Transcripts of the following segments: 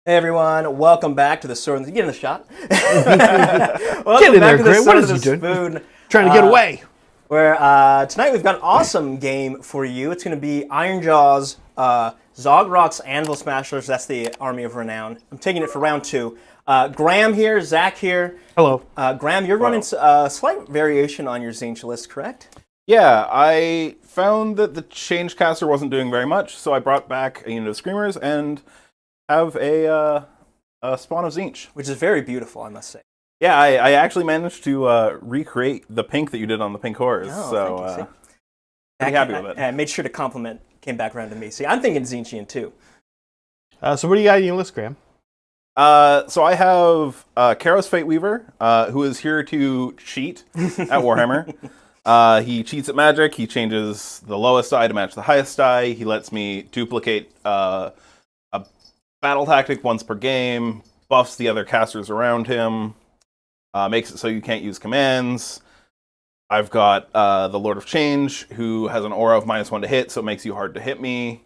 Hey everyone, welcome back to the Sword. Get in the shot. Get in there, Grant. What is he doing? Spoon, Trying to get away. where tonight we've got an awesome game for you. It's going to be Ironjawz, Zoggrok's Anvil Smashers. That's the Army of Renown. I'm taking it for round 2. Graham here, Zach here. Hello. Graham, you're running a slight variation on your Tzeentch list, correct? Yeah, I found that the Change Caster wasn't doing very much, so I brought back a unit of Screamers and have a spawn of Tzeentch. Which is very beautiful, I must say. Yeah, I actually managed to recreate the pink that you did on the pink horse, so pretty happy with it. I made sure to compliment, came back around to me. See, I'm thinking Tzeentchian too. So what do you got in your list, Graham? So I have Karos Fateweaver, who is here to cheat at Warhammer. He cheats at magic. He changes the lowest die to match the highest die. He lets me duplicate a battle tactic once per game, buffs the other casters around him, makes it so you can't use commands. I've got the Lord of Change, who has an aura of -1 to hit, so it makes you hard to hit me.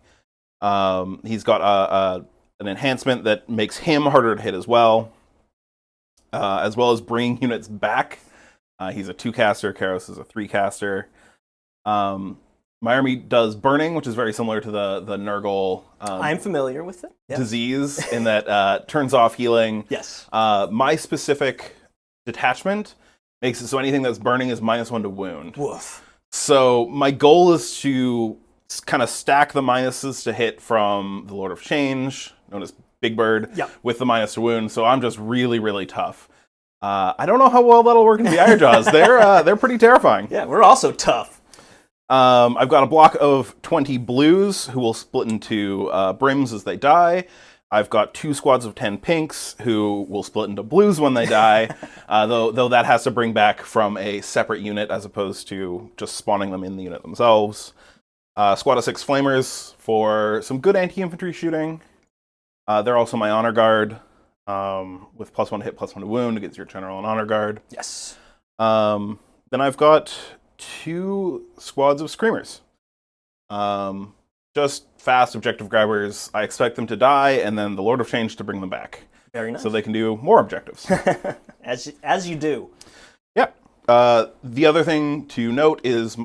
He's got an enhancement that makes him harder to hit as well as bringing units back. He's a 2-caster, Karos is a 3-caster. My army does burning, which is very similar to the Nurgle I'm familiar with it. Yeah. disease, in that turns off healing. Yes. My specific detachment makes it so anything that's burning is -1 to wound. Woof. So my goal is to kind of stack the minuses to hit from the Lord of Change, known as Big Bird, Yep. with the -to wound. So I'm just really, really tough. I don't know how well that'll work in the Ironjawz. They're pretty terrifying. Yeah, we're also tough. I've got a block of 20 blues who will split into brims as they die. I've got 2 squads of 10 pinks who will split into blues when they die, though that has to bring back from a separate unit as opposed to just spawning them in the unit themselves. Squad of 6 flamers for some good anti-infantry shooting. They're also my honor guard, with +1 to hit, +1 to wound against your general and honor guard. Yes. Then I've got 2 squads of screamers. Just fast objective grabbers. I expect them to die, and then the Lord of Change to bring them back. Very nice. So they can do more objectives. as you do. Yep. The other thing to note is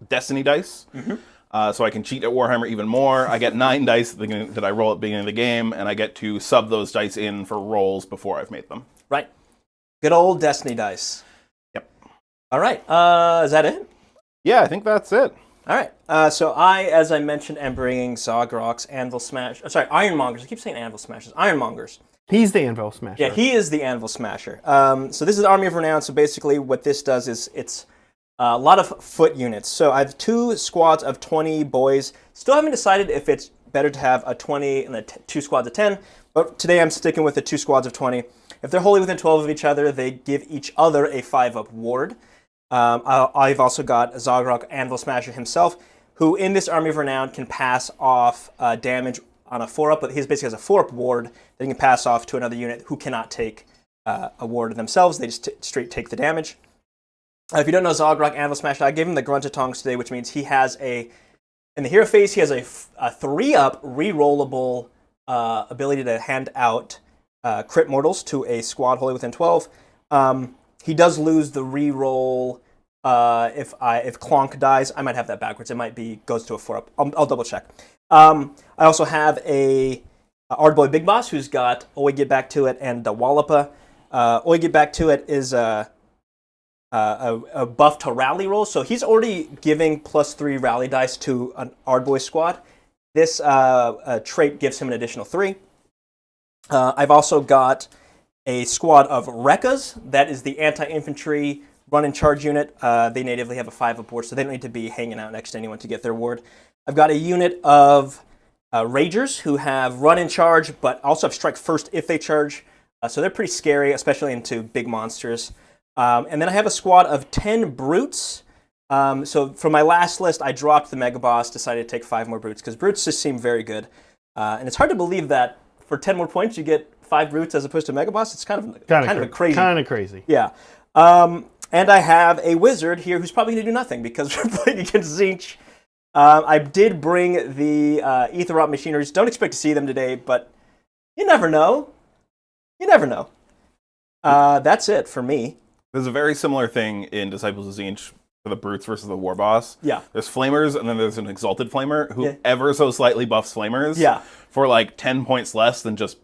Destiny dice. Mm-hmm. So I can cheat at Warhammer even more. I get 9 dice that I roll at the beginning of the game, and I get to sub those dice in for rolls before I've made them. Right. Good old Destiny dice. Yep. All right. Is that it? Yeah, I think that's it. All right. So I, as I mentioned, am bringing Zoggrok's Anvil Smash. Ironmongerz. I keep saying Anvil Smashers. Ironmongerz. He's the Anvil Smasher. Yeah, he is the Anvil Smasher. So this is the Army of Renown. So basically what this does is it's a lot of foot units. So I have 2 squads of 20 boys. Still haven't decided if it's better to have a 20 and 2 squads of 10. But today I'm sticking with the 2 squads of 20. If they're wholly within 12 of each other, they give each other a 5-up ward. I've also got Zoggrok Anvil Smasher himself, who in this Army of Renown can pass off damage on a 4-up, but he basically has a 4-up ward that he can pass off to another unit who cannot take a ward themselves. They just straight take the damage. If you don't know Zoggrok Anvil Smasher, I gave him the Gruntatongs today, which means he has in the hero phase, he has a 3-up re-rollable ability to hand out crit mortals to a squad wholly within 12. He does lose the re-roll if Clonk dies. I might have that backwards. It might be goes to a 4-up. I'll double check. I also have a Ardboy Big Boss who's got Oi Get Back to It and Wallapa. Oi Get Back to It is a buff to rally roll, so he's already giving +3 rally dice to an Ardboy squad. This trait gives him an additional 3. I've also got a squad of Rekkas. That is the anti-infantry run and charge unit. They natively have a 5-up ward, so they don't need to be hanging out next to anyone to get their ward. I've got a unit of Ragers who have run and charge, but also have strike first if they charge. So they're pretty scary, especially into big monsters. And then I have a squad of 10 Brutes. So for my last list, I dropped the Mega Boss, decided to take 5 more Brutes, because Brutes just seem very good. And it's hard to believe that for 10 more points, you get 5 Brutes as opposed to Mega Boss. It's kind of crazy. Kind of crazy. Yeah. And I have a Wizard here who's probably going to do nothing because we're playing against Tzeentch. I did bring the Etherop machineries. Don't expect to see them today, but You never know. You never know. That's it for me. There's a very similar thing in Disciples of Tzeentch for the brutes versus the war boss. Yeah. There's flamers, and then there's an exalted flamer who ever so slightly buffs flamers. Yeah. For like 10 points less than just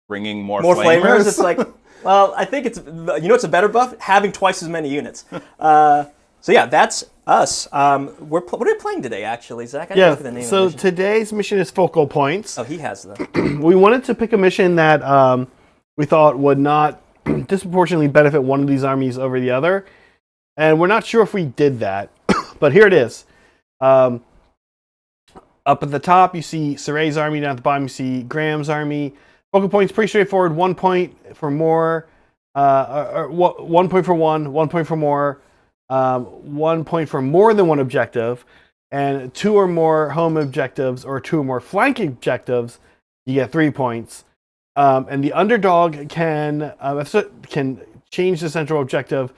bringing more flamers. It's like, well, I think it's it's a better buff, having twice as many units. So yeah, that's us. What are we playing today, actually, Zach? I didn't look at the name so of the mission. today's mission is focal points. Oh, he has them. We wanted to pick a mission that we thought would not disproportionately benefit one of these armies over the other, and we're not sure if we did that, but here it is. Up at the top, you see Saray's army. Down at the bottom, you see Graham's army. Focal points pretty straightforward. 1 point for more, or 1 point for 1 point for more. 1 point for more than one objective, and 2 or more home objectives or 2 or more flank objectives, you get 3 points. And the underdog can change the central objective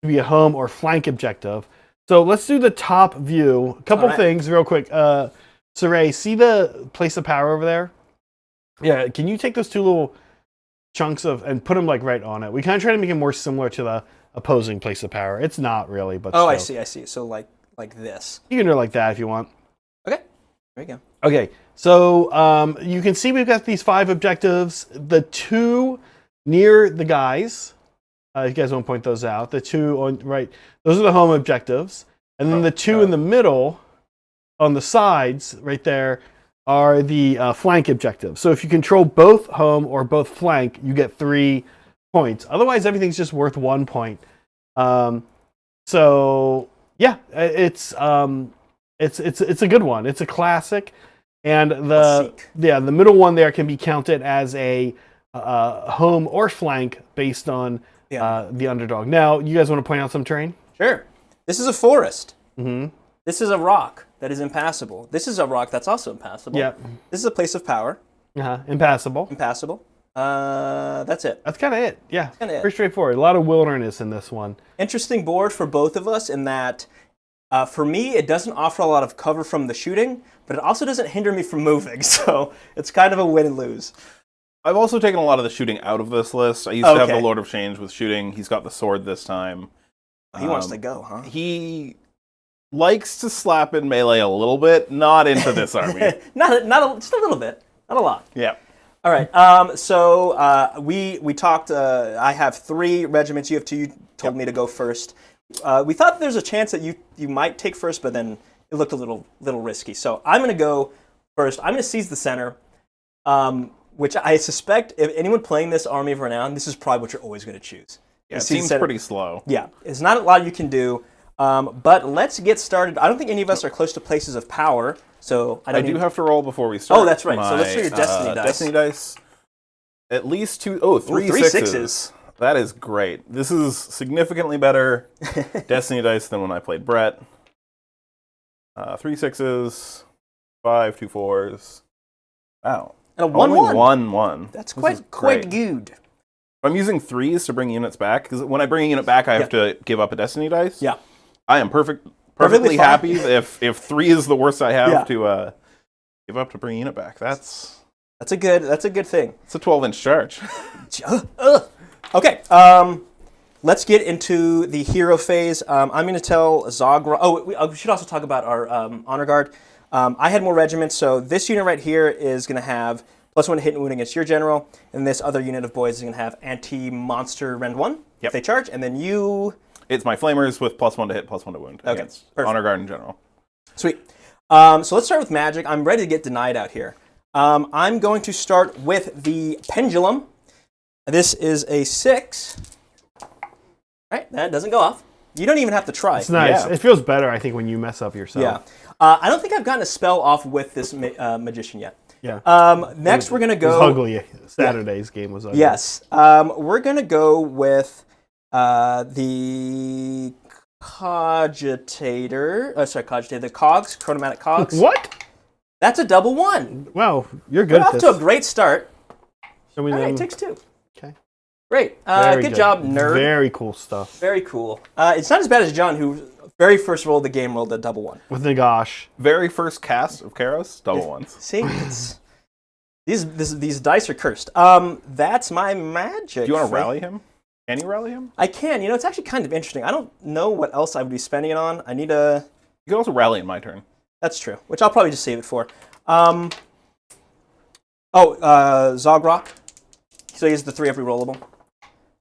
to be a home or flank objective. So let's do the top view. A couple things real quick. Saray, see the place of power over there? Yeah, can you take those 2 little chunks and put them like right on it? We kind of try to make it more similar to the opposing place of power. It's not really, but oh, still. I see. So like this. You can do it like that if you want. Okay, there you go. Okay, so you can see we've got these 5 objectives. The 2 near the guys, you guys want to point those out. The 2 on right, those are the home objectives, and then the 2 in the middle, on the sides, right there, are the flank objectives. So if you control both home or both flank, you get 3 points. Otherwise, everything's just worth 1 point. So yeah, it's a good one. It's a classic, and the middle one there can be counted as a home or flank based on the underdog. Now, you guys want to point out some terrain? Sure. This is a forest. Mm-hmm. This is a rock that is impassable. This is a rock that's also impassable. Yeah. This is a place of power. Impassable. Impassable. That's it. That's kind of it. Yeah. Kinda it. Pretty straightforward. A lot of wilderness in this one. Interesting board for both of us in that, for me, it doesn't offer a lot of cover from the shooting, but it also doesn't hinder me from moving. So it's kind of a win and lose. I've also taken a lot of the shooting out of this list. I used to have the Lord of Change with shooting. He's got the sword this time. He wants to go, huh? He likes to slap in melee a little bit, not into this army. Just a little bit, not a lot. Yeah. All right. So we talked. I have 3 regiments. You have 2. You told me to go first. We thought there's a chance that you might take first, but then it looked a little risky. So I'm going to go first. I'm going to seize the center, which I suspect if anyone playing this Army of Renown, this is probably what you're always going to choose. Yeah, it seems pretty slow. Yeah, it's not a lot you can do. But let's get started. I don't think any of us are close to places of power, so I do have to roll before we start. Oh, that's right. So let's do your Destiny dice. Destiny dice. At least 3 sixes. That is great. This is significantly better Destiny dice than when I played Brett. 3 sixes, 5 2 4s. Wow. And a 1/1. 1/1. That's quite good. I'm using 3s to bring units back, because when I bring a unit back, I have to give up a Destiny dice. Yeah. I am perfectly happy if 3 is the worst I have to give up to bring a unit back. That's a good thing. It's a 12-inch charge. Okay. Let's get into the hero phase. I'm going to tell Zoggrok. Oh, we should also talk about our honor guard. I had more regiments, so this unit right here is going to have +1 to hit and wound against your general, and this other unit of boys is going to have anti-monster rend 1 if they charge, and then you... It's my flamers with +1 to hit, +1 to wound against honor guard in general. Sweet. So let's start with magic. I'm ready to get denied out here. I'm going to start with the pendulum. This is a 6. All right, that doesn't go off. You don't even have to try. It's nice. Yeah. It feels better, I think, when you mess up yourself. Yeah. I don't think I've gotten a spell off with this magician yet. Yeah. Next, we're going to go... It was ugly. Saturday's game was ugly. Yes. We're going to go with the Cogitator. The Cogs, Chronomatic Cogs. What? That's a double 1. Wow, you're good at this. Off to a great start. Show me All right, takes 2. Okay. Great. Good job, nerd. Very cool stuff. Very cool. It's not as bad as John, who very first rolled the game rolled a double 1. With Nagash. Very first cast of Karos, double 1s. See, it's These dice are cursed. That's my magic. Do you want to fate. rally him? Can you rally him? I can. It's actually kind of interesting. I don't know what else I would be spending it on. I need a... You can also rally in my turn. That's true, which I'll probably just save it for. Zoggrok. So he has the 3 every rollable.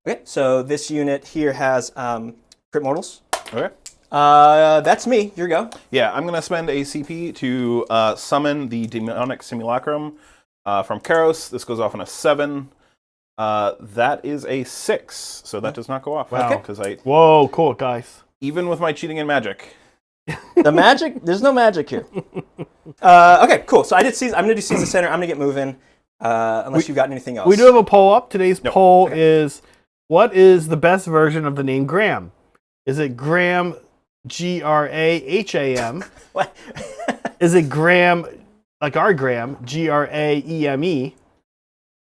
Okay, so this unit here has crit mortals. Okay. That's me. Here you go. Yeah, I'm going to spend a CP to summon the Demonic Simulacrum from Karos. This goes off on a 7. That is a 6, so that does not go off. Wow. Because Whoa, cool, guys. even with my cheating in magic. The magic? There's no magic here. Okay, cool. So I'm going to do Seize the Center. I'm going to get moving, unless you've got anything else. We do have a poll up. Today's Nope. poll is, what is the best version of the name Graham? Is it Graham, Graham? What? Is it Graham, like our Graham, Grame?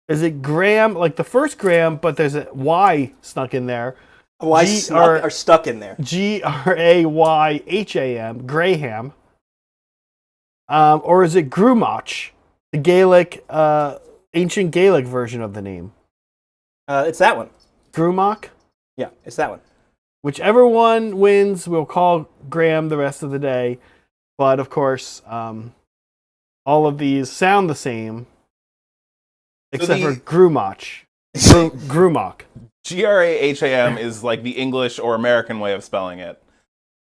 Is it Graham, like the first Graham, but there's a Y snuck in there? Why are stuck in there? Grayham, Graham. Or is it Grumach, the Gaelic, ancient Gaelic version of the name? It's that one. Grumach? Yeah, it's that one. Whichever one wins, we'll call Graham the rest of the day. But of course, all of these sound the same, except for Grumach. Grumach. Graham is like the English or American way of spelling it.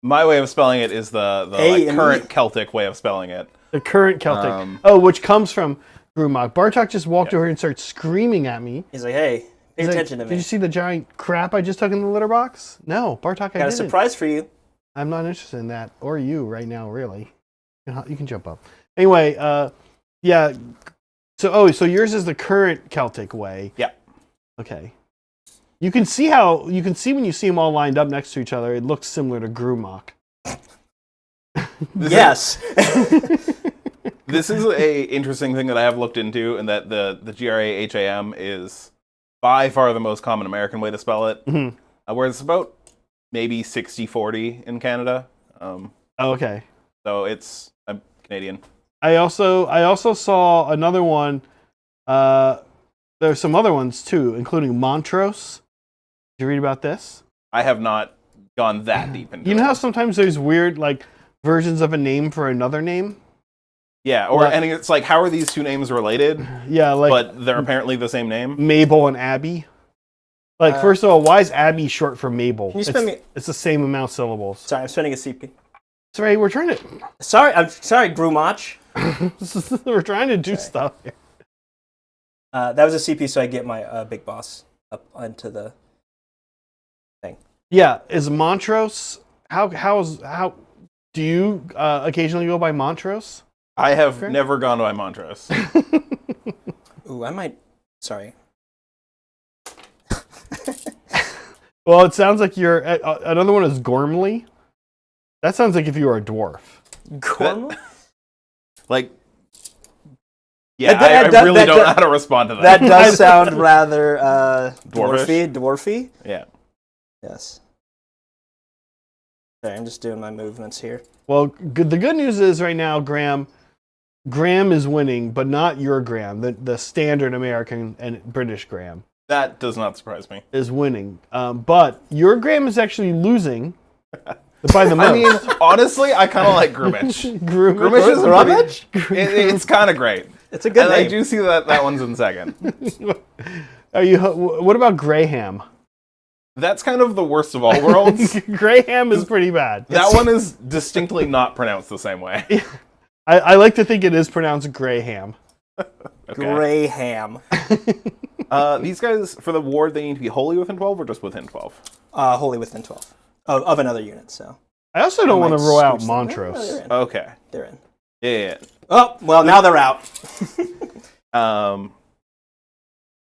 My way of spelling it is the current Celtic way of spelling it. The current Celtic. Which comes from Grumach. Bartok just walked over here and started screaming at me. He's like, hey, pay attention to me. Did you see the giant crap I just took in the litter box? No, Bartok, I didn't. Got a surprise for you. I'm not interested in that. Or you right now, really. You can jump up. Anyway, yeah. So yours is the current Celtic way. Yeah. Okay. You can see when you see them all lined up next to each other, it looks similar to Grumach. Yes. This is a interesting thing that I have looked into, and that the Graham is by far the most common American way to spell it. Mm-hmm. Whereas it's about maybe 60-40 in Canada. Okay. So I'm Canadian. I also saw another one. There's some other ones too, including Montrose. Did you read about this? I have not gone that deep into it. You know how sometimes there's weird versions of a name for another name? Yeah, and it's like, how are these two names related? Yeah, but they're apparently the same name. Mabel and Abby. First of all, why is Abby short for Mabel? Can you spend It's the same amount of syllables. Sorry, I'm spending a CP. Sorry, we're trying to. I'm sorry, Grumach. We're trying to do stuff here. That was a CP, so I get my big boss up onto the thing. Yeah, is Montrose? How do you occasionally go by Montrose? I have never gone by Montrose. Ooh, I might. Sorry. Well, it sounds like you're. Another one is Gormley. That sounds like if you were a dwarf. Gormley? Yeah, I really don't know how to respond to that. That does sound rather Dwarfish? dwarfy. Yeah. Yes. Okay, I'm just doing my movements here. Well, the good news is right now, Graham is winning, but not your Graham. The standard American and British Graham. That does not surprise me. Is winning. But your Graham is actually losing by the most. I mean, honestly, I kind of like Grumach. Grumach is it's kind of great. It's a good name. I do see that one's in second. What about Graham? That's kind of the worst of all worlds. Graham is pretty bad. That one is distinctly not pronounced the same way. I like to think it is pronounced Graham. Okay. Graham. These guys, for the ward, they need to be wholly within 12 or just within 12? Wholly within 12 of another unit. So I also don't want to roll out switch them. Montrose. They're in. Okay. They're in. Yeah. Oh, well, now they're out.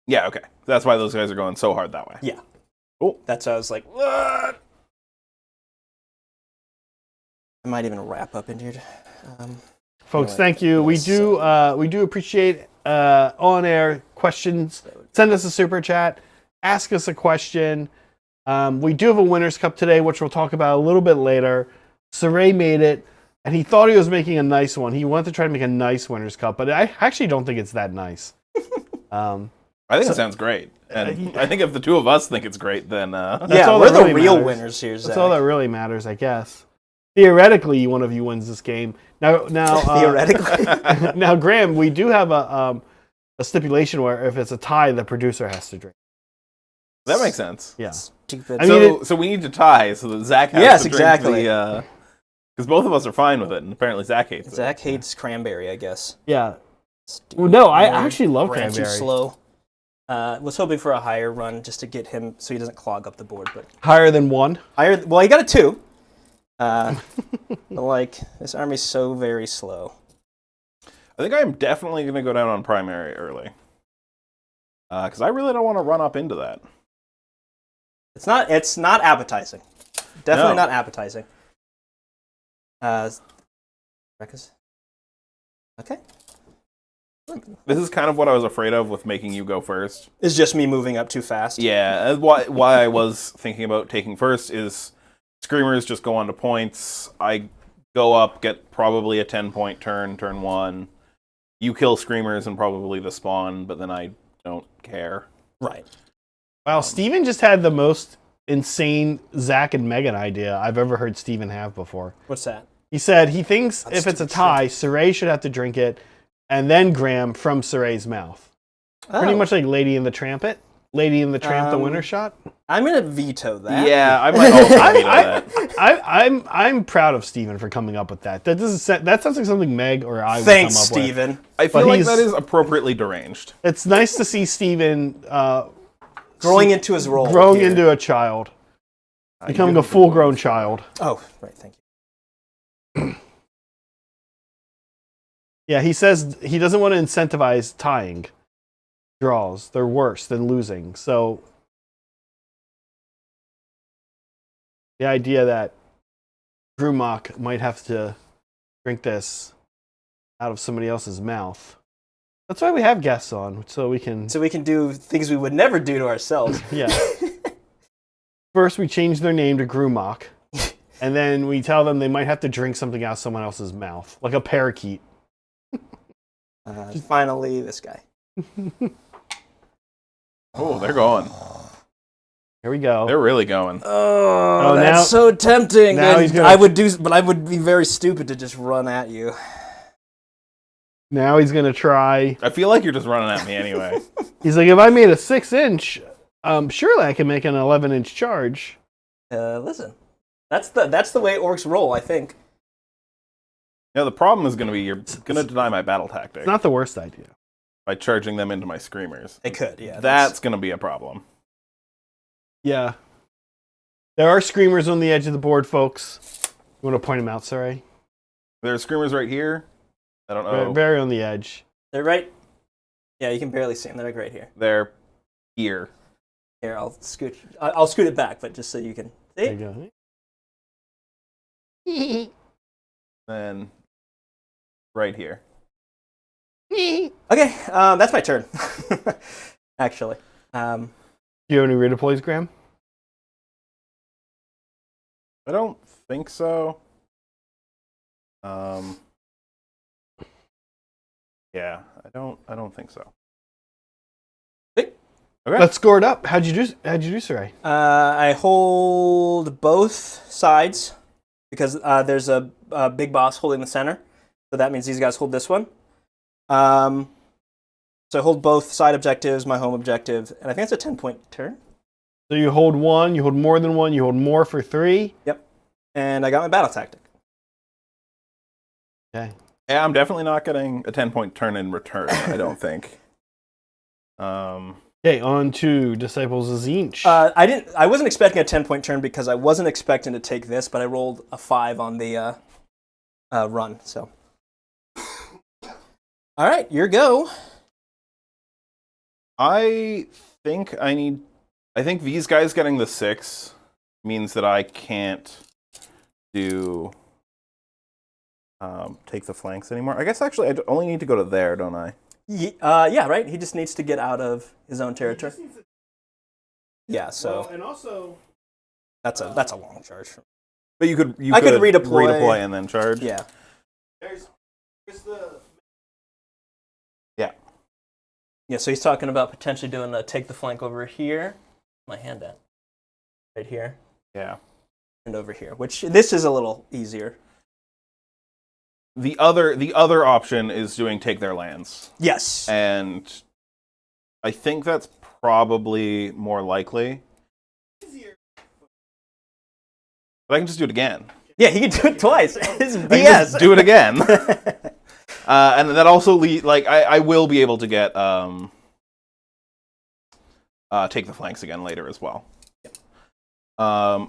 Yeah, okay. That's why those guys are going so hard that way. Yeah. Cool. That's why I was like, what? I might even wrap up in here. Folks, anyway, thank you. We do appreciate on-air questions. Send us a super chat. Ask us a question. We do have a Winners Cup today, which we'll talk about a little bit later. Saray made it. and he thought he was making a nice one. He wanted to try to make a nice winner's cup, but I actually don't think it's that nice. I think it sounds great, and I think if the two of us think it's great, then yeah, all we're that the really real matters. winners here, Zach. That's all that really matters, I guess. Theoretically, one of you wins this game. Now, Theoretically. now, Graham, we do have a stipulation where if it's a tie, the producer has to drink. that makes sense. Yeah. Stupid. I mean, So we need to tie so that Zach has Yes, to drink exactly. because both of us are fine with it, and apparently Zach hates it. Zach hates cranberry, I guess. Yeah. Stupid. Well, no, I Very actually love ran too cranberry. slow. Was hoping for a higher run just to get him so he doesn't clog up the board, but Higher than 1. higher. Well, he got a 2. But like this army's so very slow. I think I'm definitely going to go down on primary early. Because I really don't want to run up into that. It's not appetizing. Definitely No. not appetizing. Rekas? Okay. This is kind of what I was afraid of with making you go first. It's just me moving up too fast. Yeah, why I was thinking about taking first is Screamers just go on to points. I go up, get probably a 10-point turn 1. You kill Screamers and probably the spawn, but then I don't care. Right. Wow, Steven just had the most insane Zach and Megan idea I've ever heard Steven have before. What's that? He said he thinks That's if it's a stupid tie, Saray should have to drink it, and then Graham from Saray's mouth. Pretty much like Lady and the Tramp the winner shot. I'm gonna veto that. Yeah, I might also veto that. I'm proud of Steven for coming up with that. That sounds like something Meg or I would Thanks, come up with. Steven. I feel But like he's- that is appropriately deranged. It's nice to see Steven Growing into his role. growing here. into a child, You becoming do a have good full-grown points. child. Oh, right. Thank you. Yeah, he says he doesn't want to incentivize tying draws. They're worse than losing. So the idea that Grumach might have to drink this out of somebody else's mouth. That's why we have guests on, so we can... So we can do things we would never do to ourselves. Yeah. First, we change their name to Grumach, and then we tell them they might have to drink something out of someone else's mouth, like a parakeet. Finally, this guy. Oh, they're going. Here we go. They're really going. Oh, Oh, that's now- so tempting. now And he's gonna- I would be very stupid to just run at you. Now he's going to try... I feel like you're just running at me anyway. He's like, if I made a 6-inch, surely I can make an 11-inch charge. Listen, that's the way orcs roll, I think. Yeah, the problem is going to be you're going to deny my battle tactic It's not the worst idea. by charging them into my Screamers. They could, yeah. That's going to be a problem. Yeah. There are screamers on the edge of the board, folks. You want to point them out, sorry? There's Screamers right here. I don't know. Very on the edge. They're right. Yeah, you can barely see them. They're like right here. They're here. Here, I'll scoot it back, but just so you can There see. you go. Then right here. Okay, that's my turn. Actually, Do you have any redeploys, Graham? I don't think so. Yeah, I don't think so. Hey. Okay. Let's score it up. How'd you do, Saray? I hold both sides because there's a big boss holding the center, so that means these guys hold this one. So I hold both side objectives, my home objective, and I think it's a 10-point turn. So you hold one, you hold more than one, you hold more for 3. Yep, and I got my battle tactic. Okay. Yeah, I'm definitely not getting a 10-point turn in return, I don't think. Okay, on to Disciples of Tzeentch. I wasn't expecting a 10-point turn because I wasn't expecting to take this, but I rolled a 5 on the run. So, all right, your go. I think these guys getting the 6 means that I can't do take the flanks anymore. I guess actually I only need to go to there, don't I? Yeah, right. He just needs to get out of his own territory. Yeah, so and also that's a long charge. But you could redeploy. and then charge. Yeah. There's the... Yeah. Yeah, so he's talking about potentially doing a take the flank over here. My hand at? Right here. Yeah. And over here, which this is a little easier. The other option is doing take their lands. Yes. And I think that's probably more likely. But I can just do it again. Yeah, he can do it twice. It's I can BS. just do it again. And that also I will be able to get take the flanks again later as well. Yep.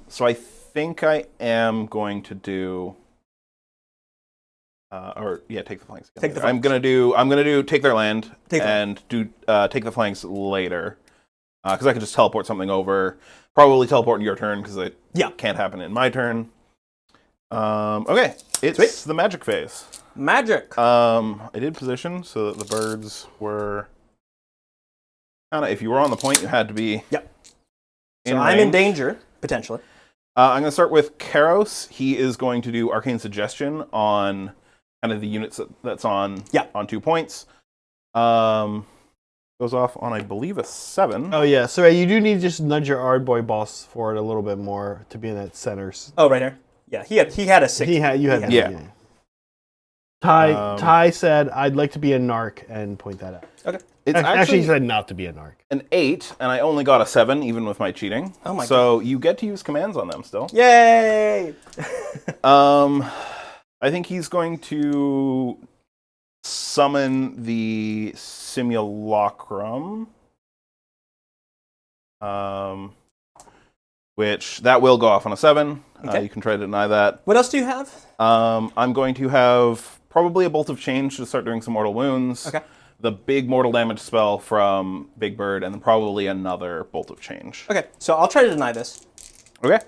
So I think I am going to do take the flanks again. I'm gonna do take their land and do take the flanks later. Because I can just teleport something over. Probably teleport in your turn because it can't happen in my turn. Okay, it's Sweet. the magic phase. Magic. I did position so that the birds were kind of. If you were on the point, you had to be. Yep. In So range. I'm in danger potentially. I'm going to start with Karos. He is going to do Arcane Suggestion on kind of the units that's on 2 points. Goes off on, I believe, a 7. Oh, yeah. So you do need to just nudge your Ardboy boss forward a little bit more to be in that center. Oh, right here. Yeah, he had a 6. You had Yeah. Ty said, I'd like to be a narc and point that out. Okay. It's actually, he said not to be a narc. an 8, and I only got a 7, even with my cheating. Oh my So you get to use commands on them still. Yay! I think he's going to summon the Simulacrum. Which that will go off on a 7. Okay. You can try to deny that. What else do you have? I'm going to have probably a Bolt of Change to start doing some mortal wounds. Okay. The big mortal damage spell from Big Bird, and then probably another Bolt of Change. Okay, so I'll try to deny this. Okay.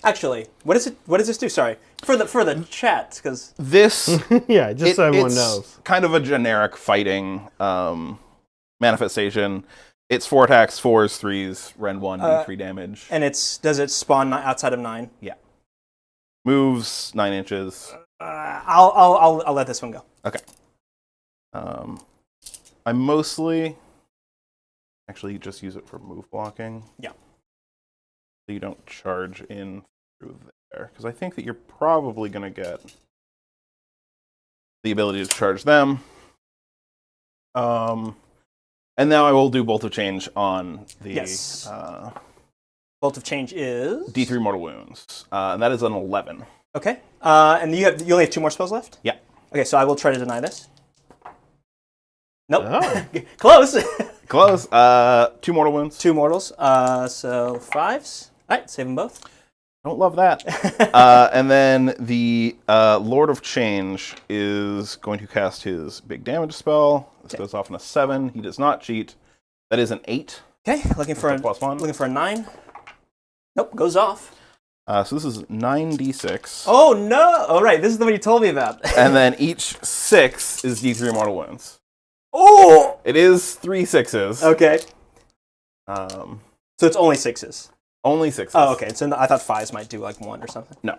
Actually, what does this do? Sorry. For the chat, because This Yeah, just so everyone it's knows. kind of a generic fighting manifestation. It's 4 attacks, 4s, 3s, Ren 1, D3 damage. and does it spawn outside of 9? Yeah. Moves 9 inches. I'll let this one go. Okay. I mostly actually just use it for move blocking. Yeah. So you don't charge in through there. Because I think that you're probably going to get the ability to charge them. And now I will do Bolt of Change on the Bolt of Change is D3 Mortal Wounds. And that is an 11. Okay. And you only have 2 more spells left? Yeah. Okay, so I will try to deny this. Nope. Oh. Close. Close. 2 Mortal Wounds. 2 mortals. So 5s. All right, save them both. Don't love that. And then the Lord of Change is going to cast his big damage spell. This goes off on a 7. He does not cheat. That is an 8. Okay, looking for a 9. Nope, goes off. So this is 9d6. Oh no! All right, this is the one you told me about. And then each 6 is d3 mortal wounds. Oh! It is 3 6s. Okay. So So it's only 6s. only 6s. Oh, okay. So I thought 5s might do like 1 or something. No.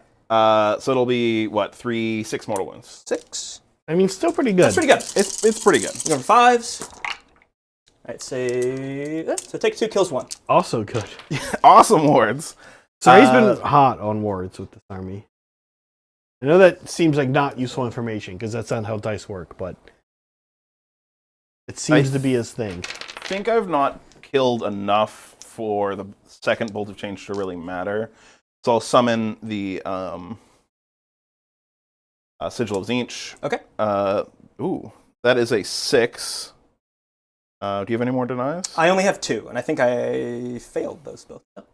So it'll be what 3 6 mortal wounds. 6. I mean, still pretty good. That's pretty good. It's pretty good. We're going for 5s. All right, so take 2, kills 1. Also good. Awesome wards. So he's been hot on wards with this army. I know that seems like not useful information because that's not how dice work, but it seems to be his thing. I think I've not killed enough for the second Bolt of Change to really matter. So I'll summon the Sigil of Tzeentch. Okay. That is a 6. Do you have any more denies? I only have 2, and I think I failed those both. Yep.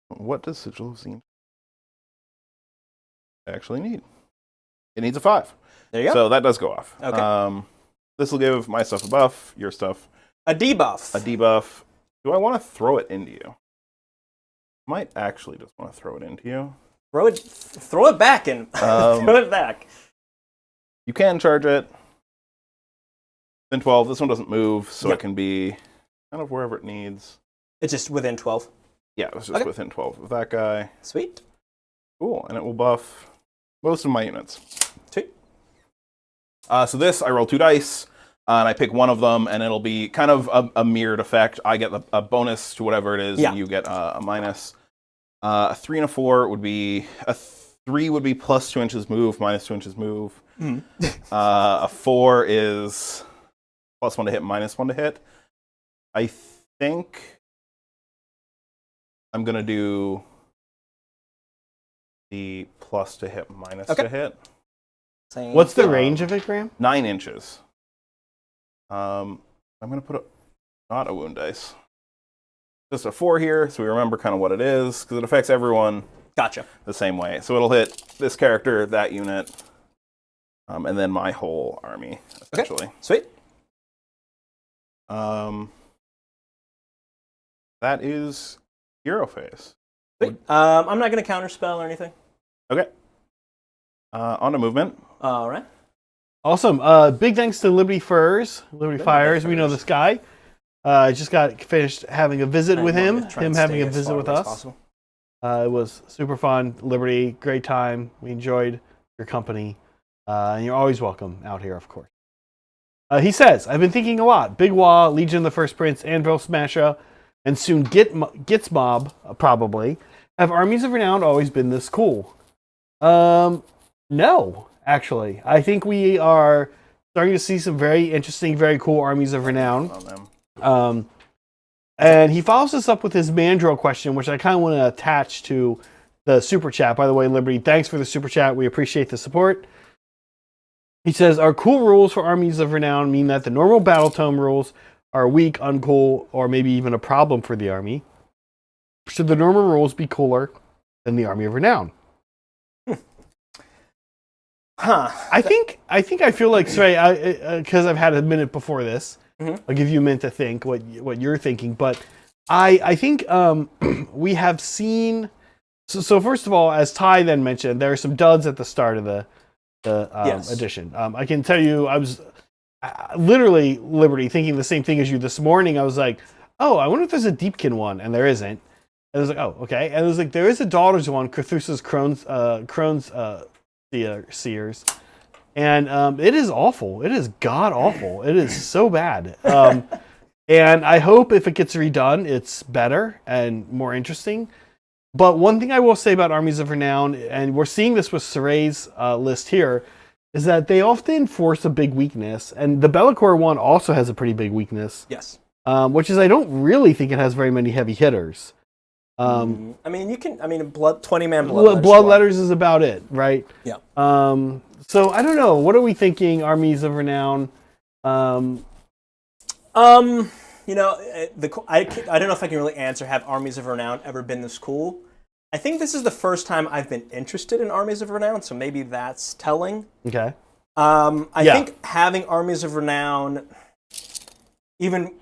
What does Sigil of Tzeentch actually need? It needs a 5. There you go. So that does go off. Okay. This will give my stuff a buff, your stuff A debuff. a debuff. Do I want to throw it into you? Might actually just want to throw it into you. Throw it back and throw it back. You can charge it. Then 12. This one doesn't move, so it can be kind of wherever it needs. It's just within 12. Yeah, it was just within 12 of that guy. Sweet. Cool, and it will buff most of my units. Sweet. So this, I roll 2 dice, and I pick one of them, and it'll be kind of a mirrored effect. I get a bonus to whatever it is, and you get a minus. A 3 and a 4 would be... A 3 would be plus 2 inches move, minus 2 inches move. A 4 is plus 1 to hit, minus 1 to hit. I think I'm going to do the plus to hit, minus to hit. Same. What's the range of it, Graham? 9 inches. I'm going to put not a wound dice. Just a 4 here, so we remember kind of what it is, because it affects everyone the same way. So it'll hit this character, that unit, and then my whole army, essentially. Okay. Sweet. That is hero phase. Sweet. I'm not going to counterspell or anything. Okay. On to movement. All right. Awesome. Big thanks to Liberty Furs, Liberty Fires. We know this guy. I just got finished having a visit with him. Him having a visit with us. It was super fun. Liberty, great time. We enjoyed your company. And you're always welcome out here, of course. He says, I've been thinking a lot. Big Wah, Legion of the First Prince, Anvil Smasher, and soon Gits Mob, probably. Have armies of renown always been this cool? No, actually. I think we are starting to see some very interesting, very cool armies of renown. And he follows us up with his Mandrill question, which I kind of want to attach to the super chat. By the way, Liberty, thanks for the super chat. We appreciate the support. He says, our cool rules for armies of renown mean that the normal battle tome rules are weak, uncool, or maybe even a problem for the army. Should the normal rules be cooler than the army of renown? I think I feel like, sorry, because I've had a minute before this. I'll give you a minute to think what you're thinking, but I think we have seen. So first of all, as Ty then mentioned, there are some duds at the start of the edition. I can tell you, I was literally, Liberty, thinking the same thing as you this morning. I was like, oh, I wonder if there's a Deepkin one, and there isn't. And I was like, oh, okay. And it was like, there is a Daughters one, Cthulhu's Crone's Seers. And it is awful. It is god awful. It is so bad. And I hope if it gets redone, it's better and more interesting. But one thing I will say about Armies of Renown, and we're seeing this with Saray's list here, is that they often force a big weakness. And the Be'lakor one also has a pretty big weakness. Yes. Which is, I don't really think it has very many heavy hitters. I mean, 20-man Bloodletters is about it, right? Yeah. So I don't know. What are we thinking? Armies of Renown. You know, I don't know if I can really answer. Have Armies of Renown ever been this cool? I think this is the first time I've been interested in Armies of Renown, so maybe that's telling. Okay. I think having Armies of Renown, even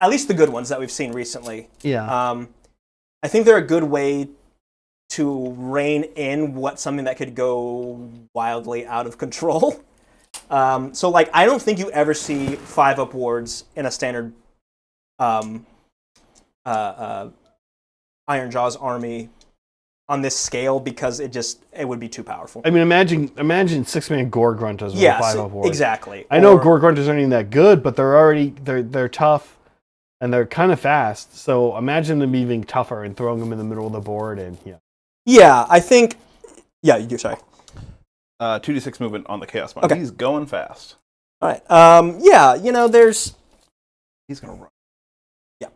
at least the good ones that we've seen recently. Yeah. I think they're a good way to rein in something that could go wildly out of control. So, like, I don't think you ever see 5-up wards in a standard Ironjawz army on this scale because it would be too powerful. I mean, imagine 6-man Gore Grunters with a 5-up ward. Exactly. I know Gore Grunters aren't even that good, but they're tough and they're kind of fast. So imagine them being tougher and throwing them in the middle of the board and Yeah, I think. Yeah, you do. Sorry. 2d6 movement on the Chaos Mod. Okay. He's going fast. All right. Yeah, you know, there's. He's gonna run. Yeah.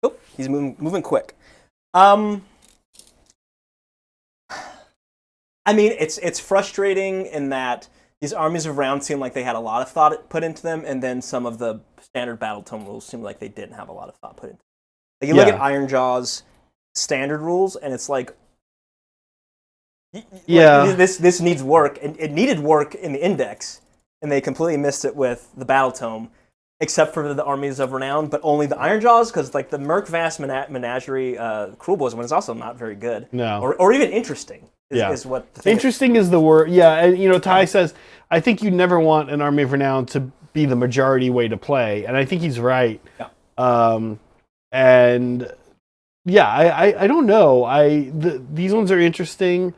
Oh, he's moving quick. I mean, it's frustrating in that these armies of round seem like they had a lot of thought put into them, and then some of the standard battle tome rules seem like they didn't have a lot of thought put into them. Like, you look at Ironjawz standard rules, and it's like, this needs work, and it needed work in the index, and they completely missed it with the battle tome, except for the armies of renown, but only the Ironjawz, because like the Merc Vast Menagerie Cruel Boys one is also not very good, or even interesting. Is what the thing interesting is the word. Yeah, and Ty says, I think you never want an army of renown to be the majority way to play, and I think he's right. Yeah. And yeah, I don't know. These ones are interesting.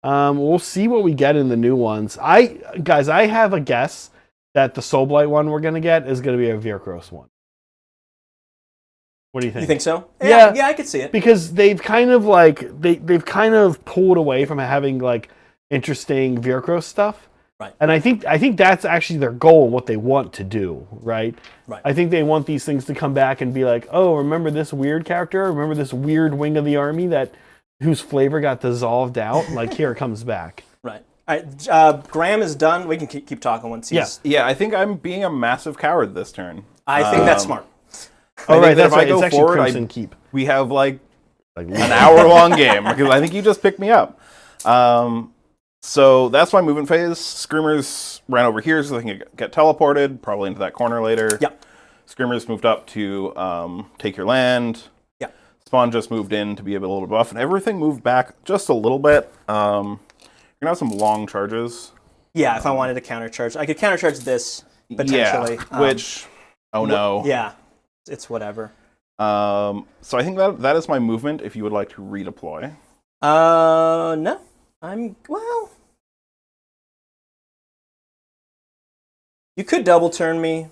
We'll see what we get in the new ones. I have a guess that the Soulblight one we're gonna get is gonna be a Vierkros one. What do you think? You think so? Yeah. Yeah, I could see it. Because they've kind of like they've kind of pulled away from having like interesting Vierkros stuff. Right. And I think that's actually their goal and what they want to do, right? Right. I think they want these things to come back and be like, oh, remember this weird character? Remember this weird wing of the army whose flavor got dissolved out? Like, here it comes back. Right. All right. Graham is done. We can keep talking once he's... Yeah, I think I'm being a massive coward this turn. I think that's smart. Oh, right, that's if right. I go It's actually forward, Crimson Keep. we have like an hour-long game because I think you just picked me up. So that's my movement phase. Screamers ran over here so they can get teleported, probably into that corner later. Yep. Screamers moved up to take your land. Yep. Spawn just moved in to be a little buff, and everything moved back just a little bit. You're going to have some long charges. Yeah, if I wanted to countercharge. I could countercharge this, potentially. Yeah, which, oh no. Yeah, it's whatever. So I think that is my movement if you would like to redeploy. No. Well... You could double turn me.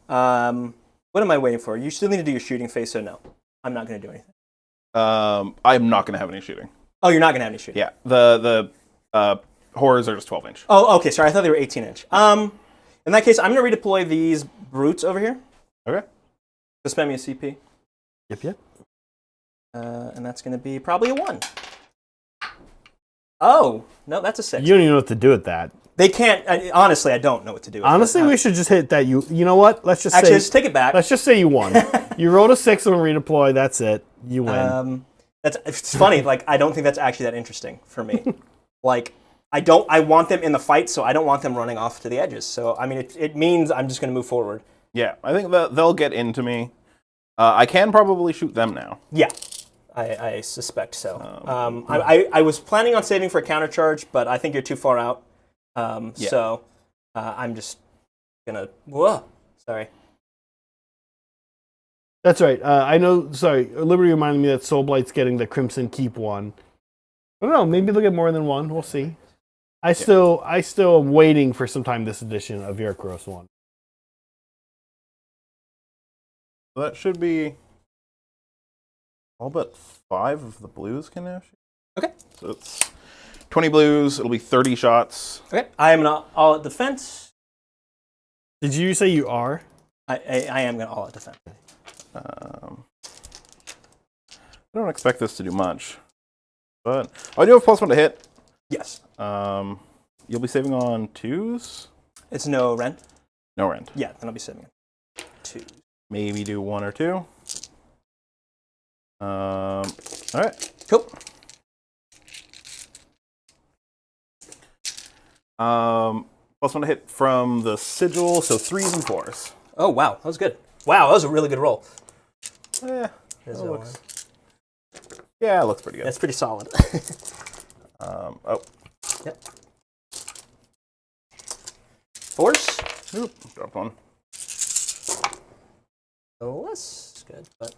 What am I waiting for? You still need to do your shooting phase, so no. I'm not going to do anything. I'm not going to have any shooting. Oh, you're not going to have any shooting? Yeah, the horrors are just 12-inch. Oh, okay, sorry. I thought they were 18-inch. In that case, I'm going to redeploy these brutes over here. Okay. So spend me a CP. Yep. And that's going to be probably a 1. Oh, no, that's a 6. You don't even know what to do with that. They can't. Honestly, I don't know what to do with Honestly, we should just hit that. You know what? Let's just Actually, say... just take it back. Let's just say you won. You rolled a 6 on redeploy. That's it. You win. It's funny. Like, I don't think that's actually that interesting for me. Like, I want them in the fight, so I don't want them running off to the edges. So, I mean, it means I'm just going to move forward. Yeah, I think that they'll get into me. I can probably shoot them now. Yeah, I suspect so. I was planning on saving for a countercharge, but I think you're too far out. So I'm just gonna. Whoa, sorry. That's right. I know. Sorry, Liberty reminded me that Soulblight's getting the Crimson Keep one. I don't know. Maybe they'll get more than one. We'll see. I still am waiting for some time this edition of Vierkros one. That should be all but 5 of the blues can now shoot. Okay. So it's 20 blues. It'll be 30 shots. Okay. I am not all at defense. Did you say you are? I am going to all at defense. I don't expect this to do much, but I do have +1 to hit. Yes. You'll be saving on 2s. It's no rend. No rend. Yeah, then I'll be saving on 2. Maybe do 1 or 2. All right. Cool. +1 to hit from the sigil, so 3s and 4s. Oh wow, that was good. Wow, that was a really good roll. Yeah, There's it no looks. Yeah, it looks pretty good. That's pretty solid. Oh. Yep. 4s. Oop, dropped 1. Less good, but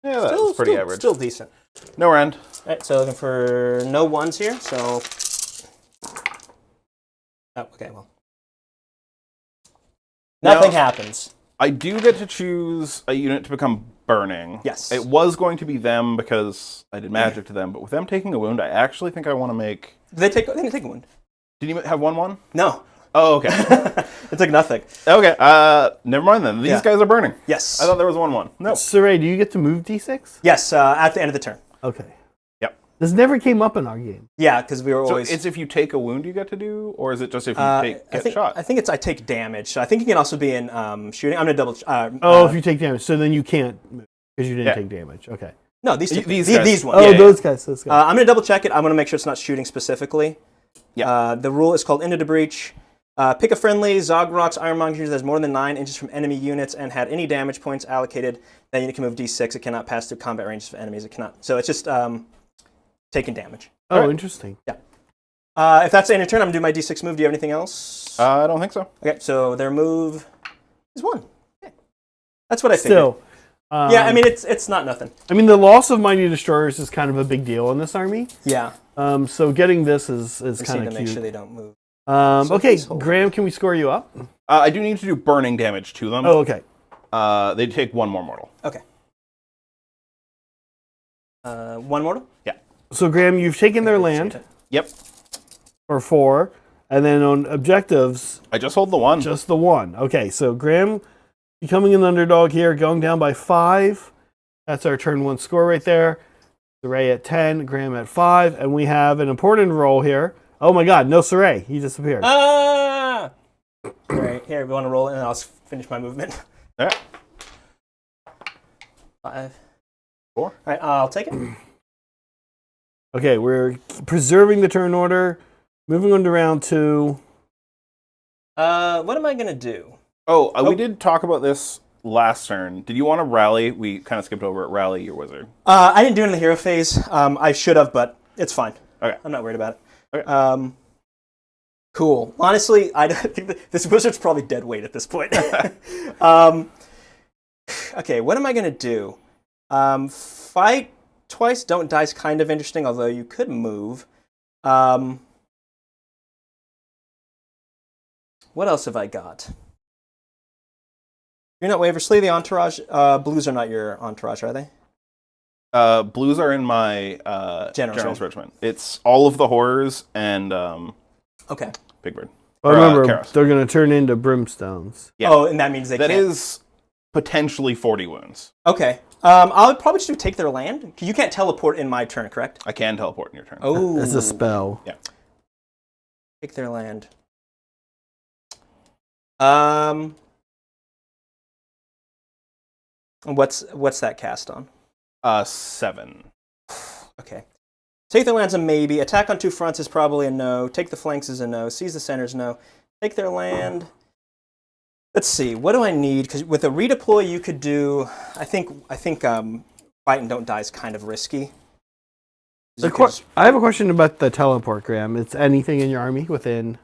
Yeah, that's pretty average. Still decent. No rend. All right, so looking for no 1s here. So, oh, okay, well, nothing happens. I do get to choose a unit to become burning. Yes. It was going to be them because I did magic to them, but with them taking a wound, I actually think I want to make. They take a wound. Did you have 1/1? No. Oh, okay. It took nothing. Okay. Never mind then. These guys are burning. Yes. I thought there was 1/1. No. Saray, do you get to move D6? Yes, at the end of the turn. Okay. Yep. This never came up in our game. Yeah, because we were So always. it's if you take a wound you get to do, or is it just if you get shot? I think it's I take damage. So I think you can also be in shooting. I'm gonna double. If you take damage, so then you can't move because you didn't Yeah. take damage. Okay. No, these guys. ones. Oh, Yeah. those guys. Those guys. I'm gonna double check it. I'm gonna make sure it's not shooting specifically. Yeah. The rule is called Into the Breach. Pick a friendly. Zoggrok's Ironmongerz has more than 9 inches from enemy units and had any damage points allocated. That unit can move D6. It cannot pass through combat ranges of enemies. It cannot. So it's just taking damage. oh, Alright. interesting. Yeah. If that's the end of turn, I'm gonna do my D6 move. Do you have anything else? I don't think so. Okay, so their move is 1. Okay. That's what I figured. Still, Yeah, I mean it's not nothing. I mean, the loss of mighty destroyers is kind of a big deal in this army. Yeah. So getting this is Just kind need of to cute. make sure they don't move. Okay, please hold. Graham, can we score you up? I do need to do burning damage to them. Oh, okay. They take 1 more mortal. Okay. 1 mortal. Yeah. So Graham, you've taken their land Yep. for 4, and then on objectives, I just hold the 1. just the 1. Okay, so Graham becoming an underdog here, going down by 5. That's our turn 1 score right there. Saray at 10, Graham at 5, and we have an important roll here. Oh my God, no Saray. He disappeared. Ah! All right, here, we want to roll it, and I'll finish my movement. All right. 5. 4. All right, I'll take it. Okay, we're preserving the turn order, moving on to round 2. What am I going to do? We did talk about this last turn. Did you want to rally? We kind of skipped over it. Rally your wizard. I didn't do it in the hero phase. I should have, but it's fine. Okay. I'm not worried about it. Okay. Cool. Honestly, I think this wizard's probably dead weight at this point. Okay, what am I going to do? Fight twice, don't die is kind of interesting, although you could move. What else have I got? You're not Waversley, the entourage. Blues are not your entourage, are they? Blues are in my General's regiment. It's all of the horrors and Okay. Big Bird. But remember, Karos. they're going to turn into brimstones. Yeah. Oh, and that means they That can't. is potentially 40 wounds. Okay. I'll probably just take their land. You can't teleport in my turn, correct? I can teleport in your turn. Oh. It's a spell. Yeah. Take their land. What's that cast on? 7. Okay. Take their land's a maybe. Attack on 2 fronts is probably a no. Take the flanks is a no. Seize the center's no. Take their land. Let's see. What do I need? Because with a redeploy, you could do. I think fight and don't die is kind of risky. I have a question about the teleport, Graham. It's anything in your army within.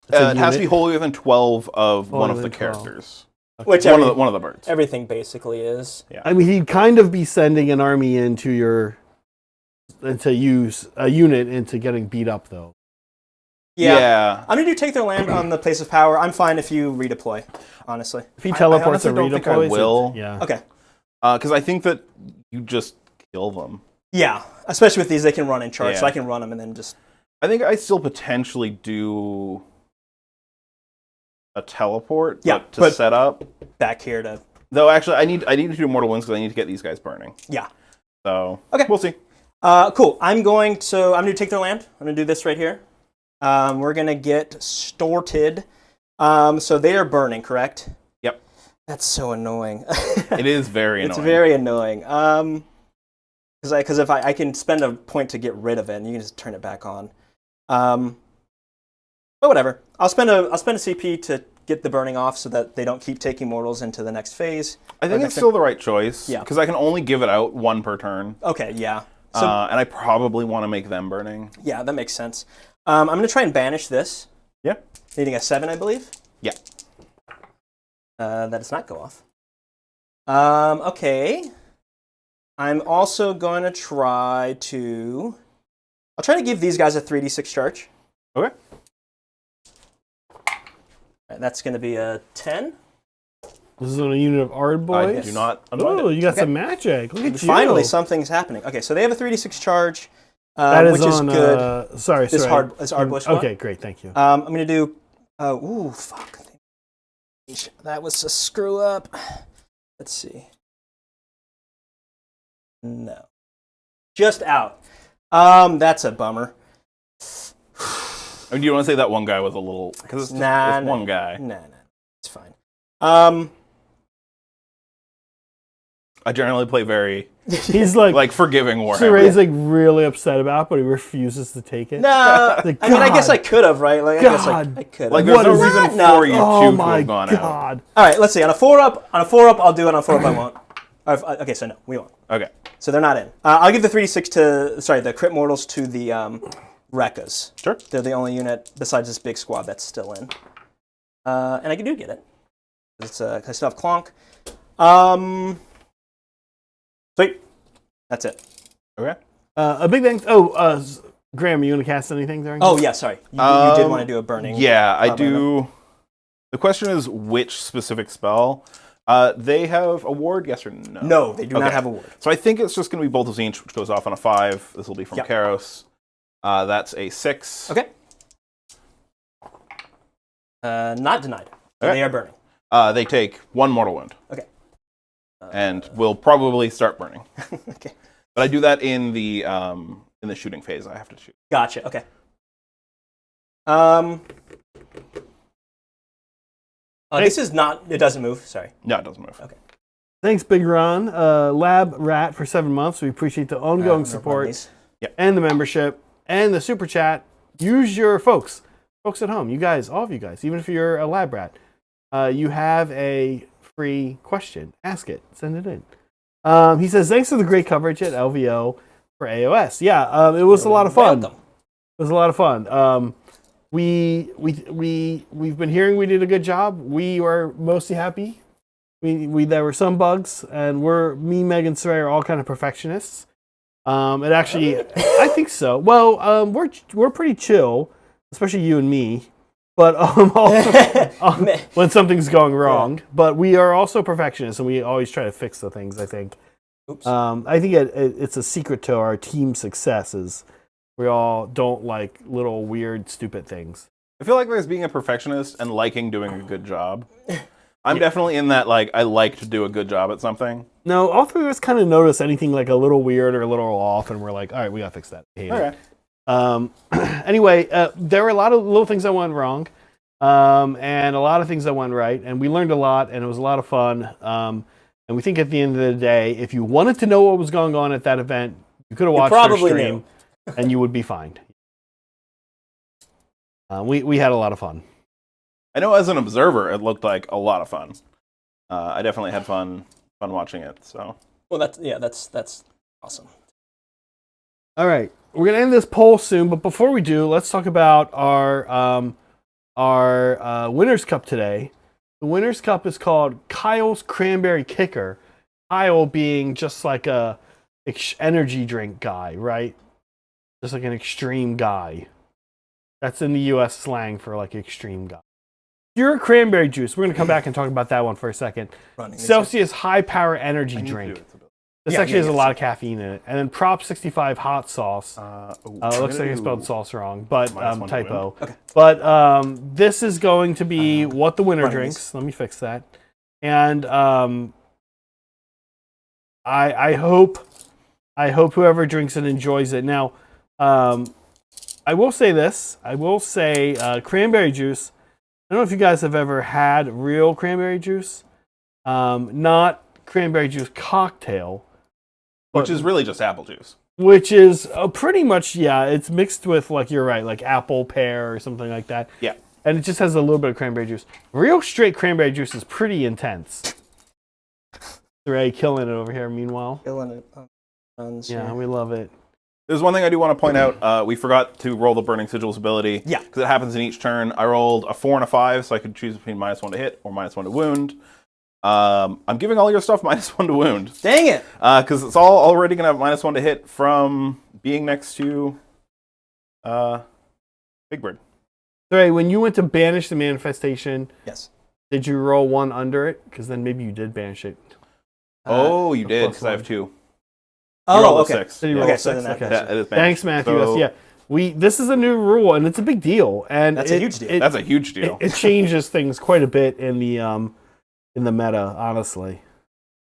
It has to be wholly within 12 of one of the within 12. characters. Which One of the birds. everything basically is. Yeah. I mean, he'd kind of be sending an army into use a unit into getting beat up, though. Yeah. I'm gonna do take their land on the place of power. I'm fine if you redeploy. Honestly. If he teleports I and honestly don't think I redeploys, will. yeah. Okay. Because I think that you just kill them. Yeah. Especially with these, they can run in charge, so Yeah. I can run them and then just. I think I still potentially do a teleport. Yeah, to but- set up. Back here to. Though actually, I need to do mortal wounds because I need to get these guys burning. Yeah. So Okay. we'll see. Cool. I'm going to take their land. I'm going to do this right here. We're going to get Storted. So they are burning, correct? Yep. That's so annoying. It is very annoying. It's very annoying. Because if I can spend a point to get rid of it, and you can just turn it back on. But whatever. I'll spend a CP to get the burning off so that they don't keep taking mortals into the next phase. I think it's still the right choice. Yeah. Because I can only give it out 1 per turn. Okay, yeah. So And I probably want to make them burning. yeah, that makes sense. I'm going to try and banish this. Yeah. Needing a 7, I believe. Yeah. That does not go off. Okay. I'm also going to try to. I'll try to give these guys a 3d6 charge. Okay. Right, that's going to be a 10. This is on a unit of Ard boys. I do not unwind Oh, it. you got Okay. some magic. Look at you. Finally, something's happening. Okay, so they have a 3d6 charge, That is which is on, good. sorry. This Ard Bush one? Okay, great. Thank you. I'm going to do. Ooh, fuck. That was a screw up. Let's see. No. Just out. That's a bummer. I mean, do you want to say that one guy was a little... Because it's just Nah, it's one guy. Nah, it's fine. I generally play very, He's like forgiving Warhammer. Saray's like really upset about, but he refuses to take it. No, Like, I mean, I guess God. I could have, right? Like, I guess God. I could have. Like, there's What no is reason that? for No. you Oh to my have gone out. God. All right, let's see. On a 4-up, I'll do it. On a 4-up, I won't. Okay, so no, we won't. Okay. So they're not in. I'll give the 3d6 the crit mortals to the Rekkas. Sure. They're the only unit besides this big squad that's still in. And I do get it. It's I still have Clonk. Sweet. That's it. Okay. A big thanks. Graham, are you going to cast anything during? Oh yeah, sorry. You did want to do a burning. Yeah, I do. The question is which specific spell. They have a ward, yes or no? No, they do not have a ward. So I think it's just going to be Bolt of Tzeentch, which goes off on a 5. This will be from Karos. That's a 6. Okay. Not denied. So they are burning. They take 1 mortal wound. Okay. And will probably start burning. Okay. But I do that in the shooting phase. I have to shoot. Gotcha. Okay. This is not. It doesn't move. Sorry. No, it doesn't move. Okay. Thanks, Big Ron. Lab Rat for 7 months. We appreciate the ongoing support and the membership and the super chat. Use your folks at home. You guys, all of you guys, even if you're a Lab Rat, you have a free question. Ask it. Send it in. He says, thanks for the great coverage at LVO for AOS. Yeah, it was a lot of fun. Welcome. It was a lot of fun. We've been hearing we did a good job. We were mostly happy. There were some bugs, and me, Meg, and Saray are all kind of perfectionists. It actually, I think so. Well, we're pretty chill, especially you and me. But also, when something's going wrong. Yeah. But we are also perfectionists, and we always try to fix the things, I think. Oops. I think it's a secret to our team success is we all don't like little weird, stupid things. I feel like there's being a perfectionist and liking doing a good job. I'm definitely in that, like, I like to do a good job at something. No, all three of us kind of notice anything like a little weird or a little off, and we're like, all right, we got to fix that. Okay. Anyway, there were a lot of little things that went wrong, and a lot of things that went right, and we learned a lot, and it was a lot of fun. And we think at the end of the day, if you wanted to know what was going on at that event, you could have watched our stream, and you would be fine. We had a lot of fun. I know as an observer, it looked like a lot of fun. I definitely had fun watching it. So. Well, that's awesome. All right, we're gonna end this poll soon, but before we do, let's talk about our Winners' Cup today. The Winners' Cup is called Kyle's Cranberry Kicker. Kyle being just like a energy drink guy, right? Just like an extreme guy. That's in the U.S. slang for like extreme guy. Pure cranberry juice. We're going to come back and talk about that one for a second. Celsius high power energy drink. This actually has a lot of caffeine in it. And then Prop 65 hot sauce. Looks like I spelled sauce wrong, but typo. Okay. But this is going to be what the winner drinks. Let me fix that. And I hope whoever drinks it enjoys it. Now, I will say this. I will say cranberry juice. I don't know if you guys have ever had real cranberry juice. Not cranberry juice cocktail. Which is really just apple juice. Which is pretty much, it's mixed with, like, you're right, like apple, pear, or something like that. Yeah. And it just has a little bit of cranberry juice. Real straight cranberry juice is pretty intense. Ray killing it over here, meanwhile. Killing it. Yeah, we love it. There's one thing I do want to point out. We forgot to roll the Burning Sigils ability. Yeah. Because it happens in each turn. I rolled a 4 and a 5, so I could choose between -1 to hit or -1 to wound. I'm giving all your stuff -1 to wound. Dang it! Because it's all already going to have -1 to hit from being next to Big Bird. Ray, when you went to banish the manifestation, yes, did you roll 1 under it? Because then maybe you did banish it. You did, because I have 2. Oh, okay. 6. So you rolled 6. Okay. Yeah, it is Thanks, Matthew. So, this is a new rule, and it's a big deal. And that's a huge deal. That's a huge deal. It changes things quite a bit in the meta, honestly.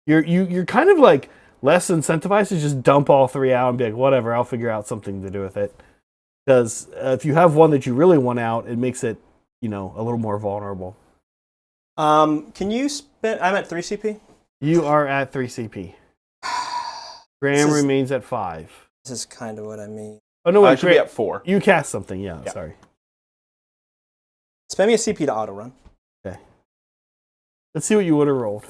You're kind of like less incentivized to just dump all 3 out and be like, whatever, I'll figure out something to do with it. Because if you have one that you really want out, it makes it, a little more vulnerable. Can you spend? I'm at 3 CP. You are at 3 CP. Graham remains at 5. This is kind of what I mean. Oh no, wait, I should be at 4. You cast something, yeah. Sorry. Spend me a CP to auto run. Okay. Let's see what you would have rolled.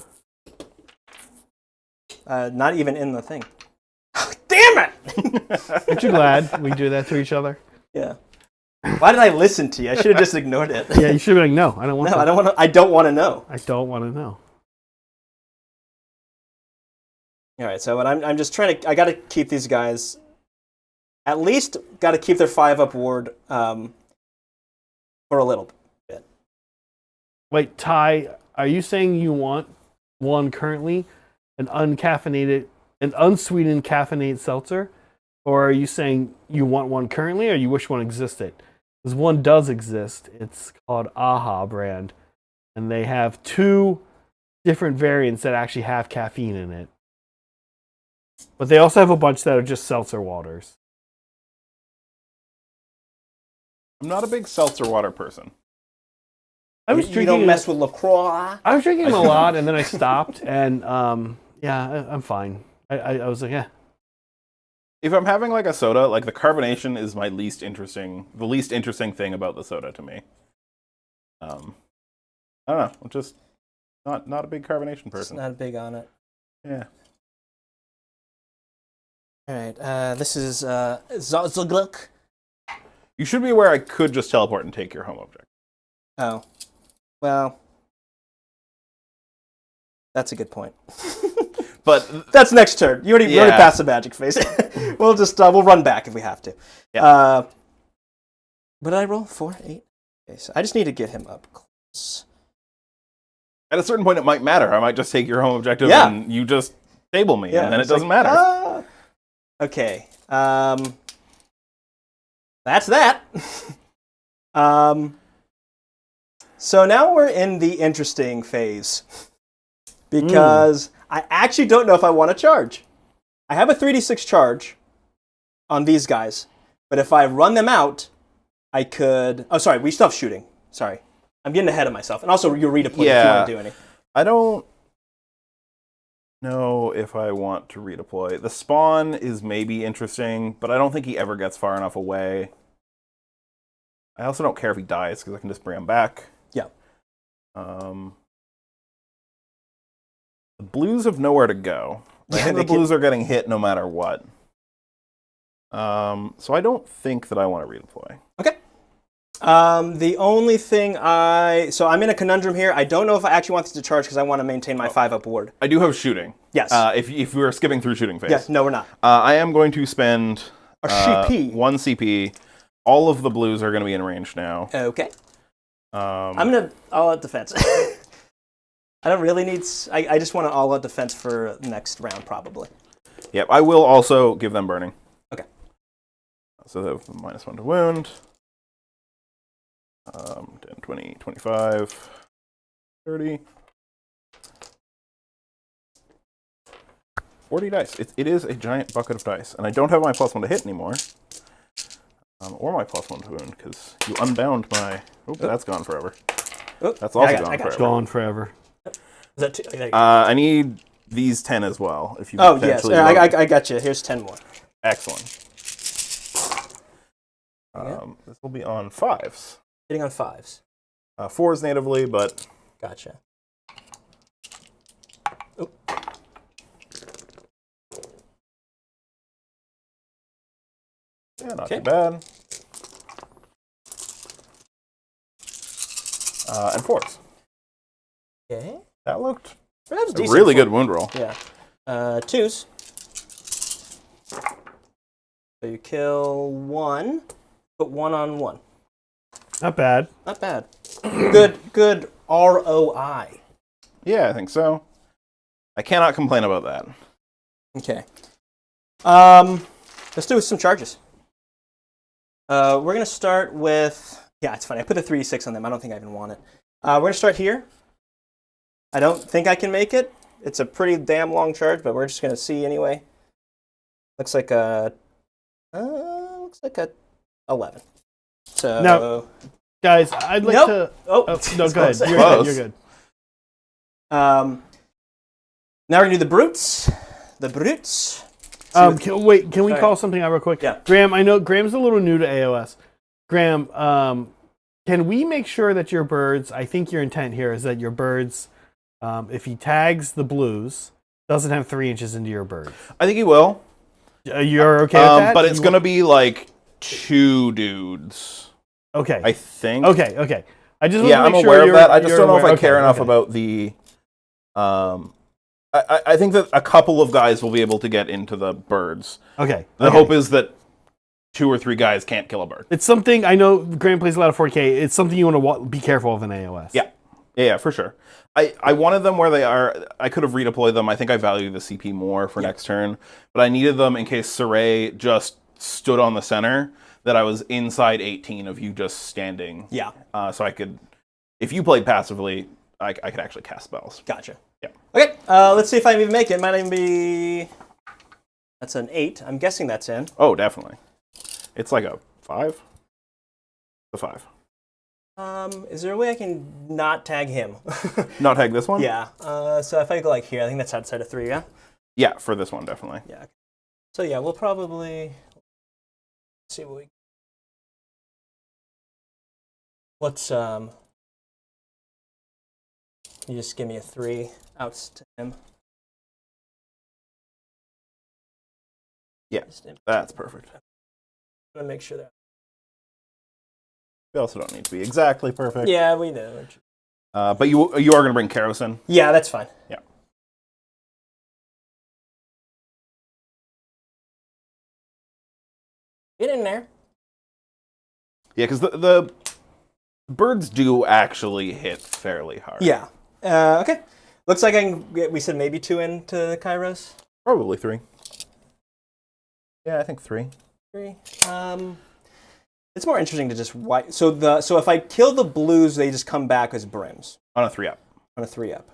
Not even in the thing. Damn it! Aren't you glad we do that to each other? Yeah. Why did I listen to you? I should have just ignored it. Yeah, you should be like, no, I don't want to. No, I don't want to. I don't want to know. I don't want to know. All right, so I'm just trying to. I got to keep these guys. At least got to keep their 5-up ward for a little bit. Wait, Ty, are you saying you want one currently, an unsweetened caffeinated seltzer? Or are you saying you want one currently or you wish one existed? Because one does exist. It's called AHA brand. And they have 2 different variants that actually have caffeine in it. But they also have a bunch that are just seltzer waters. I'm not a big seltzer water person. You don't mess with LaCroix? I was drinking them a lot, and then I stopped, and I'm fine. I was like, yeah. If I'm having like a soda, like the carbonation is the least interesting thing about the soda to me. I don't know. I'm just not a big carbonation person. Just not big on it. Yeah. All right. This is Zoggrok. You should be aware I could just teleport and take your home object. Oh, well, that's a good point. But that's next turn. You already passed the magic phase. We'll run back if we have to. Yeah. What did I roll? 4, 8. Okay, so I just need to get him up close. At a certain point, it might matter. I might just take your home objective and you just table me, and then it doesn't matter. Okay. That's that. So now we're in the interesting phase. Because I actually don't know if I want to charge. I have a 3d6 charge on these guys. But if I run them out, I could... Oh, sorry, we still have shooting. Sorry. I'm getting ahead of myself. And also, you redeploy if you want to do any. I don't know if I want to redeploy. The spawn is maybe interesting, but I don't think he ever gets far enough away. I also don't care if he dies, because I can just bring him back. Yeah. The blues have nowhere to go. I think the blues are getting hit no matter what. So I don't think that I want to redeploy. Okay. The only thing So I'm in a conundrum here. I don't know if I actually want this to charge because I want to maintain my 5-up ward. I do have shooting. Yes. If we were skipping through shooting phase. Yes, no, we're not. I am going to spend... A CP. 1 CP. All of the blues are going to be in range now. Okay. I'm going to all-out defense. I don't really need... I just want an all-out defense for next round, probably. Yep, I will also give them burning. Okay. So they have -1 to wound. 10, 20, 25, 30. 40 dice. It is a giant bucket of dice. And I don't have my +1 to hit anymore. Or my +1 to wound, because you unbound my... Oh, that's gone forever. That's also gone forever. Gone forever. Is that 2? I need these 10 as well. If you yes. I got you. Here's 10 more. Excellent. This will be on 5s. Hitting on 5s. 4s natively, but... Gotcha. Oh. Yeah, not too bad. And 4s. Okay. That looked That was a decent really good wound roll. Yeah. 2s. So you kill 1, put 1 on 1. Not bad. Not bad. Good ROI. Yeah, I think so. I cannot complain about that. Okay. Let's do some charges. We're going to start with... Yeah, it's funny. I put a 3d6 on them. I don't think I even want it. We're going to start here. I don't think I can make it. It's a pretty damn long charge, but we're just going to see anyway. Looks like a 11. So now, guys, I'd like to... Oh, no, go ahead. You're good. Now we're going to do the brutes. The brutes. Can we call something out real quick? Yeah. Graham, I know Graham's a little new to AOS. Graham, can we make sure that your birds, I think your intent here is that your birds, if he tags the blues, doesn't have 3 inches into your bird. I think he will. You're okay with that? But it's going to be like 2 dudes. Okay. I think. Okay. I just I'm aware of that. I just don't know if I care enough about the I think that a couple of guys will be able to get into the birds. Okay. The hope is that 2 or 3 guys can't kill a bird. It's something, I know Grant plays a lot of 4K. It's something you want to be careful of in AOS. Yeah, for sure. I wanted them where they are. I could have redeployed them. I think I value the CP more for next turn. But I needed them in case Saray just stood on the center, that I was inside 18 of you just standing. Yeah. So I could, if you played passively, I could actually cast spells. Gotcha. Yeah. Okay, let's see if I even make it. It might even be... That's an 8. I'm guessing that's in. Oh, definitely. It's like a 5? A 5. Is there a way I can not tag him? Not tag this one? Yeah. So if I go like here, I think that's outside of 3, yeah? Yeah, for this one, definitely. Yeah. So yeah, we'll probably... see what we... Let's, you just give me a 3 outs to him. Yeah, that's perfect. I'm going to make sure that... We also don't need to be exactly perfect. Yeah, we do. But you are going to bring Karos in? Yeah, that's fine. Yeah. Get in there. Yeah, because the birds do actually hit fairly hard. Yeah. Okay. Looks like I can get, we said maybe 2 into Kairos. Probably 3. Yeah, I think 3. 3. It's more interesting to just white. So if I kill the blues, they just come back as brims On a 3-up. on a 3-up.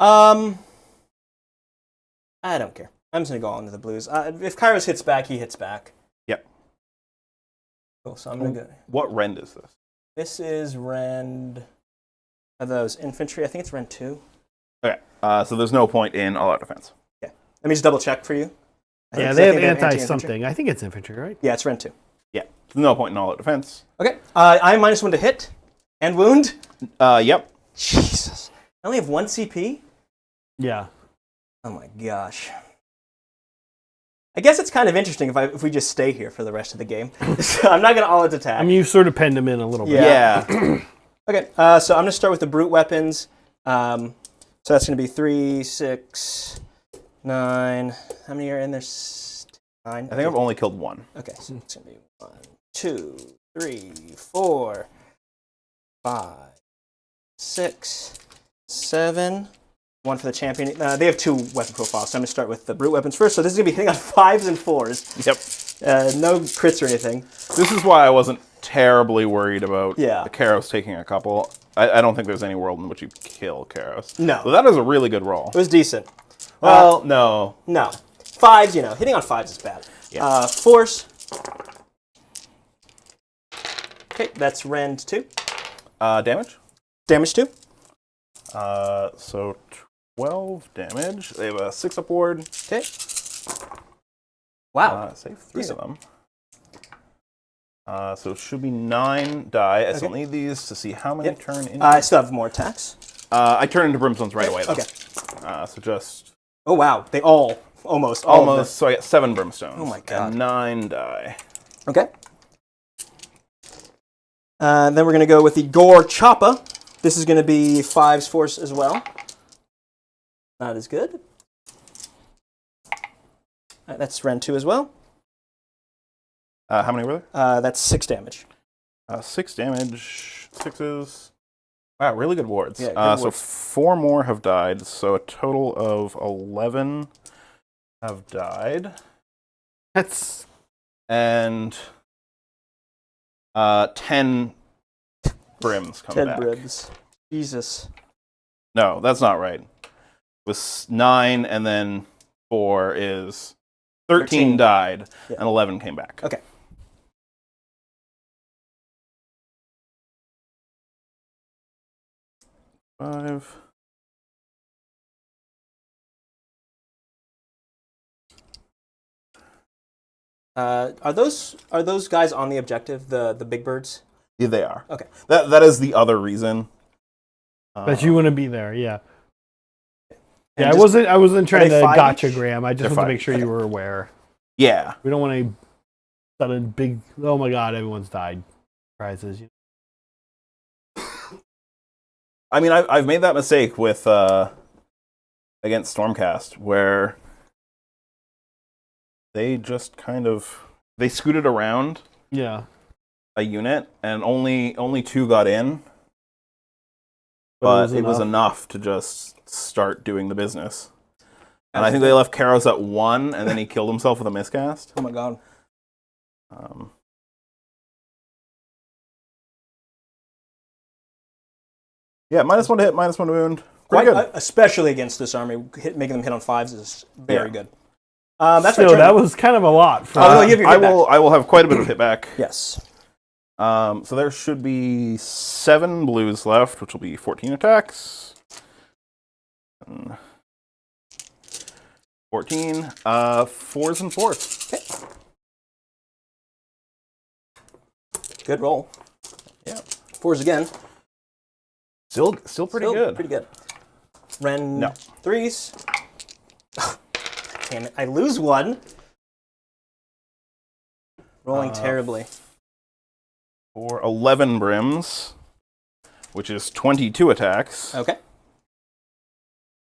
I don't care. I'm just gonna go on to the blues. If Kairos hits back, he hits back. Yep. Cool. So I'm gonna go. What rend is this? This is rend. Are those infantry? I think it's rend 2. Okay. So there's no point in all-out defense. Yeah. Let me just double check for you. Yeah, they have anti-something. I think it's infantry, right? Yeah, it's rend 2. Yeah. There's no point in all-out defense. Okay. I'm -1 to hit and wound. Yep. Jesus. I only have 1 CP. Yeah. Oh my gosh. I guess it's kind of interesting if we just stay here for the rest of the game. So I'm not going to all-out attack. I mean, you sort of penned them in a little bit. Yeah. Okay, so I'm going to start with the brute weapons. So that's going to be 3, 6, 9. How many are in there? 9? I think I've only killed 1. Okay, so it's going to be 1, 2, 3, 4, 5, 6, 7. 1 for the champion. They have 2 weapon profiles, so I'm going to start with the brute weapons first. So this is going to be hitting on 5s and 4s. Yep. No crits or anything. This is why I wasn't terribly worried about the Yeah. Karos taking a couple. I don't think there's any world in which you kill Karos. No. So that is a really good roll. It was decent. Well, no. No. 5s, hitting on 5s is bad. Yeah. 4s. Okay, that's rend 2. Damage? Damage 2. So 12 damage. They have a 6 upward. Okay. Wow. Save 3 Decent. of them. So it should be 9 die. I still Okay. need these to see how many Yep. turn into. I still have more attacks. I turn into brimstones right away, though. Okay. So just Oh, wow. They all, almost all of them. almost. So I get 7 brimstones. Oh my God. And 9 die. Okay. Then we're going to go with the Gore Choppa. This is going to be 5s, 4s as well. Not as good. That's rend 2 as well. How many were there? That's 6 damage. 6 damage. 6s. Wow, really good wards. Yeah, good So wards. 4 more have died. So a total of 11 have died. That's And 10 brims come 10 back. brims. Jesus. No, that's not right. It was 9 and then 4 is 13 died Yeah. and 11 came back. Okay. Five. Are those guys on the objective, the big birds? Yeah, they are. Okay. That is the other reason. But you wouldn't be there, yeah. And Yeah, just- I wasn't trying they to 5 gotcha each? Graham. I just They're wanted to 5. make sure you were aware. Yeah. We don't want any sudden big, oh my god, everyone's died prizes. I mean, I've made that mistake with against Stormcast, where they just they scooted around Yeah. a unit, and only 2 got in, but it was enough to just start doing the business. And I think they left Karos at 1, and then he killed himself with a miscast. Oh my god. Yeah, -1 to hit, -1 to wound. Pretty good. Especially against this army, making them hit on 5s is very good. That's so my turn. that was kind of a lot. For I will have quite a bit of hit back. Yes. So there should be 7 blues left, which will be 14 attacks. 14. 4s and 4s. Okay. Good roll. Yeah. 4s again. Still pretty good. Pretty good. Ren No. 3s. Damn it, I lose 1. Rolling terribly. For 11 brims, which is 22 attacks. Okay.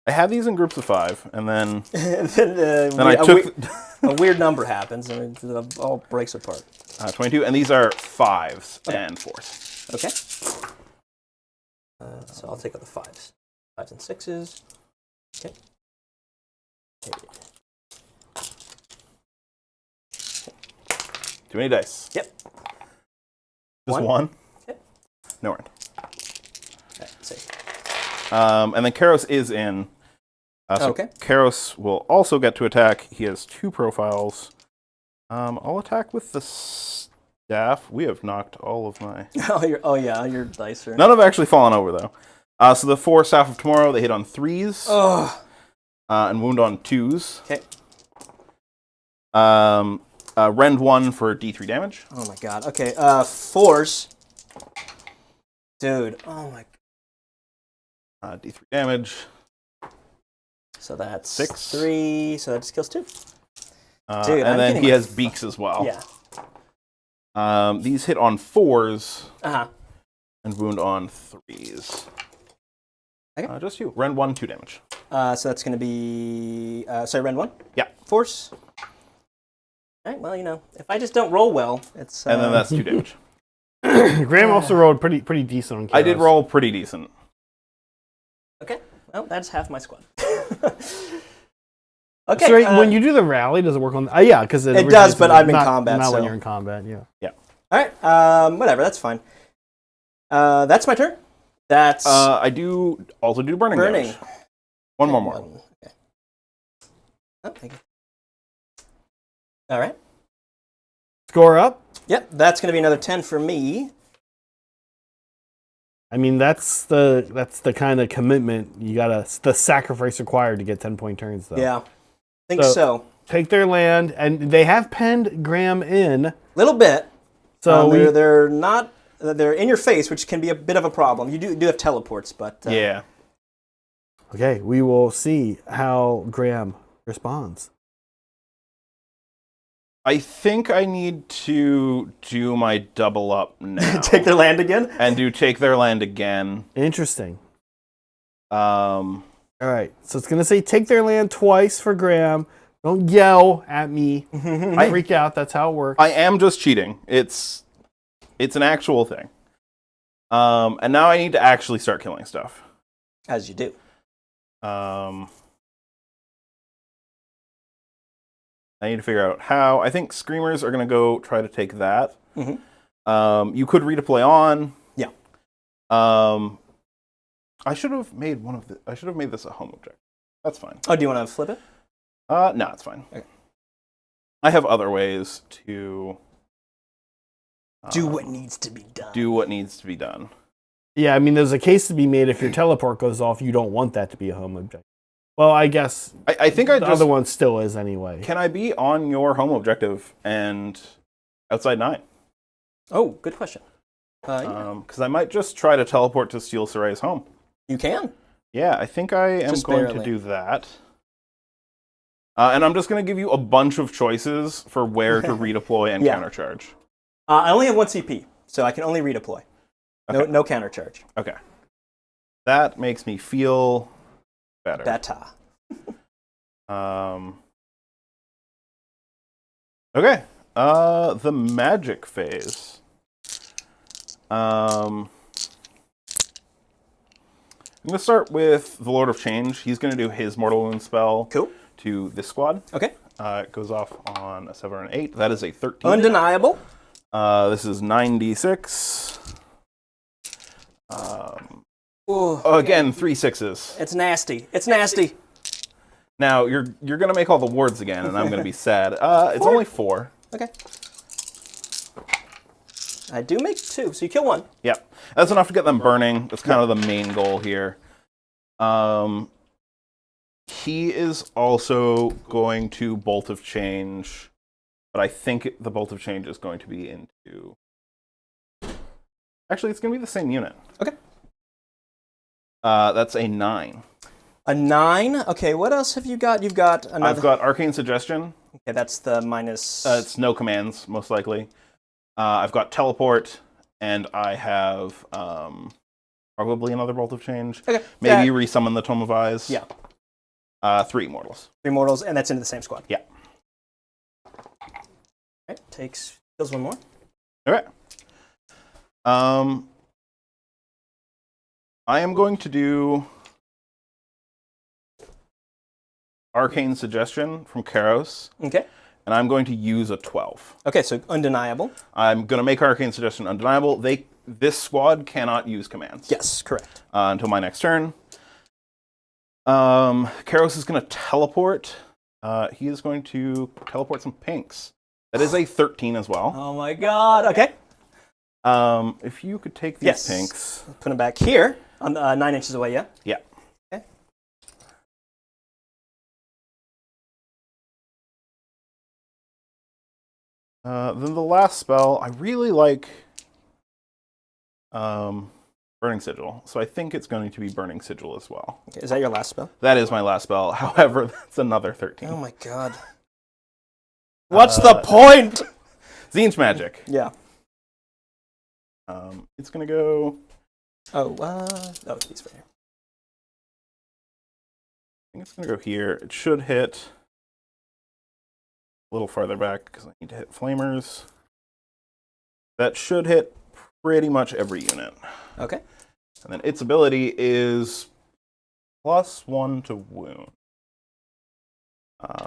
I had these in groups of 5, and then then I took a weird number happens, and it all breaks apart. 22, and these are 5s and 4s. Okay. So I'll take out the 5s. 5s and 6s. Okay. Too many dice. Yep. Just 1? Yep. No rend. Okay, let's see. And then Karos is in. Okay. Karos will also get to attack. He has 2 profiles. I'll attack with the staff. We have knocked all of my... your dice are... None have actually fallen over, though. So the 4 Staff of Tomorrow, they hit on 3s. And wound on 2s. Okay. Rend 1 for D3 damage. Oh my god. Okay, 4s. Dude, oh my... D3 damage. So that's 6. 3, so that just kills 2. Dude, and then he has beaks as well. Yeah. These hit on 4s. Uh-huh. And wound on 3s. Okay. Just you. Rend 1, 2 damage. So that's going to be... sorry, Rend 1? Yeah. Force. All right, well, if I just don't roll well, it's... And then that's 2 damage. Graham also rolled pretty decent on Karos. I did roll pretty decent. Okay. Well, that's half my squad. Okay. So when you do the rally, does it work on... yeah, because it does, but I'm in combat, Not so... when you're in combat, yeah. Yeah. All right, whatever, that's fine. That's my turn. That's... I do also do burning damage. One more. Okay. Oh, thank you. All right. Score up? Yep, that's going to be another 10 for me. I mean, that's the kind of commitment you gotta... The sacrifice required to get 10-point turns, though. Yeah, I think so. Take their land, and they have penned Graham in. Little bit. So they're not... They're in your face, which can be a bit of a problem. You do have teleports, but... Yeah. Okay, we will see how Graham responds. I think I need to do my double up now. Take their land again? And take their land again. Interesting. All right, so it's going to say take their land twice for Graham. Don't yell at me. I freak out. That's how it works. I am just cheating. It's an actual thing. And now I need to actually start killing stuff. As you do. I need to figure out how. I think Screamers are going to go try to take that. Mm-hmm. You could redeploy on. Yeah. I should have made I should have made this a home objective. That's fine. Oh, do you want to flip it? No, it's fine. Okay. I have other ways to do what needs to be done. Do what needs to be done. Yeah, I mean, there's a case to be made if your teleport goes off, you don't want that to be a home objective. Well, I guess I think the other one still is anyway. Can I be on your home objective and outside 9? Oh, good question. Because I might just try to teleport to steal Saray's home. You can. Yeah, I think I am just going barely. to do that. And I'm just going to give you a bunch of choices for where to redeploy and countercharge. I only have 1 CP, so I can only redeploy. Okay. No countercharge. Okay. That makes me feel better. Better. Okay. The magic phase. I'm going to start with the Lord of Change. He's going to do his Mortal Wound spell Cool. to this squad. Okay. It goes off on a 7 or an 8. That is a 13. Undeniable. This is 9d6. Ooh, Again, 3 6s. it's nasty. It's nasty. Now, you're going to make all the wards again, and I'm going to be sad. It's only 4. Okay. I do make 2, so you kill 1. Yep. That's enough to get them burning. That's kind of the main goal here. He is also going to Bolt of Change, but I think the Bolt of Change is going to be into... Actually, it's going to be the same unit. Okay. That's a 9. A 9? Okay, what else have you got? You've got another... I've got Arcane Suggestion. Okay, that's the minus... It's no commands, most likely. I've got Teleport, and I have probably another Bolt of Change. Okay. Maybe resummon the Tome of Eyes. Yeah. 3 mortals. 3 mortals, and that's into the same squad. Yeah. Okay, kills 1 more. Okay. I am going to do Arcane Suggestion from Karos, Okay. and I'm going to use a 12. Okay, so undeniable. I'm going to make Arcane Suggestion undeniable. This squad cannot use commands. Yes, correct. Until my next turn. Karos is going to teleport. He is going to teleport some pinks. That is a 13 as well. Oh my god. Okay. If you could take these pinks. Put them back here, on 9 inches away, yeah? Yeah. Okay. Then the last spell, I really like Burning Sigil. So I think it's going to be Burning Sigil as well. Okay, is that your last spell? That is my last spell. However, that's another 13. Oh my god. What's the point? Tzeentch magic. Yeah. It's going to go... Oh, he's right here. I think it's going to go here. It should hit a little farther back because I need to hit Flamers. That should hit pretty much every unit. Okay. And then its ability is +1 to wound.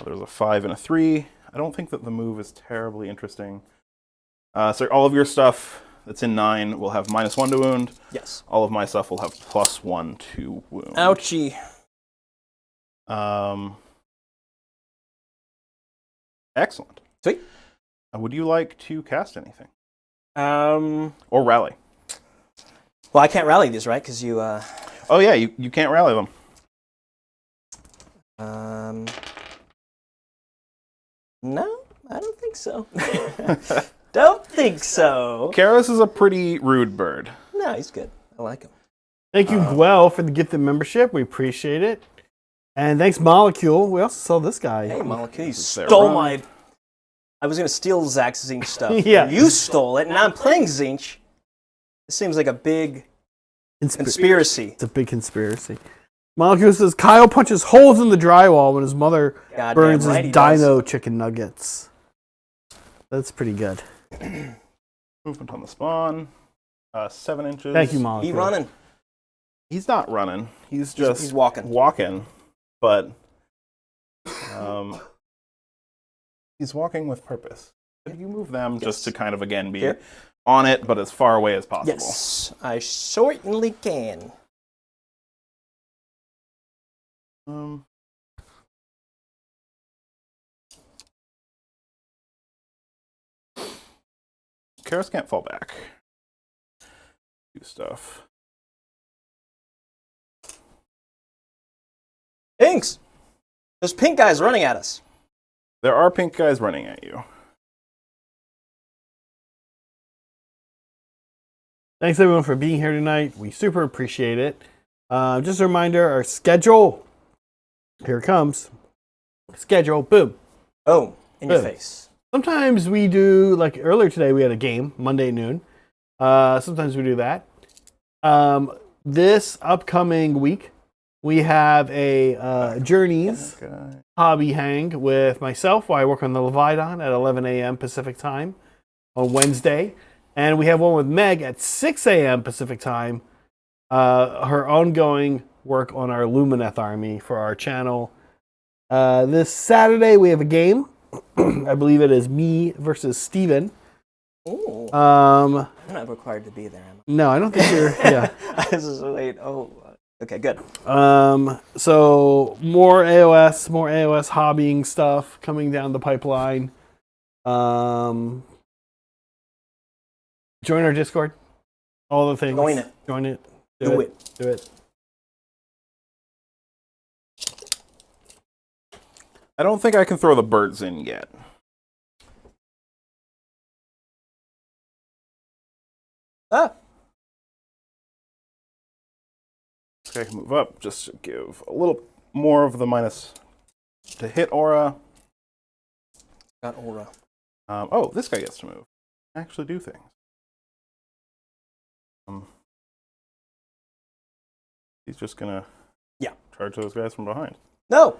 There's a 5 and a 3. I don't think that the move is terribly interesting. So all of your stuff that's in 9 will have -1 to wound. Yes. All of my stuff will have +1 to wound. Ouchie. Excellent. Sweet. Would you like to cast anything? Well, Or rally? I can't rally these, right? Because you, Oh yeah, you can't rally them. No, I don't think so. Don't think so. Karos is a pretty rude bird. No, he's good. I like him. Thank you, Gwen, for the gifted membership. We appreciate it. And thanks, Molecule. We also saw this guy. Hey, Molecule, you Sarah. stole my... I was going to steal Zach's Tzeentch stuff. Yeah. You stole it, and now I'm playing Tzeentch. It seems like a big conspiracy. It's a big conspiracy. Molecule says, Kyle punches holes in the drywall when his mother Goddamn burns right his he does. dino chicken nuggets. That's pretty good. Movement on the spawn. 7 inches. Thank you, Molecule. He running. He's not running. He's just He's walking. Walking, but he's walking with purpose. Could you move them just to kind of again be Here? on it, but as far away as possible? Yes, I certainly can. Karos can't fall back. Do stuff. Pinks! Those pink guys running at us. There are pink guys running at you. Thanks, everyone, for being here tonight. We super appreciate it. Just a reminder, our schedule. Here it comes. Schedule. Boom. Oh, in your Boom. face. Sometimes we do, like earlier today, we had a game, Monday noon. Sometimes we do that. This upcoming week, We have a Journeys Okay. hobby hang with myself while I work on the Leviathan at 11 a.m. Pacific time on Wednesday. And we have one with Meg at 6 a.m. Pacific time. Her ongoing work on our Lumineth army for our channel. This Saturday we have a game. I believe it is me versus Steven. Ooh. I'm not required to be there, am No, I don't think you're. Yeah. I? Wait. Oh. Okay. Good. So more AOS hobbying stuff coming down the pipeline. Join our Discord. All the things. Join it. Join it. Do it. Do it. I don't think I can throw the birds in yet. Ah. Okay, I can move up just to give a little more of the minus to hit aura. Got aura. Oh, this guy gets to move. Actually do things. He's just gonna charge those guys from behind. No.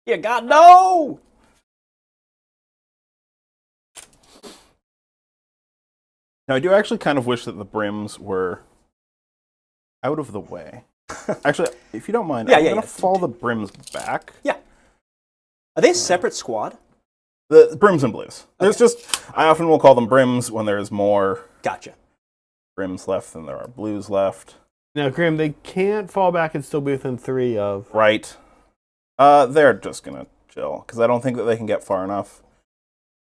You got no. Now I do actually kind of wish that the brims were out of the way. Actually, if you don't mind, I'm gonna fall the brims back. Yeah. Are they a separate squad? The brims and blues. There's just, I often will call them brims when there's more Gotcha. brims left than there are blues left. Now, Graham, they can't fall back and still be within 3 of. Right. They're just gonna chill, because I don't think that they can get far enough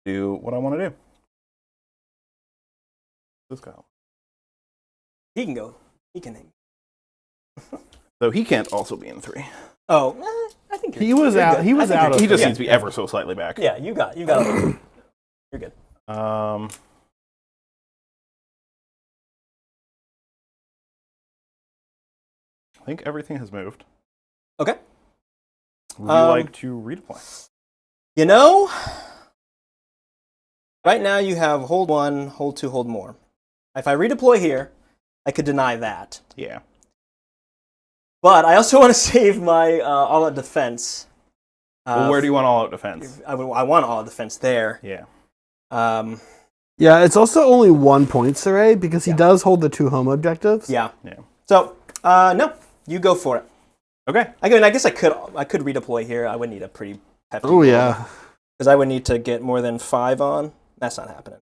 to do what I want to do. This guy. He can go. He can aim. Though he can't also be in 3. Oh, I think He was out. He was out. He just needs to be ever so slightly back. Yeah, you got it. You're good. I think everything has moved. Okay. Would you like to redeploy? You know, right now you have hold 1, hold 2, hold more. If I redeploy here, I could deny that. Yeah. But I also want to save my all-out defense. Well, where do you want all-out defense? I want all-out defense there. Yeah. Yeah, it's also only 1 point, Saray, because he does hold the 2 home objectives. Yeah. Yeah. So, no, you go for it. Okay. I mean, I guess I could redeploy here. I would need a pretty hefty. Oh yeah. Because I would need to get more than 5 on. That's not happening.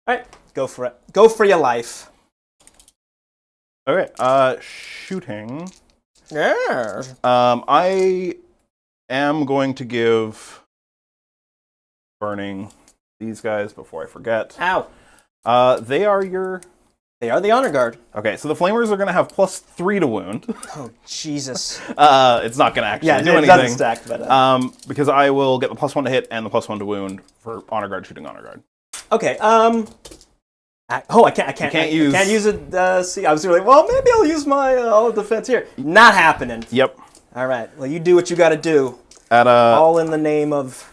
All right, go for it. Go for your life. Okay. Shooting. Yeah. I am going to give burning these guys before I forget. Ow. They are the honor guard. Okay, so the flamers are going to have +3 to wound. Oh Jesus. It's not going to actually do it anything. doesn't stack, but because I will get the +1 to hit and the +1 to wound for honor guard shooting honor guard. okay. I can't use it. See, I was like, well, maybe I'll use my all defense here. Not happening. Yep. All right. Well, you do what you got to do. At all in the name of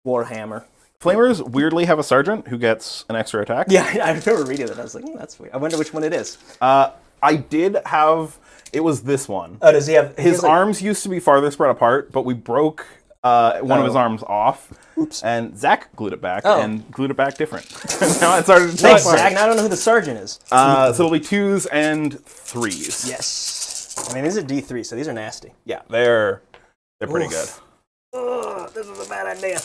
Warhammer. Flamers weirdly have a sergeant who gets an extra attack. Yeah, I remember reading that. I was like, that's weird. I wonder which one it is. I did have. It was this one. Oh, does he have His arms used to be farther spread apart, but we broke one of his arms off. Oops. And Zach glued it back and glued it back different. Now it started to Thanks, Zach. Now I don't know who the sergeant is. So it'll be 2s and 3s. Yes. I mean, these are D3, so these are nasty. Yeah, they're pretty good. Ugh, this is a bad idea.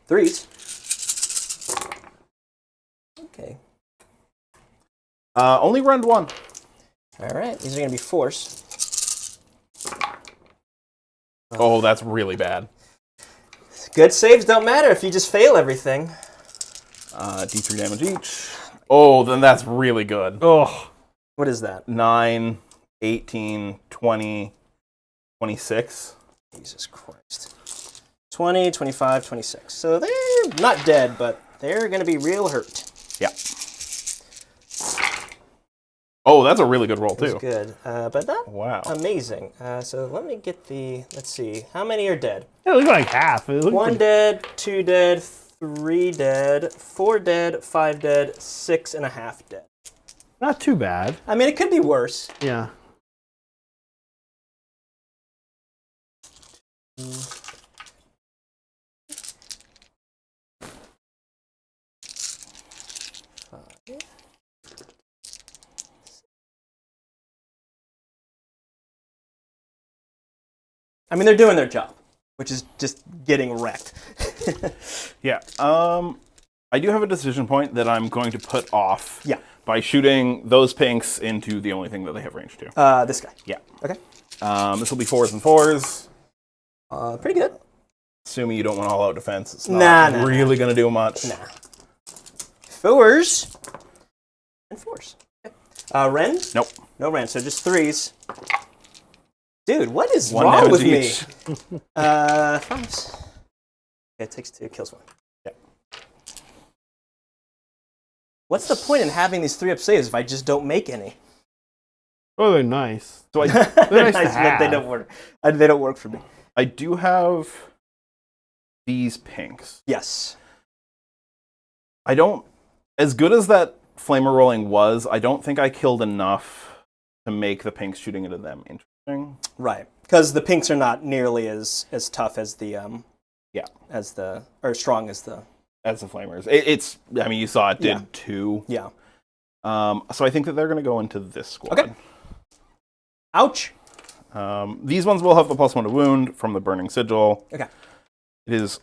3s. Okay. Only run 1. All right. These are going to be force. Oh, that's really bad. Good saves don't matter if you just fail everything. D3 damage each. Oh, then that's really good. Oh. What is that? 9, 18, 20, 26. Jesus Christ. 20, 25, 26. So they're not dead, but they're going to be real hurt. Yeah. Oh, that's a really good roll, too. That's good. But not amazing. So let me get let's see. How many are dead? It looks like half. 1 dead, 2 dead, 3 dead, 4 dead, 5 dead, 6.5 dead. Not too bad. I mean, it could be worse. Yeah. I mean, they're doing their job, which is just getting wrecked. Yeah. I do have a decision point that I'm going to put off. Yeah. By shooting those pinks into the only thing that they have range to. This guy. Yeah. Okay. This will be 4s and 4s. Pretty good. Assuming you don't want all-out defense, it's not really going to do much. Nah. 4s and 4s. Okay. Ren? Nope. No Ren, so just 3s. Dude, what is One wrong with damage me? each. 5s. Okay, it takes 2, kills 1. Yeah. What's the point in having these 3-up saves if I just don't make any? Oh, they're nice. So I, They're nice to nice, but they have. don't work. They don't work for me. I do have these pinks. Yes. I don't... As good as that flamer rolling was, I don't think I killed enough to make the pinks shooting into them interesting. Right. Because the pinks are not nearly as tough as the or strong as the flamers. It's I mean, you saw it did Yeah. 2. Yeah. So I think that they're going to go into this squad. Okay. Ouch. These ones will have the +1 to wound from the burning sigil. Okay. It is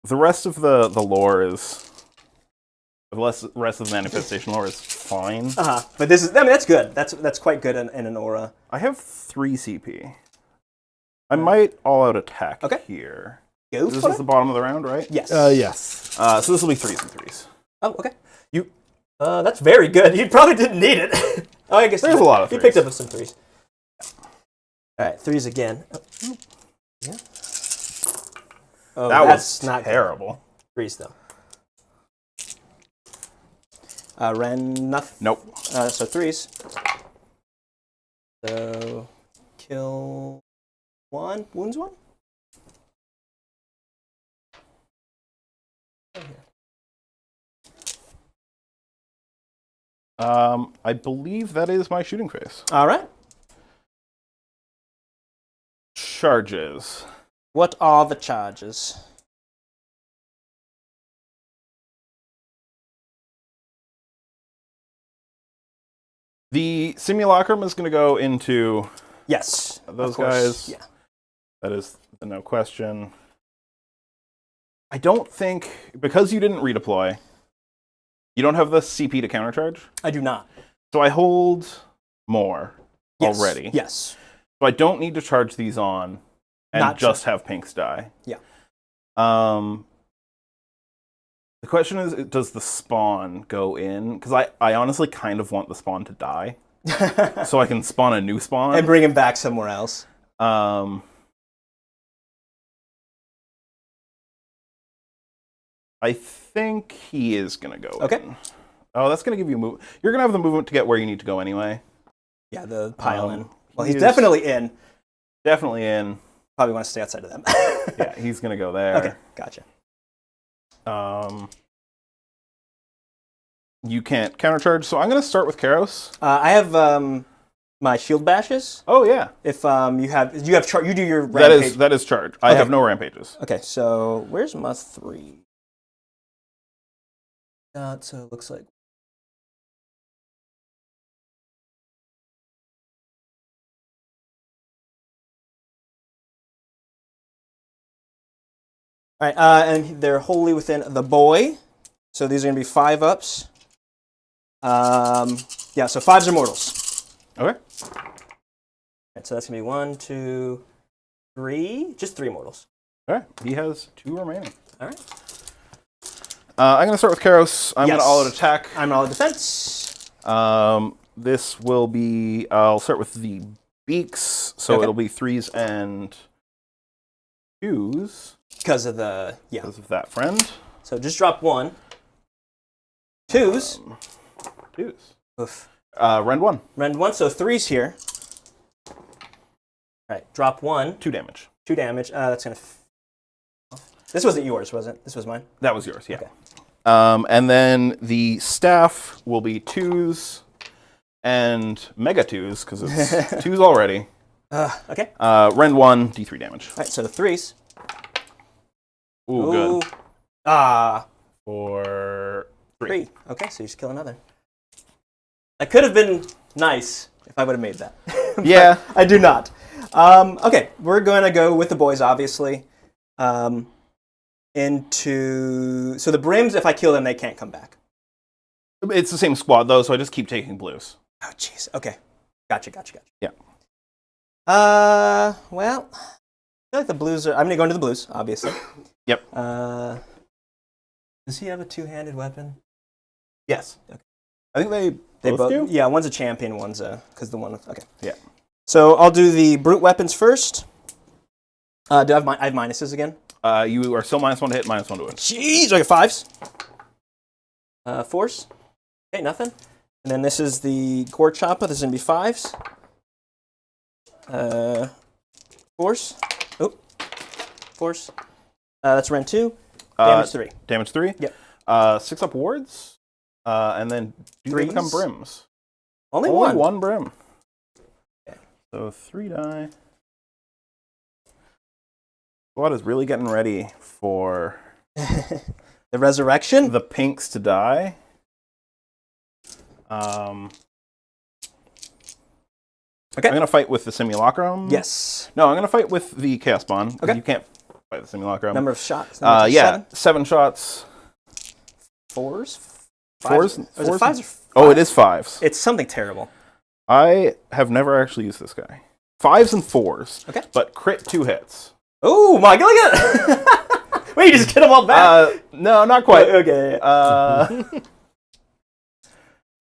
the rest of the lore is the rest of the manifestation lore is fine. But this is that's good. That's quite good in an aura. I have 3 CP. I might all-out attack Okay. here. Go This for is it. the bottom of the round, right? Yes. Yes. So this will be 3s and 3s. Oh, okay. That's very good. You probably didn't need it. Oh, I guess There's a lot of You picked threes. up some 3s. All right, 3s again. Oh, yeah. Oh, That that's was not terrible. good. 3s though. Ren, nothing. Nope. So 3s. So kill 1, wounds 1. I believe that is my shooting phase. All right. Charges. What are the charges? The simulacrum is going to go into Yes. those of course. guys. Yeah. That is no question. I don't think, because you didn't redeploy, you don't have the CP to countercharge. I do not. So I hold more Yes. already. Yes. So I don't need to charge these on and Not just have pinks die. Yeah. The question is, does the spawn go in? Because I honestly kind of want the spawn to die. So I can spawn a new spawn. And bring him back somewhere else. I think he is going to go Okay. in. Oh, that's going to give you move. You're going to have the movement to get where you need to go anyway. Yeah, the pile in. Well, he he's is definitely in. Definitely in. Probably want to stay outside of them. Yeah, he's going to go there. Okay, gotcha. You can't countercharge, so I'm going to start with Karos. I have my shield bashes. Oh yeah, If you do your rampage. that is charge. I Okay. have no rampages. Okay, so where's my 3? So it looks like. All right, and they're wholly within the boy. So these are going to be 5-ups. Yeah, so 5s are mortals. Okay. All right, so that's going to be 1, 2, 3. Just 3 mortals. All right. He has 2 remaining. All right. I'm going to start with Karos. I'm going Yes. to all-out attack. I'm all defense. This will be. I'll start with the beaks. So Okay. it'll be 3s and 2s Because of the, yeah. because of that friend. So just drop 1. 2s. 2s. Oof. Rend 1. Rend 1, so 3s here. All right, drop 1. 2 damage. 2 damage. That's going to... This wasn't yours, was it? This was mine? That was yours, yeah. Okay. And then the staff will be 2s. and Mega 2s, because it's 2s already. Okay. Rend 1, D3 damage. All right, so the 3s. Ooh, Ooh. good. Ah. For 3. 3. Okay, so you just kill another. That could have been nice if I would have made that. Yeah. I do not. Okay, we're going to go with the boys, obviously. So the brims, if I kill them, they can't come back. It's the same squad, though, so I just keep taking blues. Oh, jeez. Okay. Gotcha. Yeah. Well, I feel like the blues are... I'm going to go into the blues, obviously. Yep. Does he have a two-handed weapon? Yes. Okay. I think they both do? Yeah, one's a champion, one's a... Because the one... Okay. Yeah. So I'll do the brute weapons first. Do I have minuses again? You are still -1 to hit, -1 to win. Jeez, okay, 5s. 4s. Okay, nothing. And then this is the core chopper. This is going to be 5s. 4s. Oh, 4s. That's rend 2. Damage 3. Damage 3? Yep. 6 up wards. And then do they become brims? Only one. one. One brim. Okay. So 3 die. Squad is really getting ready for The resurrection? the pinks to die. Okay. I'm going to fight with the simulacrum. Yes. No, I'm going to fight with the chaos bond. Okay. You can't fight the simulacrum. Number of shots? Yeah, 7 shots. 4s? 4s? Is it 5s or 5s? Oh, it is 5s. It's something terrible. I have never actually used this guy. 5s and 4s. Okay. But crit 2 hits. Oh my god, look at it! Wait, you just get them all back? No, not quite. Okay.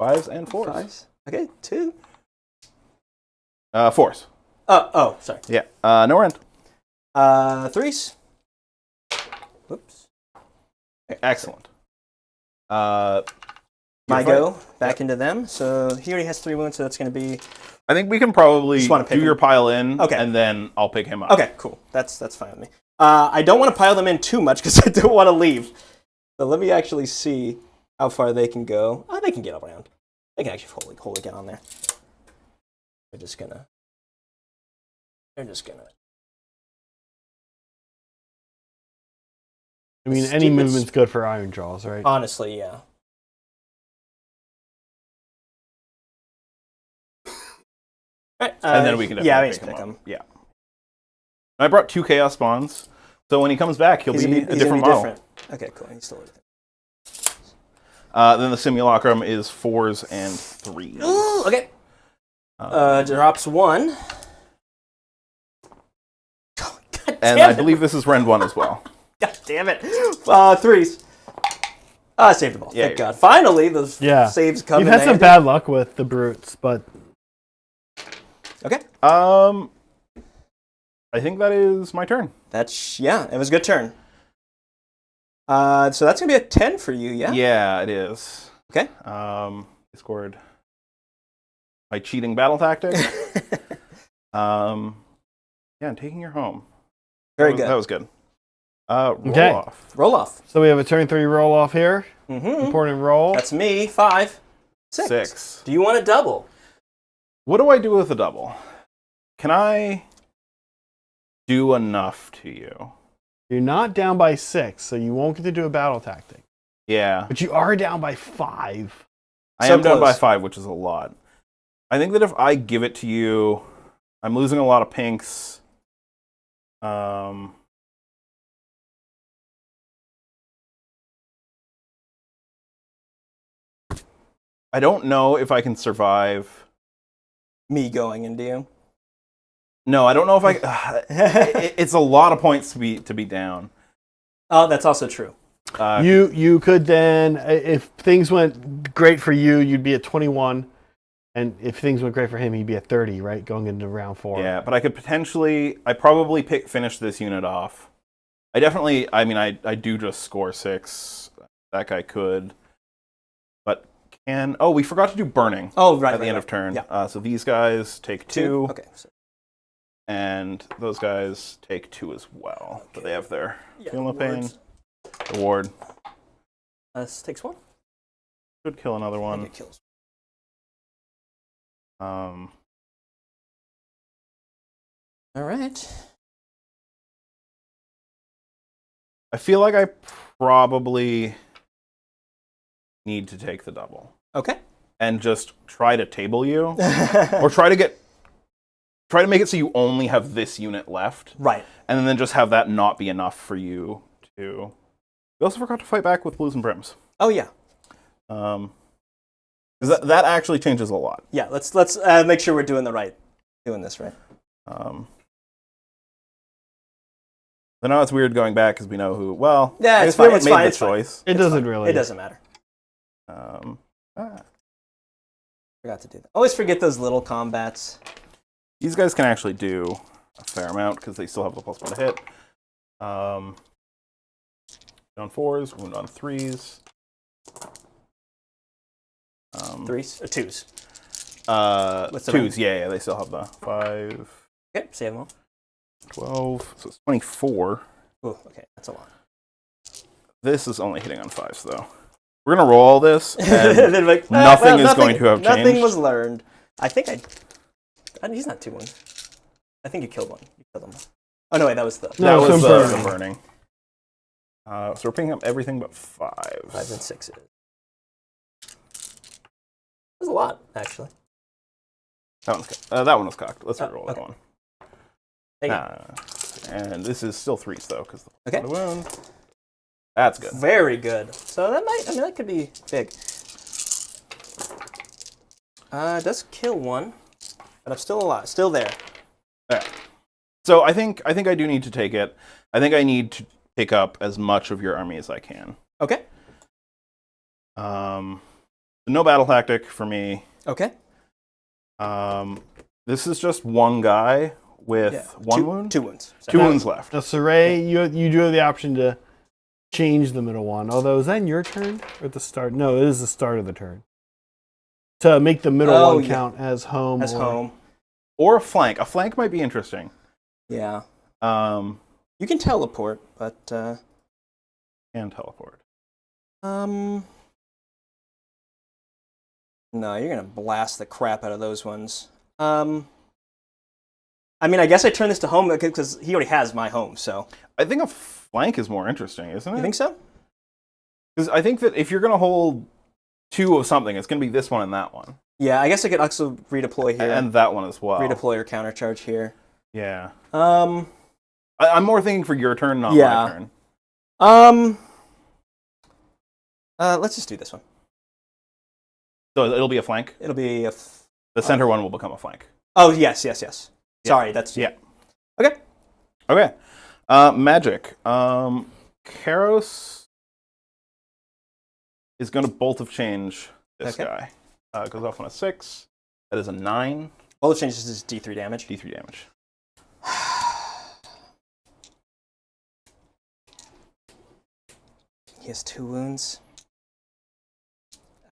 5s and 4s. 5s. Okay, 2. 4s. Oh, sorry. Yeah. No rend. 3s. Whoops. Excellent. My go back into them. So he already has 3 wounds, so that's going to be... I think we can probably do your pile in, Okay. and then I'll pick him up. Okay, cool. That's fine with me. I don't want to pile them in too much because I don't want to leave. So let me actually see how far they can go. Oh, they can get around. They can actually hold it on there. They're just gonna... I mean, any movement's good for Ironjawz, right? Honestly, yeah. Right, And then we can yeah, definitely pick him him. up. Yeah. I brought 2 chaos spawns, so when he comes back, he'll be a different model. Okay, cool. He's still with it. Then the simulacrum is 4s and 3s. Ooh, okay. Drops 1. Oh, God And damn I it. believe this is rend 1 as well. God damn it. 3s. I saved the ball. Yeah, Thank God. Finally, those saves come You've in had some handy. bad luck with the brutes, but... Okay. I think that is my turn. Yeah, it was a good turn. So that's going to be a 10 for you, yeah? Yeah, it is. Okay. I scored my cheating battle tactic. Yeah, I'm taking her home. Very good. That was good. Roll Okay. off. Roll off. So we have a turn 3 roll off here. Mm-hmm. Important roll. That's me. 5. 6. Do you want a double? What do I do with a double? Can I do enough to you? You're not down by 6, so you won't get to do a battle tactic. Yeah. But you are down by 5. I So am down by close. 5, which is a lot. I think that if I give it to you, I'm losing a lot of pinks. I don't know if I can survive. Me going into you. No, I don't know if I. It's a lot of points to be down. Oh, that's also true. You could then, if things went great for you, you'd be at 21. And if things went great for him, he'd be at 30, right? Going into round 4. Yeah, but I could potentially. I probably finish this unit off. I do just score 6. That guy could. But can. Oh, we forgot to do burning. Oh, right. At the end of turn. Yeah. So these guys take 2. Okay. So, And those guys take 2 as well. Okay. But they have their Feel No Pain. wards. The ward. This takes 1. Could kill another I one. think it kills. Um, All right. I feel like I probably need to take the double Okay. and just try to table you, or try to make it so you only have this unit left, Right. and then just have that not be enough for you to. We also forgot to fight back with blues and brims. Oh yeah. Because that actually changes a lot. Yeah. Let's make sure we're doing this right. I know it's weird going back because we know who. Well, Yeah, I it's guess we fine. haven't It's made fine. the It's fine. choice. It doesn't really. It doesn't matter. Ah. Forgot to do that. Always forget those little combats. These guys can actually do a fair amount because they still have the +1 to hit. On 4s, wound on 3s. Threes or twos. Twos, range? yeah, they still have the 5, Okay, save them all. 12, so it's 24. Oh, okay, that's a lot. This is only hitting on 5s, though. We're going to roll all this, and Then like, nothing is going to have Nothing changed. was learned. I think he's not 2-1. I think you killed one. You killed him. Oh, no, wait, that was the... No, That was some the burning. burning. So we're picking up everything but 5s. 5s and 6s. That was a lot, actually. That one was cocked. Let's reroll that okay. one. Take it. And this is still 3s, though, because Okay. the wound. That's good. Very good. So that could be big. It does kill one, but I'm still alive. Still there. Yeah. So I think I do need to take it. I think I need to pick up as much of your army as I can. Okay. No battle tactic for me. Okay. This is just one guy with one wound. 2 wounds. So 2 wounds left. The Saray, you do have the option to change the middle one. Although, is that in your turn or at the start? No, it is the start of the turn. To make the middle one count as home. home. Or a flank. A flank might be interesting. Yeah. Um, You can teleport, but and teleport. no, you're gonna blast the crap out of those ones. I mean, I guess I turn this to home because he already has my home. So I think a flank is more interesting, isn't it? you think so? Because I think that if you're going to hold 2 of something, it's going to be this one and that one. Yeah, I guess I could also redeploy here. And that one as well. Redeploy or countercharge here. Yeah. Um. I'm more thinking for your turn, not Yeah. my turn. Let's just do this one. So it'll be a flank? It'll be a... The center one will become a flank. Oh, yes. Sorry, that's... Yeah. Okay. Okay. Magic. Karos is going to Bolt of Change this guy. Goes off on a 6. That is a 9. Bolt of Change is D3 damage. D3 damage. He has 2 wounds.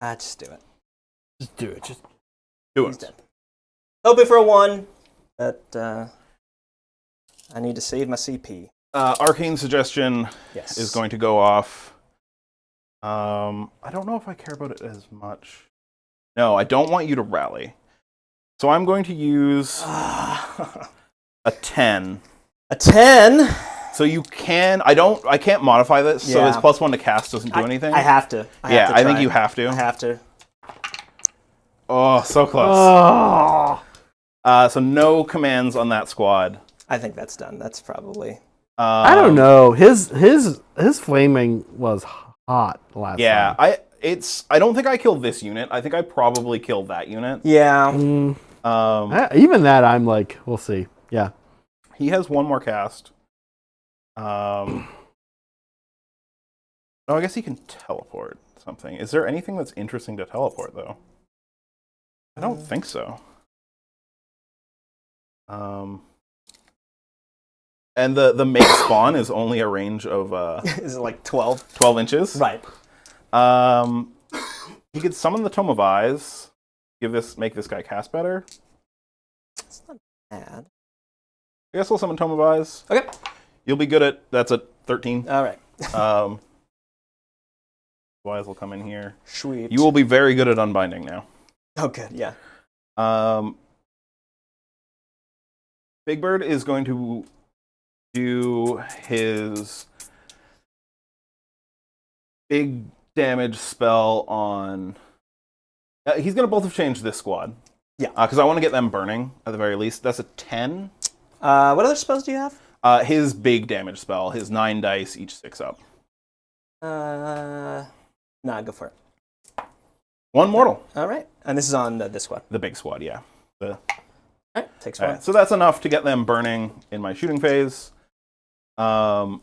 Just do it. Just do it. Just Do He's it. dead. Hoping for a 1, but I need to save my CP. Arcane Suggestion Yes. is going to go off. I don't know if I care about it as much. No, I don't want you to rally. So I'm going to use a 10. A 10? So you can... I can't modify this, so his +1 to cast doesn't do anything. I have to. I think you have to. I have to. Oh, so close. oh. So no commands on that squad. I think that's done. That's probably... I don't know. His flaming was hot last Yeah, time. I don't think I killed this unit. I think I probably killed that unit. Yeah. Even that, I'm like, we'll see. Yeah. He has 1 more cast. Oh, I guess he can teleport something. Is there anything that's interesting to teleport, though? I don't think so. And the make spawn is only a range of Is it like 12? 12 inches. Right. He could summon the Tome of Eyes. Make this guy cast better. It's not bad. I guess we'll summon Tome of Eyes. Okay. You'll be good at... That's a 13. All right. Eyes will come in here. Sweet. You will be very good at unbinding now. Oh, good. Yeah. Big Bird is going to do his big damage spell on. He's going to both have changed this squad. Yeah. Because I want to get them burning at the very least. That's a 10. What other spells do you have? His big damage spell, his 9 dice, each 6 up. Nah, go for it. 1 mortal. All right. And this is on this squad. The big squad, yeah. All right, takes 1. So that's enough to get them burning in my shooting phase. I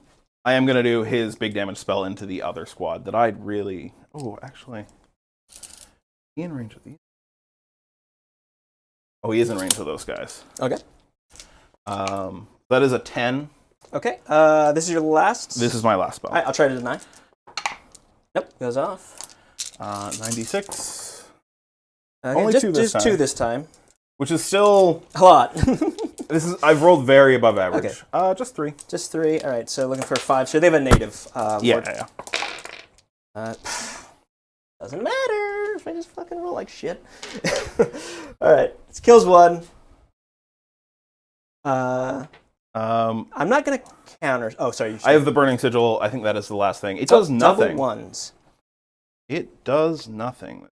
am going to do his big damage spell into the other squad that I'd really... Oh, actually... He in range of these? Oh, he is in range of those guys. Okay. That is a 10. Okay. This is your last? This is my last spell. All right, I'll try to deny. Nope, goes off. 96. Okay, Only just, 2 this just time. 2 this time. Which is still... A lot. I've rolled very above average. Okay. Just 3. Just 3. All right, so looking for 5. So they have a native. Yeah. Doesn't matter if I just fucking roll like shit. All right, this kills 1. I'm not gonna counter. Oh, sorry. I have the Burning Sigil. I think that is the last thing. It does nothing. Double 1s. It does nothing.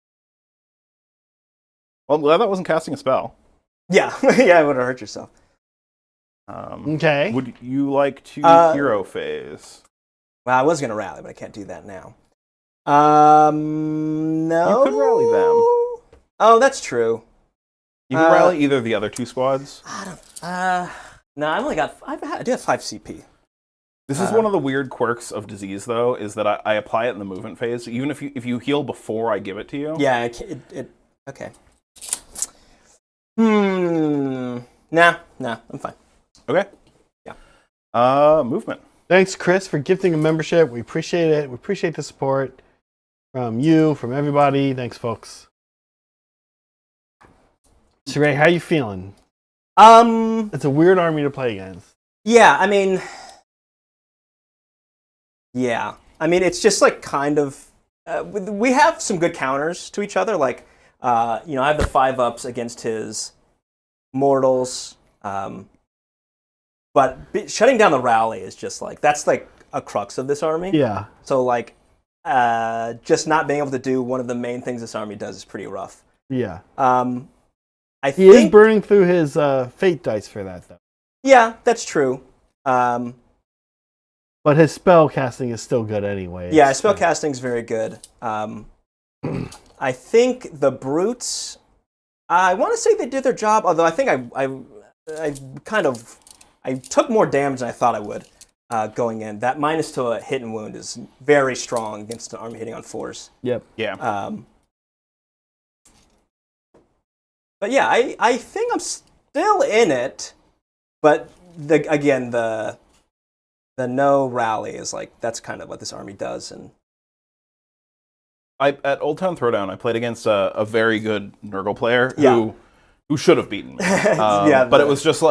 Well, I'm glad that wasn't casting a spell. Yeah, yeah, it would have hurt yourself. Okay. Would you like to hero phase? Well, I was gonna rally, but I can't do that now. No. You could rally them. Oh, that's true. You can rally either of the other 2 squads. I don't. No, I've only got. I do have 5 CP. This is one of the weird quirks of disease, though, is that I apply it in the movement phase. So even if you heal before I give it to you. Yeah. Okay. Nah, I'm fine. Okay. Yeah. Movement. Thanks, Chris, for gifting a membership. We appreciate it. We appreciate the support from you, from everybody. Thanks, folks. So, Ray, how you feeling? It's a weird army to play against. Yeah, I mean, it's just like kind of. We have some good counters to each other. Like, I have the 5-ups against his mortals. But shutting down the rally is just like, that's like a crux of this army. Yeah. So like, just not being able to do one of the main things this army does is pretty rough. Yeah. He is burning through his fate dice for that, though. Yeah, that's true. But his spell casting is still good anyway. Yeah, spell casting is very good. I think the brutes. I want to say they did their job, although I think I took more damage than I thought I would going in. That minus to a hit and wound is very strong against an army hitting on 4s. Yep. Yeah. But yeah, I think I'm still in it. But the no rally is like, that's kind of what this army does. And At Old Town Throwdown, I played against a very good Nurgle player who should have beaten me. But it was just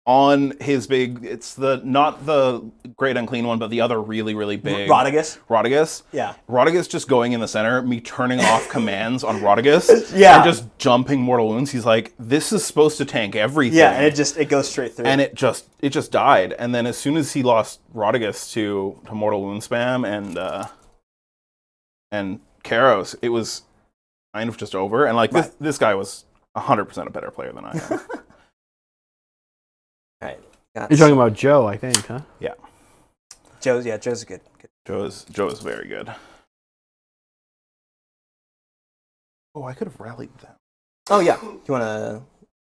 on his big. It's not the Great Unclean one, but the other really, really big Rodigus. Yeah. Rodigus just going in the center, me turning off commands on Rodigus, Yeah. and just jumping mortal wounds. He's like, "This is supposed to tank everything." Yeah, and it goes straight through. And it just died. And then as soon as he lost Rodigus to mortal wound spam and Karos, it was kind of just over. And like this guy was 100% a better player than I am. All right. You're talking about Joe, I think, huh? Yeah. Joe's good. Joe is very good. Oh, I could have rallied them. Oh yeah. You wanna?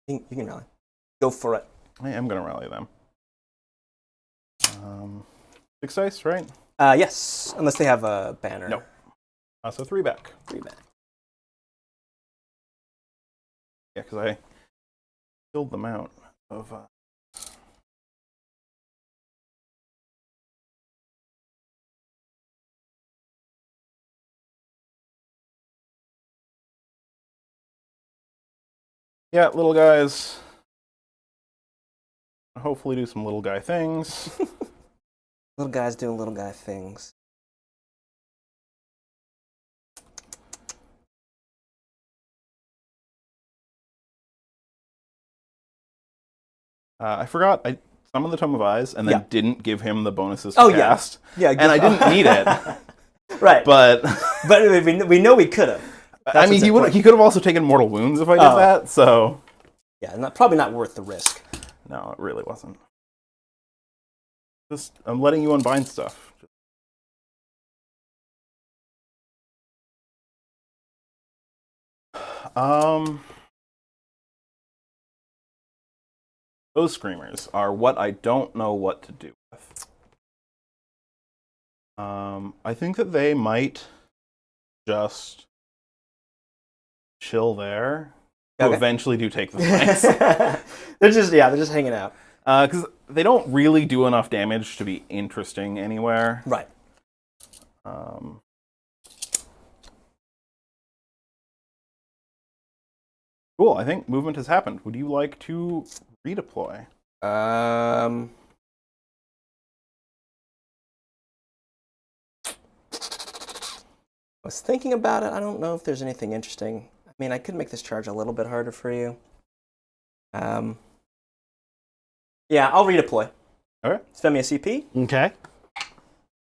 You can rally. Go for it. I am gonna rally them. 6 dice, right? Yes, unless they have a banner. No. So 3 back. 3 back. Yeah, because I filled them out of. Yeah, little guys. Hopefully do some little guy things. Little guys doing little guy things. I forgot. I summoned the Tome of Eyes and then Yeah. didn't give him the bonuses to Oh, cast. Yeah, And I didn't need it. Right. But But we know we could have. I mean, he could have also taken Mortal Wounds if I did that. So Yeah, probably not worth the risk. no, it really wasn't. Just I'm letting you unbind stuff. Those screamers are what I don't know what to do with. I think that they might just chill there. Okay. Who eventually do take the flanks. they're just hanging out. Because they don't really do enough damage to be interesting anywhere. Right. Cool, I think movement has happened. Would you like to redeploy? I was thinking about it. I don't know if there's anything interesting. I mean, I could make this charge a little bit harder for you. Yeah, I'll redeploy. Okay. Spend me a CP. Okay.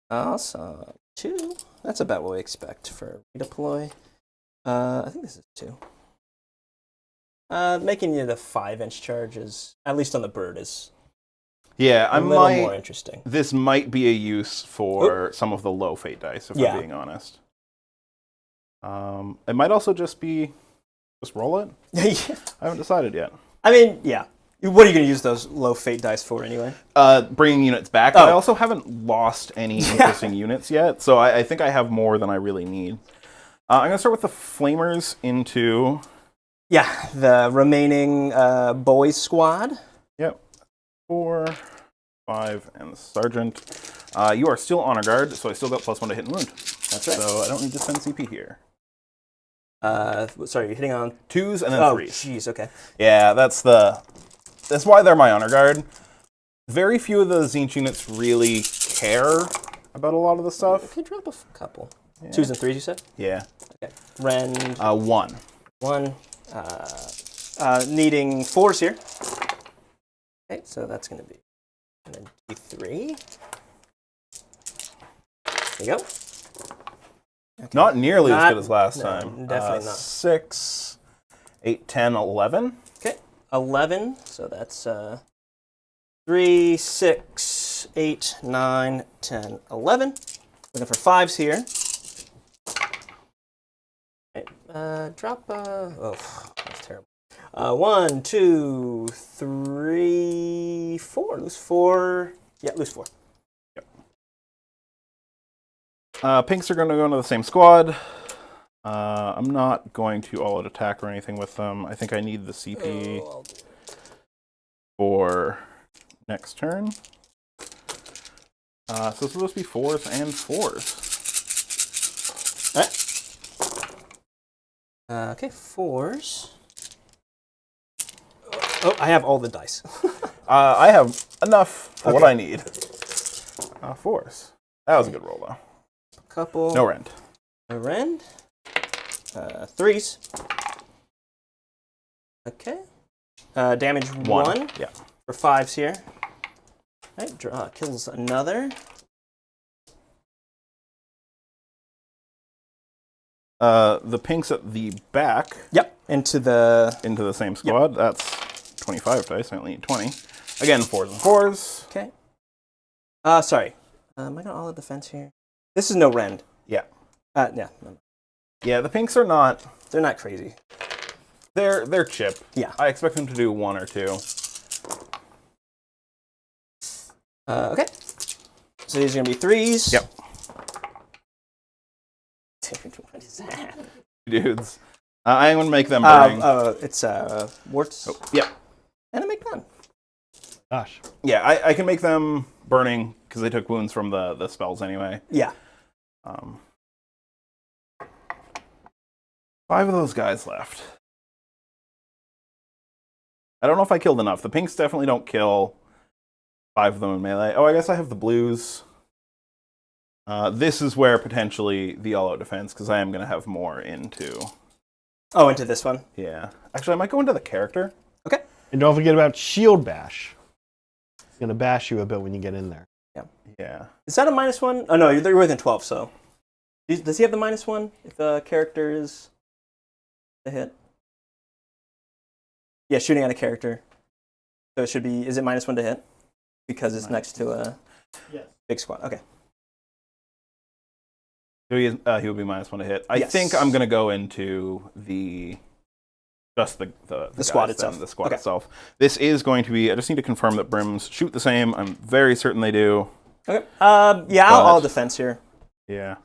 Awesome. 2. That's about what we expect for redeploy. I think this is 2. Making it a 5-inch charge is, at least on the bird, is Yeah, a little more interesting. This might be a use for some of the low fate dice, if I'm being honest. It might also just be, just roll it? Yeah. I haven't decided yet. I mean, yeah. What are you going to use those low fate dice for anyway? Bringing units back. I also haven't lost any interesting units yet, so I think I have more than I really need. I'm going to start with the Flamers into... Yeah, the remaining boys squad. Yep. 4, 5, and the Sergeant. You are still honor guard, so I still got +1 to hit and wound. That's right. So I don't need to spend CP here. Sorry, you're hitting on 2s and then 3s. Jeez, okay. Yeah, that's why they're my honor guard. Very few of the Tzeentch units really care about a lot of the stuff. Okay, drop a couple. Yeah. 2s and 3s, you said? Yeah. Okay. Rend. 1. 1. Needing 4s here. Okay, so that's going to be D3. There you go. Okay. Not nearly as good as last time. Definitely not. 6, 8, 10, 11. Okay, 11. So that's 3, 6, 8, 9, 10, 11. Looking for 5s here. Okay, drop. Oh, that's terrible. 1, 2, 3, 4. Lose 4. Yeah, lose 4. Pinks are going to go into the same squad. I'm not going to all-out attack or anything with them. I think I need the CP for next turn. So it's supposed to be 4s and 4s. All right. Okay, 4s. Oh, I have all the dice. I have enough for what I need. 4s. That was a good roll, though. Couple. No rend. A rend. 3s. Okay. Damage 1. Yeah. For 5s here. All right, draw. Kills another. The pinks at the back. Yep. Into the Same squad. Yep. That's 25 dice. I only need 20. Again, 4s and 4s. Okay. Sorry. Am I got all the defense here? This is no rend. Yeah. Yeah. No. Yeah, the pinks are not... They're not crazy. They're chip. Yeah. I expect them to do 1 or 2. Okay. So these are going to be 3s. Yep. What is that? Dudes. I'm going to make them burning. It's warts. Oh, yep. And I make none. Gosh. Yeah, I can make them burning because they took wounds from the spells anyway. Yeah. 5 of those guys left. I don't know if I killed enough. The pinks definitely don't kill 5 of them in melee. Oh, I guess I have the blues. This is where potentially the all-out defense, because I am going to have more into... Oh, into this one? Yeah. Actually, I might go into the character. Okay. And don't forget about Shield Bash. It's going to bash you a bit when you get in there. Yeah. Is that a -1? Oh no, you're within 12. So, does he have the -1 if the character is a hit? Yeah, shooting at a character. So it should be. Is it -1 to hit? Because it's next to a big squad. Okay. So he will be -1 to hit. I think I'm going to go into the squad itself. The squad itself. This is going to be. I just need to confirm that brims shoot the same. I'm very certain they do. Okay. Yeah, I'll defense here. Yeah.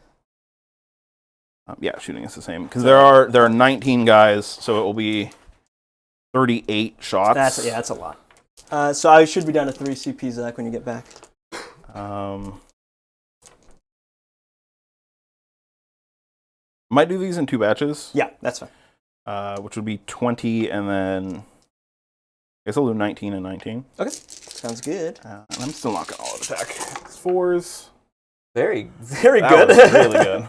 Yeah, shooting is the same because there are 19 guys, so it will be 38 shots. That's a lot. So I should be down to 3 CP, Zach, when you get back. Might do these in 2 batches. Yeah, that's fine. Which would be 20, and then I guess I'll do 19 and 19. Okay, sounds good. And I'm still not going to all-out attack. It's 4s. Very, very That good. was really good.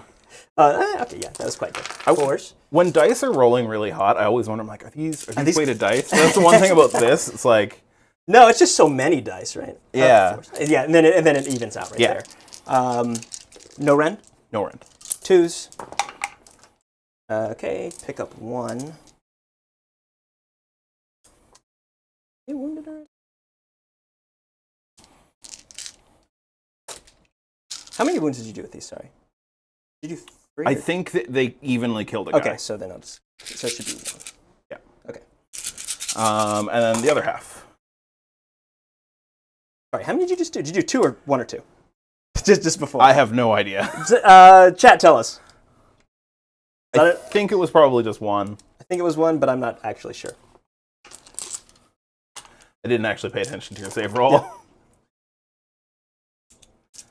Okay, yeah, that was quite good. 4s. When dice are rolling really hot, I always wonder, I'm like, are these weighted dice? That's the one thing about this. It's like... No, it's just so many dice, right? Yeah. Yeah, and then it evens out right there. No rend? No rend. 2s. Okay, pick up 1. Hey, wounded already? How many wounds did you do with these? Sorry. Did you do 3? I think that they evenly killed a guy. Okay, so then I'll just... So it should be 1. Yeah. Okay. And then the other half. All right, how many did you just do? Did you do 2 or 1 or 2? just before. I have no idea. Chat, tell us. I think it was probably just 1. I think it was 1, but I'm not actually sure. I didn't actually pay attention to your save roll.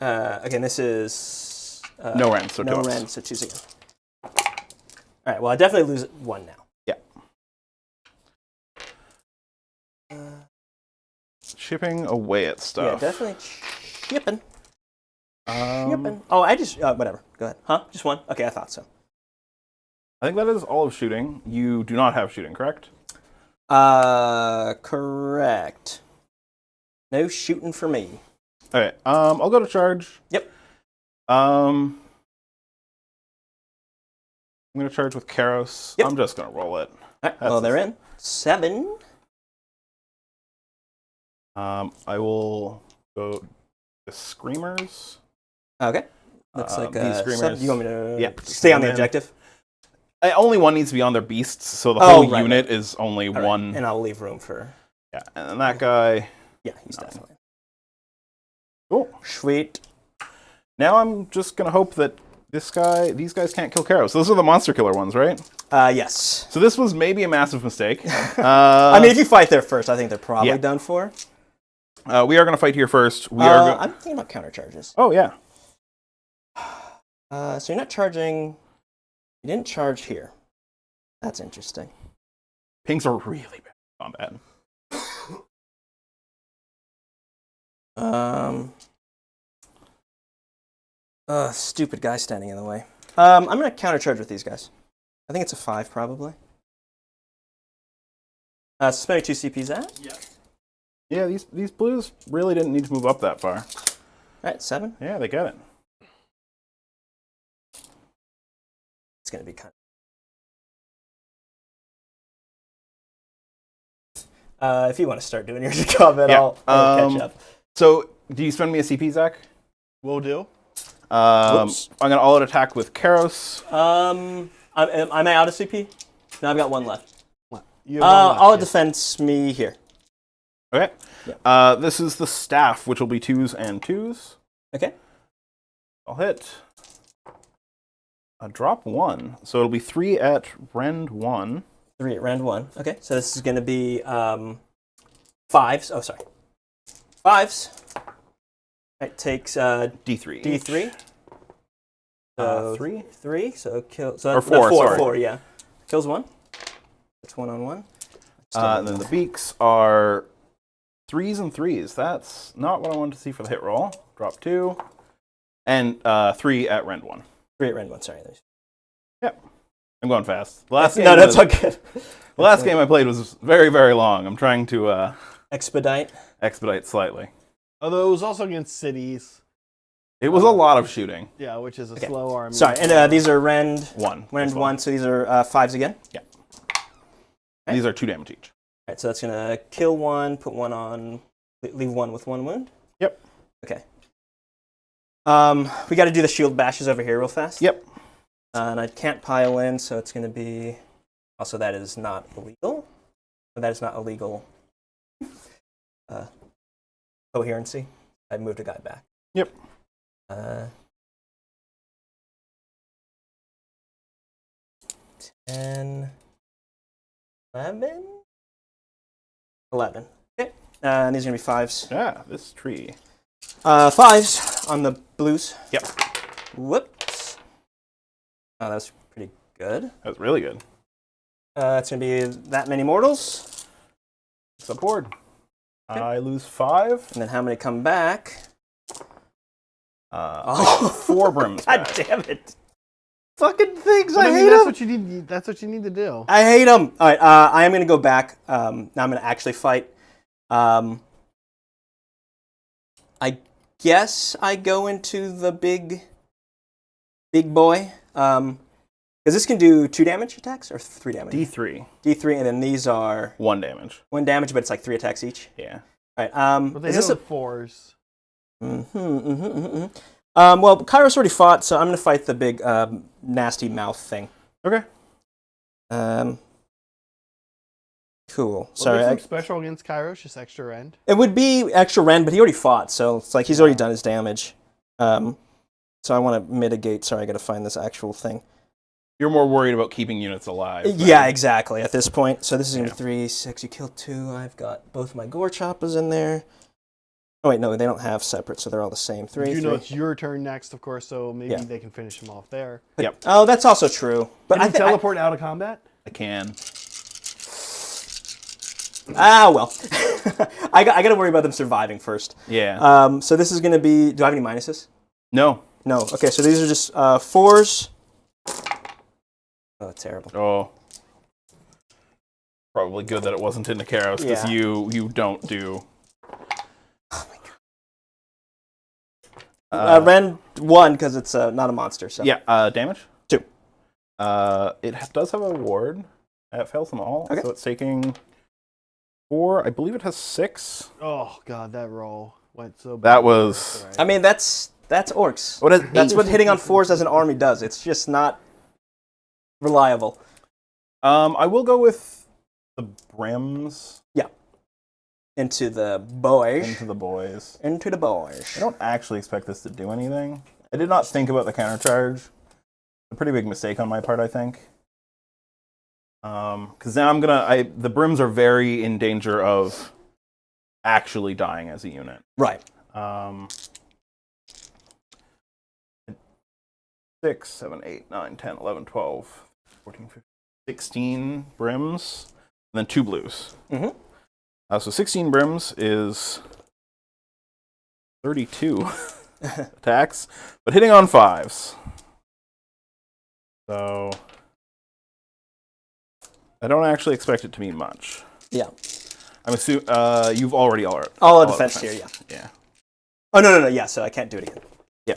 Yeah. Again, this is... no rend, so 2 no rend, so 2s again. All right, well, I definitely lose 1 now. Yeah. Chipping away at stuff. Yeah, definitely chipping. Chipping. Oh, I just... whatever. Go ahead. Huh? Just 1? Okay, I thought so. I think that is all of shooting. You do not have shooting, correct? Correct. No shooting for me. Okay, I'll go to charge. Yep. I'm going to charge with Karos. Yep. I'm just going to roll it. All right, well, they're in. 7. I will go to Screamers. Okay. Looks like these Screamers. 7. You want me to stay on the objective? Only one needs to be on their beasts, so the whole unit is only all one. Right. And I'll leave room for... Yeah, and then that guy... Yeah, he's definitely... Cool. Sweet. Now I'm just going to hope that these guys can't kill Karos. Those are the monster killer ones, right? Yes. So this was maybe a massive mistake. I mean, if you fight there first, I think they're probably done for. We are going to fight here first. I'm thinking about counter charges. Oh, yeah. So you're not charging... You didn't charge here. That's interesting. Pinks are really bad in combat. Stupid guy standing in the way. I'm going to counter charge with these guys. I think it's a 5, probably. Spending 2 CPs at? Yeah. Yeah, these blues really didn't need to move up that far. All right, 7. Yeah, they get it. It's going to be kind of... if you want to start doing your comment, I'll catch up. So, do you spend me a CP, Zach? Will do. I'm going to all-out attack with Karos. Am I out of CP? No, I've got 1 left. I'll defense me here. Okay. Yeah. This is the staff, which will be 2s and 2s. Okay. I'll hit. Drop 1. So it'll be 3 at rend 1. 3 at rend 1. Okay, so this is going to be 5s. Oh, sorry. 5s. It takes D3. D3. So 3? 3. So kill. So or 4. No, 4. Sorry. 4. Yeah. Kills 1. It's 1 on 1. And then the beaks are 3s and 3s. That's not what I wanted to see for the hit roll. Drop 2. And 3 at rend 1. 3 at rend 1. Sorry. Yep. I'm going fast. The last game No, that's was- all good. The last game I played was very, very long. I'm trying to Expedite. expedite slightly. Although it was also against cities. It was a lot of shooting. Yeah, which is a slow army. Sorry, and these are Rend One. Rend This 1, so these are 5s again. Yeah. These are 2 damage each. All right, so that's gonna kill 1, put 1 on, leave 1 with 1 wound. Yep. Okay. We got to do the shield bashes over here real fast. Yep. And I can't pile in, so it's gonna be. Also, that is not illegal. That is not illegal. Coherency. I moved a guy back. Yep. 10, 11? 11. Okay. And these are going to be 5s. Yeah, this tree. 5s on the blues. Yep. Whoops. Oh, that was pretty good. That was really good. It's going to be that many mortals. It's a board. Okay. I lose 5. And then how many come back? 4 brims God back. damn it. Fucking things. But I hate that's them. what you need. That's what you need to do. I hate them. All right, I am going to go back. Now I'm going to actually fight. I guess I go into the big boy. Because this can do 2 damage attacks or 3 damage? D3. D3, and then these are 1 damage. 1 damage, but it's like 3 attacks each. Yeah. All right. But they Is this a... hit with 4s. Well, Kairos already fought, so I'm going to fight the big nasty mouth thing. Okay. Cool. Sorry, Sorry. special against Kairos, just extra rend. It would be extra rend, but he already fought, so it's like he's already done his damage. So I want to mitigate. Sorry, I got to find this actual thing. You're more worried about keeping units alive. Yeah, exactly. At this point, so this is gonna be Yeah. 3, 6. You killed 2. I've got both my gore choppers in there. Oh wait, no, they don't have separate, so they're all the same. 3. You know 3. it's your turn next, of course, so maybe Yeah. they can finish him off there. Yep. Oh, that's also true. But Can you teleport out of combat? I can. well, I got to worry about them surviving first. Yeah. So this is gonna be. Do I have any minuses? No. No. Okay, so these are just 4s. Oh, that's terrible. Oh. Probably good that it wasn't in the Kairos, because Yeah. you don't do... Rend 1 because it's not a monster. So Yeah, damage? 2. It does have a ward. It fails them all, Okay. so it's taking 4. I believe it has 6. Oh god, that roll went so bad. That was... I mean, that's orcs. What is That's what hitting on 4s as an army does. It's just not reliable. I will go with the brims Into the boys. into the boys. Into the boys. I don't actually expect this to do anything. I did not think about the countercharge. A pretty big mistake on my part, I think. Because now the brims are very in danger of actually dying as a unit. Right. 6, 7, 8, 9, 10, 11, 12, 14, 15, 16 brims, and then 2 blues. Mm-hmm. So 16 brims is 32 attacks, but hitting on 5s. So I don't actually expect it to mean much. Yeah. I'm assuming you've already All out defense here, yeah. Yeah. Oh, no, yeah, so I can't do it again. Yeah.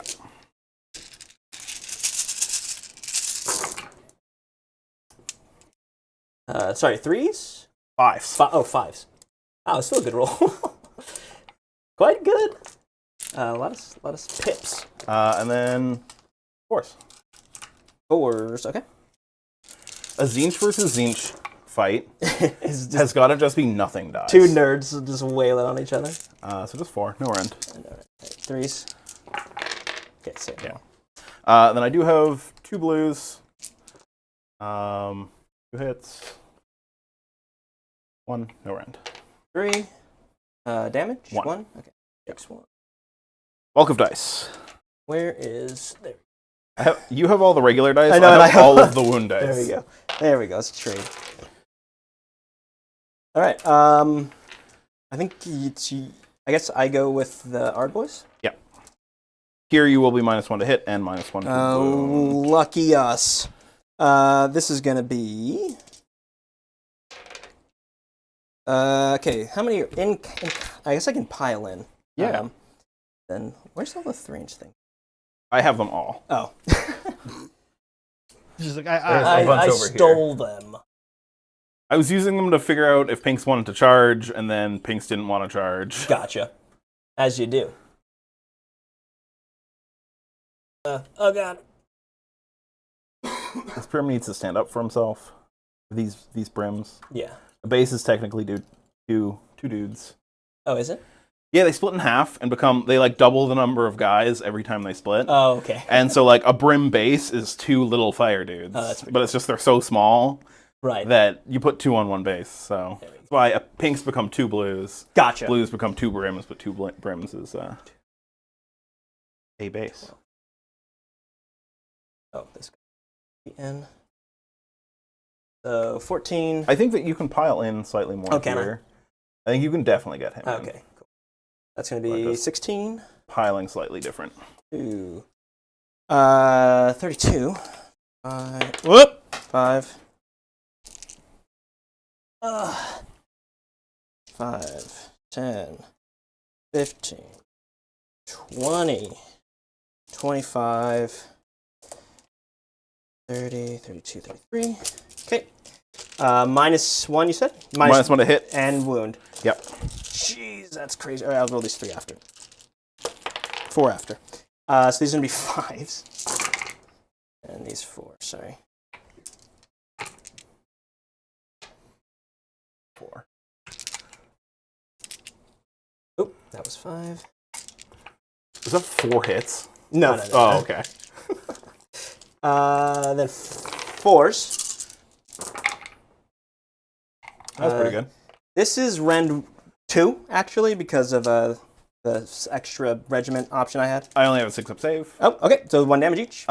Sorry, 3s? 5s. 5s. Oh, it's still a good roll. Quite good. A lot of pips. And then 4s. 4s, okay. A Tzeentch versus Tzeentch fight It's just has got to just be nothing dies. 2 nerds just wailing on each other. So just 4, no end. 3s. Okay, so Yeah. Then I do have 2 blues. 2 hits. 1, no end. 3. Damage? 1. 1? Okay. Takes 1. Bulk of dice. Where is... There. You have all the regular dice. I know, and I have all of the wound dice. There we go. There we go. Let's trade. All right. I think I guess I go with the Ard Boys. Yeah. Here you will be -1 to hit and -1 to Oh, wound. lucky us. This is gonna be. Okay, how many are in? I guess I can pile in. Yeah. Then where's all the 3-inch thing? I have them all. Oh. Just like, a bunch I over here. stole them. I was using them to figure out if Pinks wanted to charge, and then Pinks didn't want to charge. Gotcha. As you do. Oh god. This brim needs to stand up for himself. These brims. Yeah. The base is technically two dudes. Oh, is it? Yeah, they split in half and they like double the number of guys every time they split. Oh, okay. And so like a brim base is 2 little fire dudes. Oh, that's pretty but it's just they're so small Right. that you put 2 on one base. So that's why pinks become 2 blues. Gotcha. Blues become 2 brims, but 2 brims is a base. Oh, this guy. N. So 14. I think that you can pile in slightly more can here. I think you can definitely get him in. Okay, cool. That's going to be Like this. 16. Piling slightly different. 32. 5. 5, 10, 15, 20, 25, 30, 32, 33. Okay. -1, you said? -1 to hit. And wound. Yep. Jeez, that's crazy. All right, I'll roll these 3 after. 4 after. So these are going to be 5s. And these 4, sorry. 4. Oop, that was 5. Is that 4 hits? No. Oh, okay. Then 4s. That's pretty good. This is Rend 2, actually, because of the extra regiment option I had. I only have a 6-up save. Oh, okay. So 1 damage each.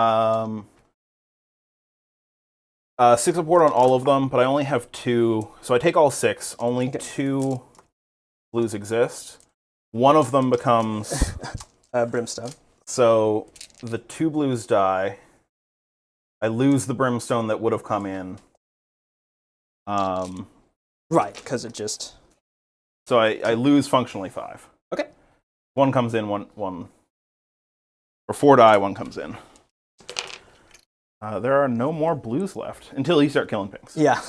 6-up ward on all of them, but I only have 2. So I take all 6. Only 2 blues exist. One of them becomes... Brimstone. So the 2 blues die. I lose the brimstone that would have come in. Right, because it just... So I lose functionally 5. Okay. 1 comes in, one or 4 die, 1 comes in. There are no more blues left until you start killing pinks. Yeah.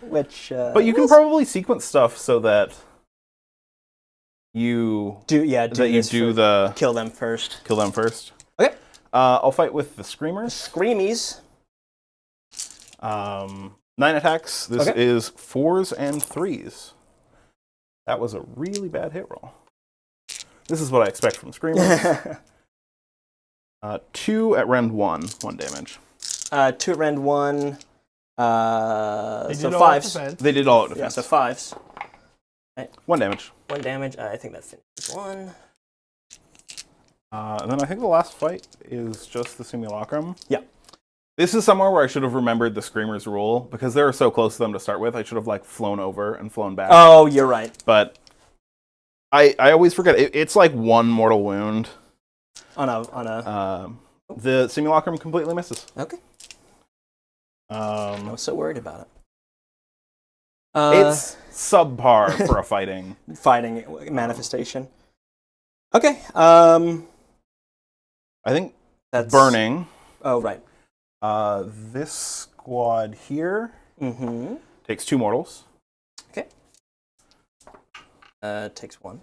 Which... But you can probably sequence stuff so that you do kill them first. Kill them first. Okay. I'll fight with the screamers. Screamies. 9 attacks. This is 4s and 3s. That was a really bad hit roll. This is what I expect from screamers. 2 at rend 1 damage. 2 at rend 1. So all out 5s. defense. They did all out Yeah, defense. so 5s. Right. 1 damage. 1 damage. I think that finishes 1. And then I think the last fight is just the simulacrum. Yeah. This is somewhere where I should have remembered the screamers rule because they were so close to them to start with. I should have like flown over and flown back. Oh, you're right. But I always forget it's like 1 mortal wound. On a. The simulacrum completely misses. Okay. I was so worried about it. It's subpar for a fighting manifestation. Okay. I think That's burning. Oh, right. This squad here Mm-hmm. takes 2 mortals. Okay. Takes 1.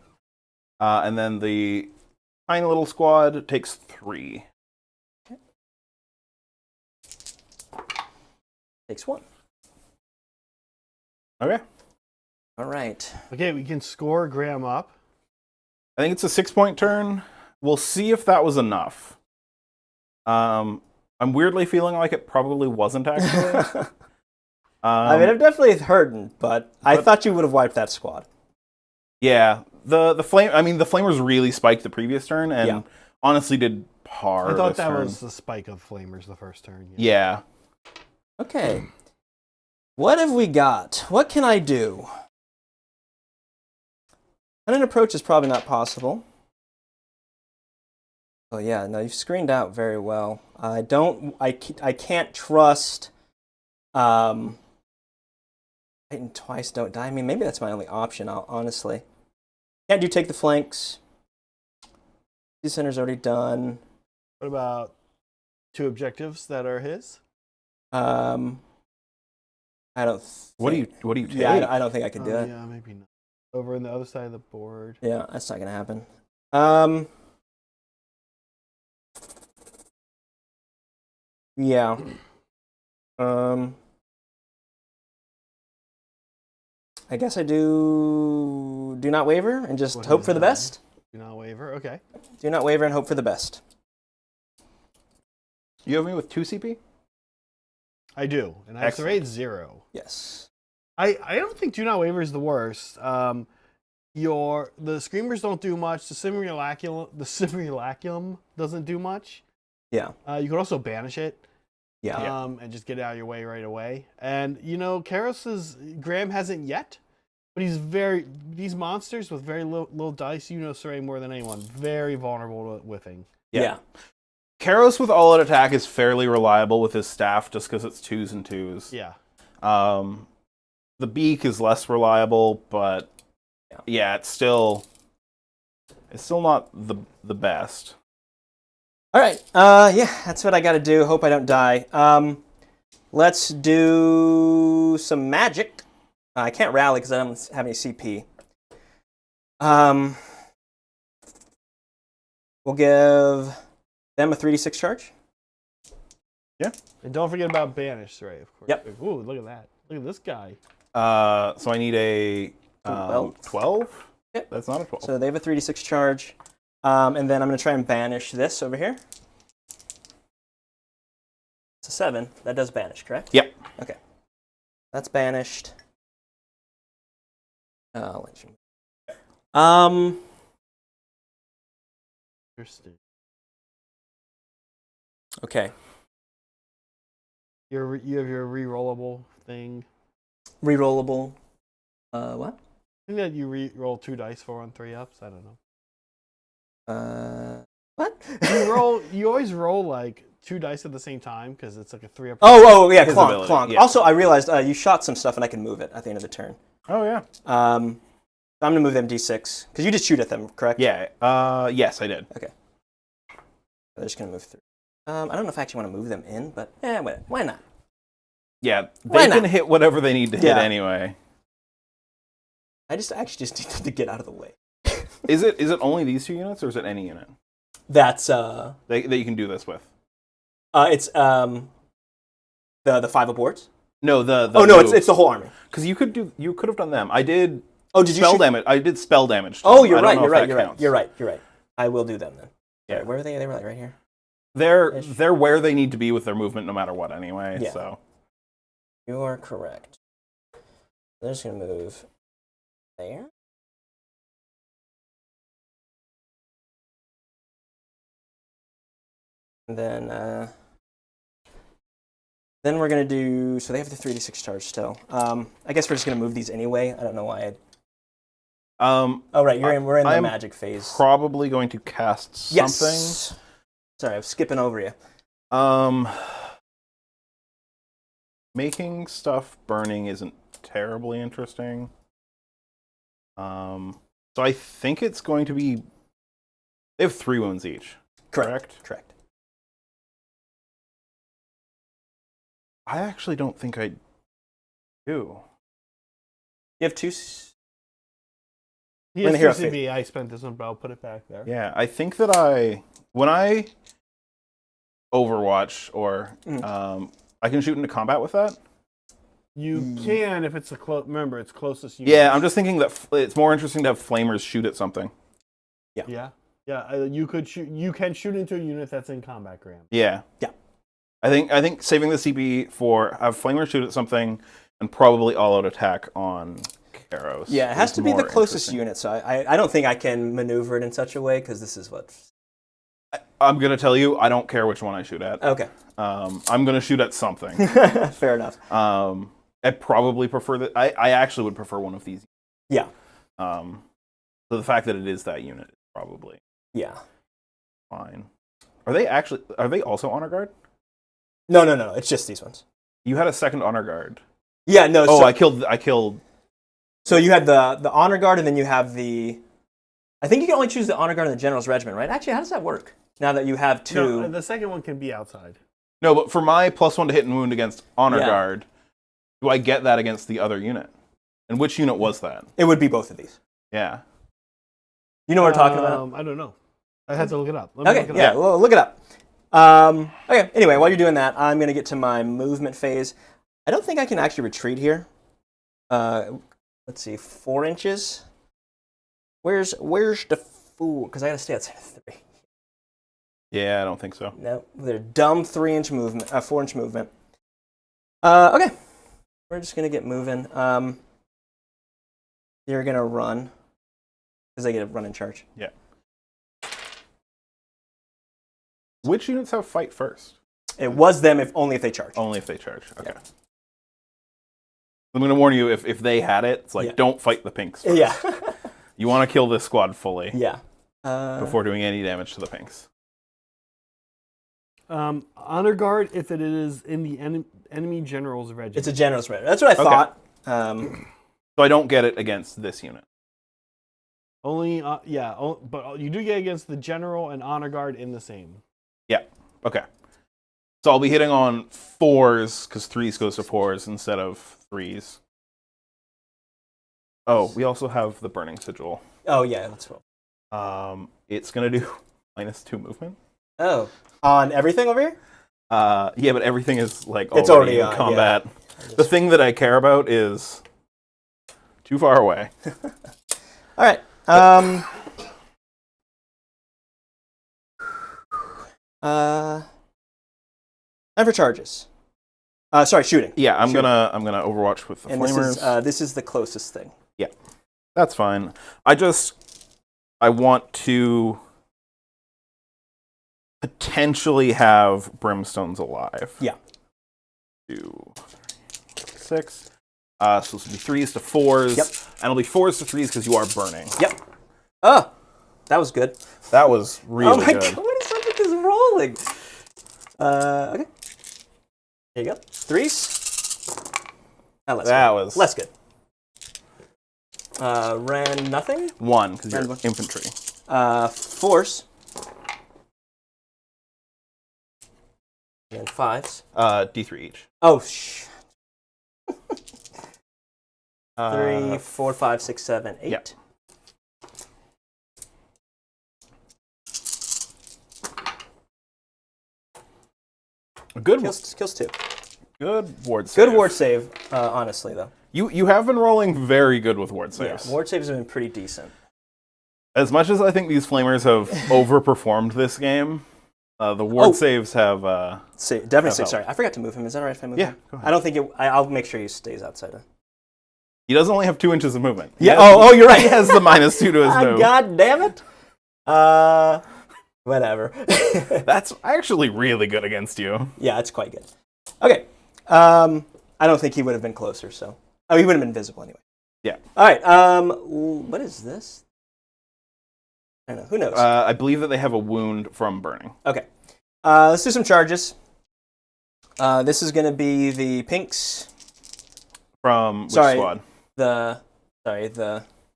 And then the tiny little squad takes 3. Okay. Takes 1. Okay. All right. Okay, we can score Graham up. I think it's a 6-point turn. We'll see if that was enough. I'm weirdly feeling like it probably wasn't actually. I mean, I've definitely heard, but I thought you would have wiped that squad. Yeah, the flame. I mean, the flamers really spiked the previous turn, and honestly did par. I thought this that turn. was the spike of flamers the first turn. Yeah. Okay. What have we got? What can I do? An approach is probably not possible. Oh yeah, no, you've screened out very well. I can't trust Titan twice, don't die. I mean, maybe that's my only option, honestly. Can't do take the flanks. The center's already done. What about 2 objectives that are his? I don't. What do you take? Yeah, I don't think I could do it. Yeah, maybe not. Over on the other side of the board. Yeah, that's not gonna happen. Yeah. I guess I do not waver and just What hope is for the that? best. Do not waver. Okay. Do not waver and hope for the best. You have me with 2 CP? I do, and I have Excellent. serrate 0. Yes. I don't think do not waver is the worst. The screamers don't do much. The simulacrum doesn't do much. Yeah. You could also banish it. Yeah. And just get it out of your way right away. And Graham hasn't yet, but these monsters with very low dice, Saray more than anyone, very vulnerable to whiffing. Yeah. Karos with all-out attack is fairly reliable with his staff just because it's 2s and 2s. Yeah. The beak is less reliable, but yeah, it's still not the best. All right. Yeah, that's what I got to do. Hope I don't die. Let's do some magic. I can't rally because I don't have any CP. We'll give them a 3d6 charge. Yeah. And don't forget about banish, right? Of course. Yep. Ooh, look at that. Look at this guy. So I need a 12? Yep. That's not a 12. So they have a 3d6 charge. And then I'm going to try and banish this over here. It's a 7. That does banish, correct? Yep. Okay. That's banished. I'll let you. Interesting. Okay. You have your re-rollable thing. Rerollable. What? I think that you re-roll 2 dice for on 3-ups. I don't know. What? You always roll like 2 dice at the same time because it's like a 3-up. Oh, yeah, His clonk, ability, clonk. yeah. Also, I realized you shot some stuff and I can move it at the end of the turn. Oh, yeah. I'm going to move them d6 because you just shoot at them, correct? Yeah. Yes, I did. Okay. They're just going to move through. I don't know if I actually want to move them in, but why not? Yeah, Why they can not? hit whatever they need to hit anyway. I actually just need them to get out of the way. Is it only these 2 units, or is it any unit That's that you can do this with? it's the 5 aboards. No, the Oh no, it's the whole army. because you could have done them. I did. Oh, did you spell shoot? damage? I did spell damage. To Oh, them. you're I don't right. know You're if right. that You're right. counts. You're right. You're right. I will do them then. Yeah. Sorry, where are they? They were like right here. They're where they need to be with their movement, no matter what. Anyway, Yeah. so You are correct. They're just gonna move there. And then we're gonna do. So they have the 3d6 charge still. I guess we're just gonna move these anyway. I don't know why. Oh right, we're in the I'm magic phase. probably going to cast something. Yes. Sorry, I'm skipping over you. Making stuff burning isn't terribly interesting. So I think it's going to be. They have 3 wounds each. Correct? Correct. I actually don't think I do. You have 2. He We're in has the hero 2 CB. I spent this one, but I'll put it back there. Yeah, I think that when I Overwatch or I can shoot into combat with that. You can if it's remember it's closest unit. Yeah, I'm just thinking that it's more interesting to have flamers shoot at something. Yeah. You can shoot into a unit that's in combat, Graham. Yeah. Yeah. I think saving the CB for have flamers shoot at something and probably all-out attack on Karos. Yeah, it has is to be the more closest interesting. unit. So I don't think I can maneuver it in such a way because this is what. I'm gonna tell you, I don't care which one I shoot at. Okay. I'm gonna shoot at something. Fair enough. I probably prefer that. I actually would prefer one of these. Yeah. So the fact that it is that unit is probably Yeah. fine. Are they also honor guard? No. It's just these ones. You had a second honor guard. Yeah, no. Oh, so, I killed. So you had the honor guard, and then you have the. I think you can only choose the honor guard in the general's regiment, right? Actually, how does that work? Now that you have two. No, the second one can be outside. No, but for my +1 to hit and wound against honor Yeah. guard, do I get that against the other unit? And which unit was that? It would be both of these. Yeah. You know what we're talking about? I don't know. I had to look it up. Let me Okay, look it yeah, up. well, look it up. Okay, anyway, while you're doing that, I'm going to get to my movement phase. I don't think I can actually retreat here. Let's see, 4 inches. Where's the fool? Because I got to stay outside of 3. Yeah, I don't think so. No, they're dumb 3-inch movement, 4-inch movement. Okay, we're just going to get moving. You're going to run, because they get a run in charge. Yeah. Which units have fight first? It was them only if they charge. Only if they charge. Okay. Yeah. I'm going to warn you, if they had it, it's like, Yeah. don't fight the pinks first. Yeah. You want to kill this squad fully Yeah. before doing any damage to the pinks. Honor guard if it is in the enemy general's regiment. It's a general's regiment. That's what I thought. So I don't get it against this unit. Only, but you do get against the general and honor guard in the same. Yeah. Okay. So I'll be hitting on 4s, because 3s goes to 4s instead of 3s. Oh, we also have the Burning Sigil. Oh, yeah, that's cool. It's going to do -2 movement. Oh, on everything over here? Yeah, but everything is like It's already in on, combat. yeah. The thing that I care about is too far away. All right. Time for charges. Sorry, shooting. Yeah, I'm Shooting. gonna Overwatch with the And flamers. this is the closest thing. Yeah, that's fine. I want to potentially have brimstones alive. Yeah. 2, 6. So this will be 3s to 4s. Yep. And it'll be 4s to 3s because you are burning. Yep. Oh, that was good. That was really oh my good. god, what is up with this rolling? Okay. There you go. 3s. That was less good. Ran nothing. 1 because you're Ran one. infantry. 4s. And then 5s. D3 each. Oh, 3, Uh, 4, 5, 6, 7, 8. Yep. Good. Kills 2. Good ward save. Good ward save, honestly, though. You have been rolling very good with ward Yeah, saves. ward saves have been pretty decent. As much as I think these flamers have overperformed this game, the ward saves have. Definitely Have save. Sorry, help. I forgot to move him. Is that all right if I move Yeah, him? go ahead. I don't think it. I'll make sure he stays outside. He does only have 2 inches of movement. Yeah. He has- Oh, you're right. He has the -2 to his move. God damn it. Whatever. That's actually really good against you. Yeah, it's quite good. Okay. I don't think he would have been closer. So, he would have been visible anyway. Yeah. All right. What is this? I don't know. Who knows? I believe that they have a wound from burning. Okay. Let's do some charges. This is going to be the pinks. From which Sorry. squad?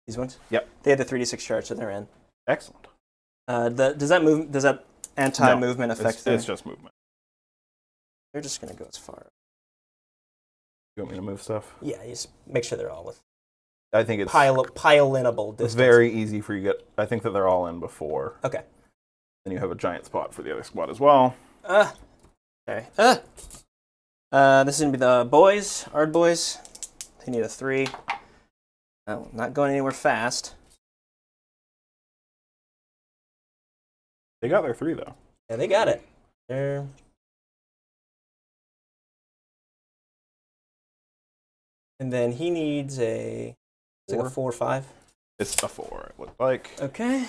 These ones. Yep. They had the 3d6 charge, so they're in. Excellent. Does that anti-movement affect them? It's just movement. They're just going to go as far. You want me to move stuff? Yeah, you just make sure they're all with I think it's pile-inable It's distance. very easy for you to get. I think that they're all in before. Okay. Then you have a giant spot for the other squad as well. Sorry. This is going to be the boys, Ard boys. They need a 3. Oh, not going anywhere fast. They got their 3 though. Yeah, they got it. They're... And then he needs a... It's like a 4 or 5. It's a 4. It looked like. Okay.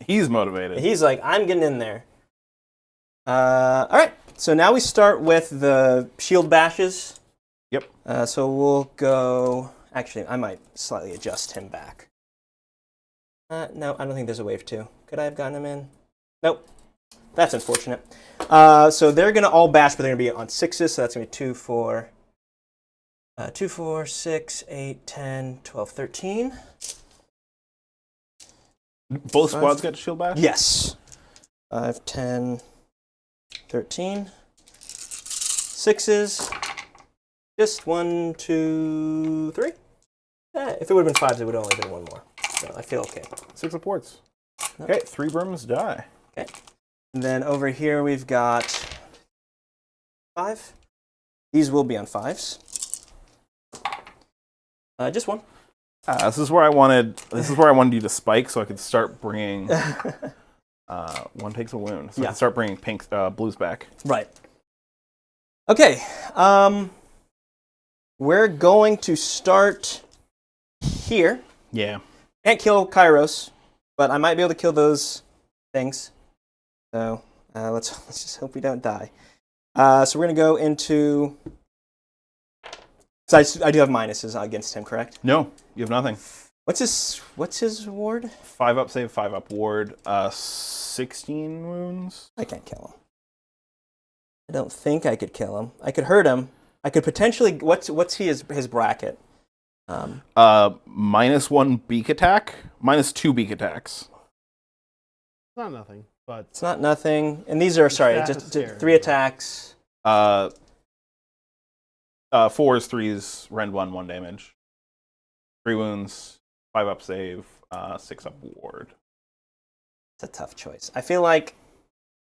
He's motivated. He's like, I'm getting in there. All right. So now we start with the shield bashes. Yep. So we'll go... Actually, I might slightly adjust him back. No, I don't think there's a wave 2. Could I have gotten him in? Nope. That's unfortunate. So they're going to all bash, but they're going to be on 6s. So that's going to be 2, 4, 2, 4, 6, 8, 10, 12, 13. Both squads get shield bash? Yes. 5, 10, 13. 6s. Just 1, 2, 3. If it would have been 5s, it would have only been 1 more. So I feel okay. 6 supports. Okay, 3 brims die. Okay. And then over here we've got 5. These will be on 5s. Just 1. This is where I wanted you to spike, so I could start bringing. 1 takes a wound, so I can start bringing blues back. Right. Okay. We're going to start here. Yeah. Can't kill Kairos, but I might be able to kill those things. So let's just hope we don't die. So we're gonna go into. So I do have minuses against him, correct? No, you have nothing. What's his ward? 5 up save, 5 up ward, 16 wounds. I can't kill him. I don't think I could kill him. I could hurt him. I could potentially. What's his bracket? -1 beak attack, -2 beak attacks. It's not nothing, but It's not nothing. And these are just 3 attacks. 4s, 3s, rend 1 damage. 3 wounds, 5 up save, 6 up ward. It's a tough choice. I feel like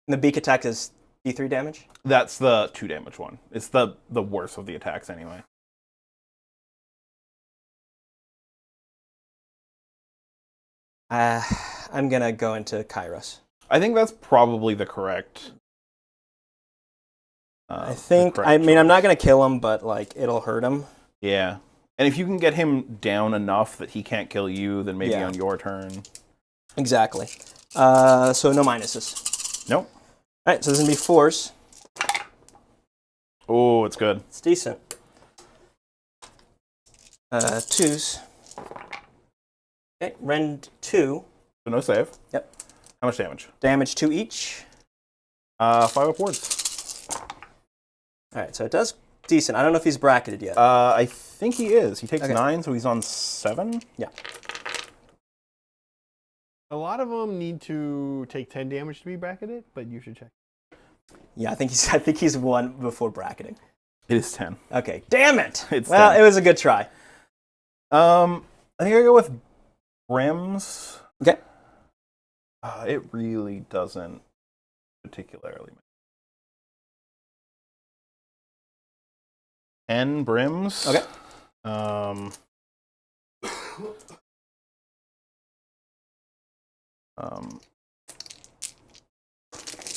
the beak attack is D3 damage. That's the 2 damage one. It's the worst of the attacks anyway. I'm gonna go into Kairos. I think that's probably the correct. I think. I mean, I'm not gonna kill him, but like it'll hurt him. Yeah, and if you can get him down enough that he can't kill you, then maybe on your turn. Exactly. So no minuses. Nope. All right. So this is gonna be 4s. Oh, it's good. It's decent. 2s. Okay. Rend 2. So no save. Yep. How much damage? Damage 2 each. 5 upwards. All right. So it does decent. I don't know if he's bracketed yet. I think he is. He takes Okay. 9, so he's on 7. Yeah. a lot of them need to take 10 damage to be bracketed, but you should check. Yeah, I think he's 1 before bracketing. It is 10. Okay. Damn it. It's well, 10. it was a good try. I think I go with brims. Okay. It really doesn't particularly matter. 10 brims. Okay.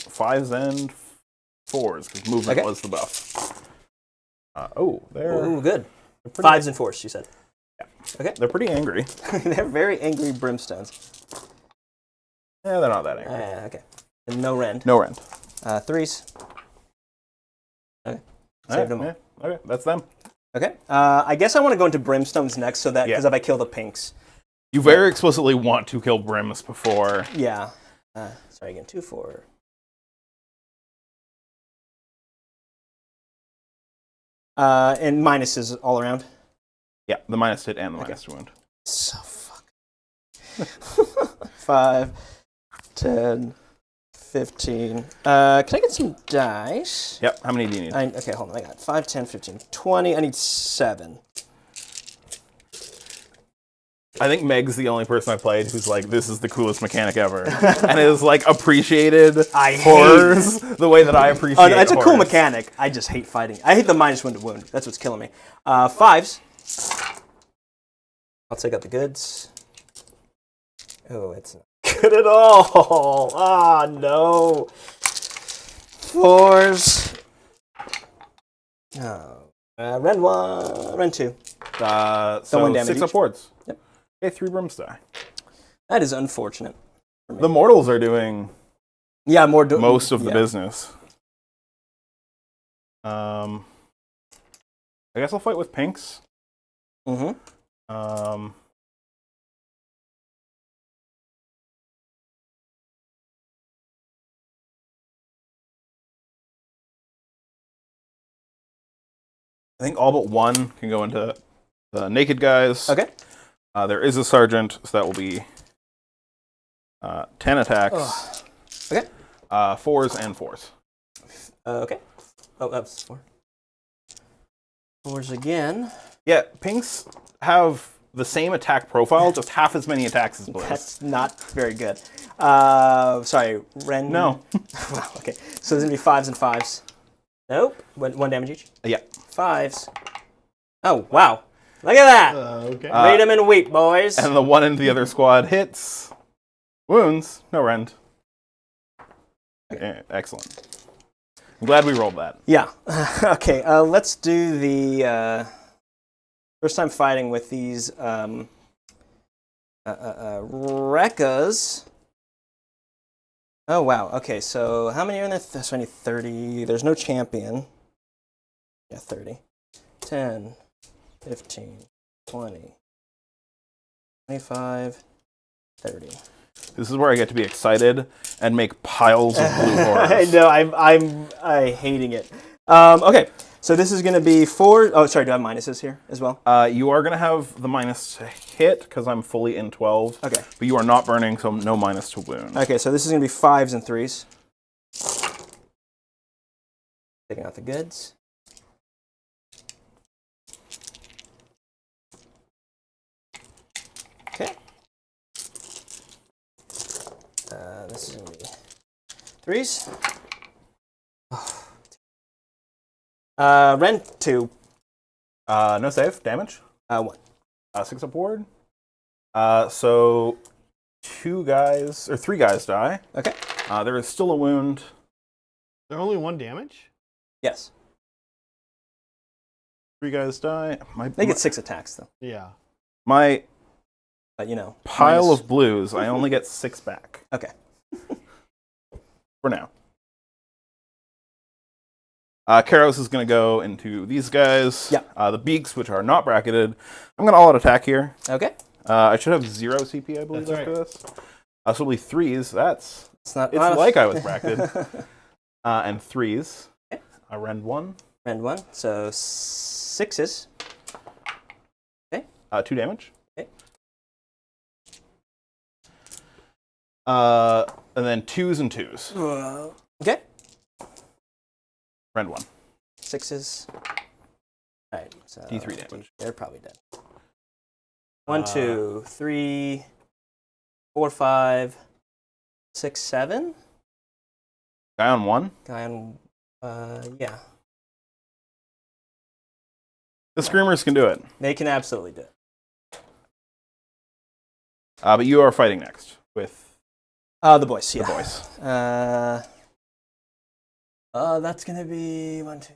5s and 4s, because movement was the buff. They're Ooh, good. pretty- 5s and 4s, you said. Yeah. Okay. They're pretty angry. They're very angry brimstones. Yeah, they're not that angry. Okay. And no rend. No rend. 3s. Okay. All Saved them all. yeah, okay, that's them. Okay. I guess I want to go into brimstones next, so that because if I kill the pinks. You very explicitly want to kill brims before. Yeah. Sorry again. 2, 4. And minuses all around. Yeah, the minus hit and the minus wound. So fuck. 5, 10, 15. Can I get some dice? Yep. How many do you need? Okay, hold on. I got 5, 10, 15, 20. I need 7. I think Meg's the only person I played who's like, this is the coolest mechanic ever. And is like appreciated horrors the way that I appreciate It's a cool horrors. mechanic. I just hate fighting. I hate the -1 to wound. That's what's killing me. 5s. I'll take out the goods. Oh, it's not good at all. Ah, no. 4s. Oh. Rend 1, Rend 2. So 1 damage 6 each. upwards. Yep. Okay, 3 brims die. That is unfortunate. The mortals are doing Yeah, more most of the business. I guess I'll fight with pinks. Mm-hmm. I think all but one can go into the naked guys. Okay. There is a sergeant, so that will be 10 attacks. Oh. Okay. 4s and 4s. Okay. Oh, that's 4. 4s again. Yeah, pinks have the same attack profile, just half as many attacks as blues. That's not very good. Sorry, Ren. No. Wow. Okay. So there's gonna be 5s and 5s. Nope. 1 damage each. Yeah. 5s. Oh wow! Look at that. Okay. Rate them and weep, boys. And the one in the other squad hits. Wounds. No rend. Okay, excellent. I'm glad we rolled that. Yeah. Okay. Let's do the first time fighting with these Rekkas. Oh wow. Okay. So how many are in there? So I need 30. There's no champion. Yeah, 30. 10, 15, 20, 25, 30. This is where I get to be excited and make piles of blue horrors. I know. I'm hating it. Okay. So this is going to be 4. Oh, sorry. Do I have minuses here as well? You are going to have the minus to hit because I'm fully in 12. Okay. But you are not burning, so no minus to wound. Okay. So this is going to be 5s and 3s. Taking out the goods. Okay. This is going to be 3s. Ren 2. No save. Damage. 1. 6 upward. So 3 guys die. Okay. There is still a wound. There only 1 damage? Yes. 3 guys die. They get 6 attacks though. Yeah. My But you know. pile minus- of blues, I only get 6 back. Okay. For now. Karos is going to go into these guys. Yeah. The beaks, which are not bracketed. I'm going to all-out attack here. Okay. I should have 0 CP, I believe, That's after this. So it'll be 3s. It's not. It's like I was bracketed. And 3s. Okay. Rend 1. Rend 1. So 6s. 2 damage. Okay. And then 2s and 2s. Okay. Rend 1. 6s. All right. So D3 damage. They're probably dead. 1, 2, 3, 4, 5, 6, 7. Guy on 1. Guy on. Yeah. The Screamers can do it. They can absolutely do it. But you are fighting next with The boys. Yeah. the boys. That's gonna be 1, 2,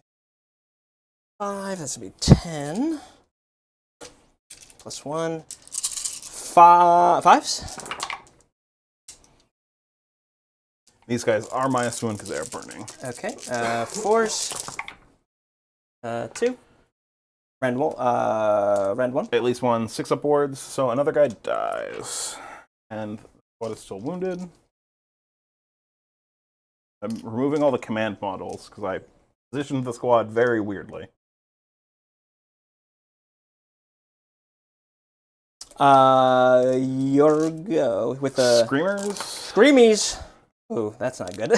5. That's gonna be 10. Plus 1. 5s. These guys are minus to 1 because they are burning. Okay. 4s. 2. Rend 1. Rend 1. At least 1, 6 upwards. So another guy dies. And what is still wounded. I'm removing all the command models because I positioned the squad very weirdly. Your go with the Screamers. Screamies. Ooh, that's not good.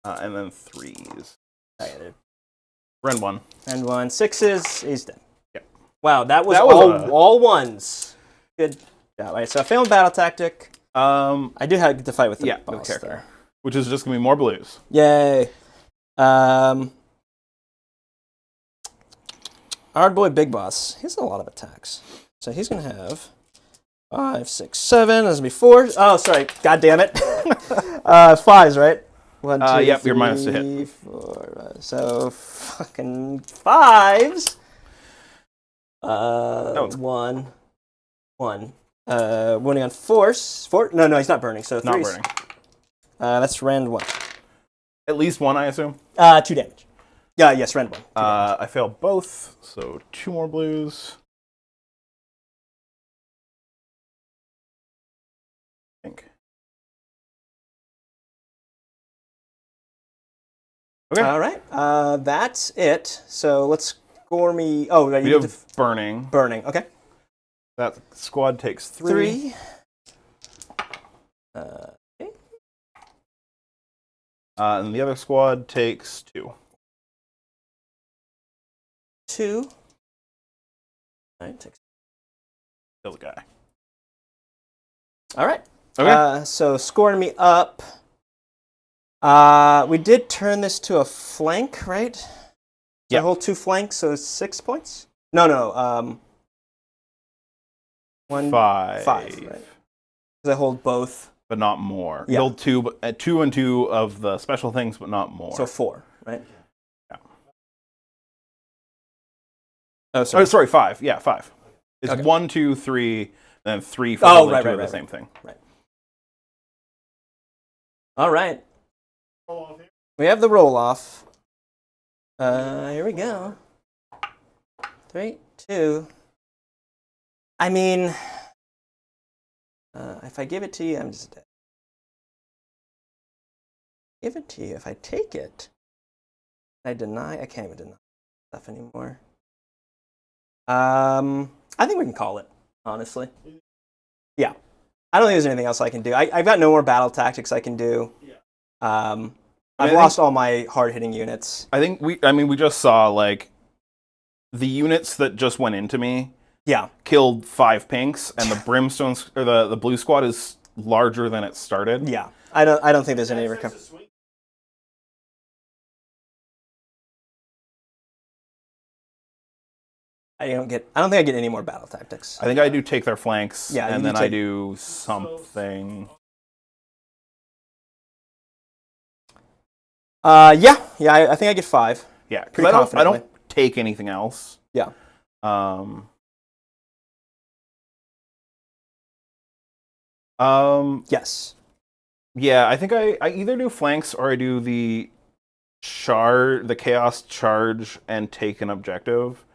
And then 3s. Right, Rend 1. and 1. 6s. He's dead. Yeah. Wow, that was That was all 1s. Good job. All right, so I failed battle tactic. I do have to fight with the yeah, boss with character. there. Which is just going to be more blues. Yay. Hard boy big boss. He has a lot of attacks. So he's going to have 5, 6, 7. That's going to be 4. Oh, sorry. God damn it. 5s, right? 1, 2, Yep, you're minus to hit. 3, 4, 5. So fucking 5s. it's- 1. Wounding on force. 4. No, he's not burning. So 3s. Not burning. That's rend 1. At least 1, I assume. 2 damage. Yeah, yes, rend 1. 2 damage. I failed both, so 2 more blues. I think. Okay. All right. That's it. So let's score me. Oh, right, We you have burning. burning. Okay. That squad takes 3. 3. Okay. And the other squad takes 2. 2. All right. Kill the guy. All right. Okay. So scoring me up. We did turn this to a flank, right? So Yeah. I hold 2 flanks, so it's 6 points. No. 1, 5. 5, right? Because I hold both. But not more. Yeah. You hold 2, but 2 and 2 of the special things, but not more. So 4, right? Yeah. Oh, sorry. Oh, sorry, 5. Yeah, 5. It's Okay. 1, 2, 3, then 3 for Oh, holding right, 2 right, of the right, same thing. All right. We have the roll off. Here we go. 3, 2. I mean, if I give it to you, I'm just dead. Give it to you. If I take it, I deny. I can't even deny stuff anymore. I think we can call it, honestly. Yeah. I don't think there's anything else I can do. I've got no more battle tactics I can do. I've lost all my hard-hitting units. I think we just saw, like, the units that just went into me Yeah. killed 5 pinks, and the brimstone, or the blue squad is larger than it started. Yeah. I don't think there's any recovery. I don't think I get any more battle tactics. I think I do take their flanks, Yeah, you and do then I take- do something. I think I get 5. Yeah, Pretty because I don't confidently. take anything else. Yeah. Yes. Yeah, I think I either do flanks or I do the chaos charge and take an objective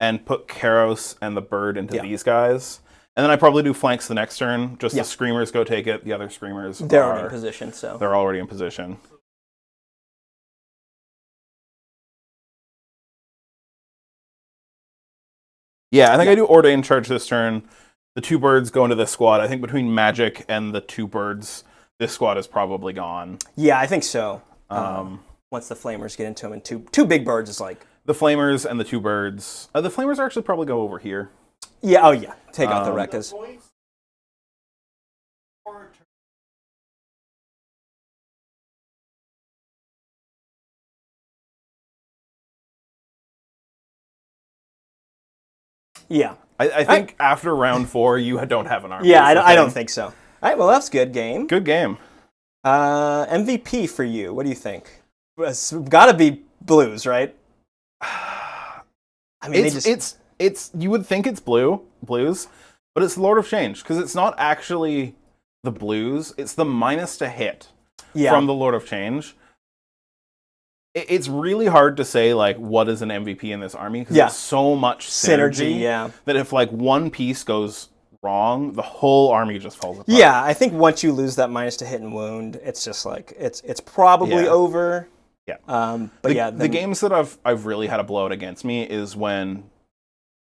and put Karos and the bird into these guys. And then I probably do flanks the next turn. Just the screamers go take it. The other screamers They're already in position, so. They're already in position. Yeah, I think I do ordain charge this turn. The 2 birds go into this squad. I think between magic and the 2 birds, this squad is probably gone. Yeah, I think so. Once the flamers get into them, and two big birds is like. The flamers and the 2 birds. The flamers actually probably go over here. Yeah. Oh yeah. Take out the Rekkas. Yeah. I think after round 4, you don't have an army. Yeah, I don't think so. All right. Well, that's good game. Good game. MVP for you. What do you think? It's got to be blues, right? I mean, it's you would think it's blues, but it's Lord of Change because it's not actually the blues. It's the minus to hit from the Lord of Change. It's really hard to say like what is an MVP in this army because it's so much synergy. That if like one piece goes wrong, the whole army just falls apart. Yeah, I think once you lose that minus to hit and wound, it's just like it's probably over. Yeah. But the games that I've really had a blowout against me is when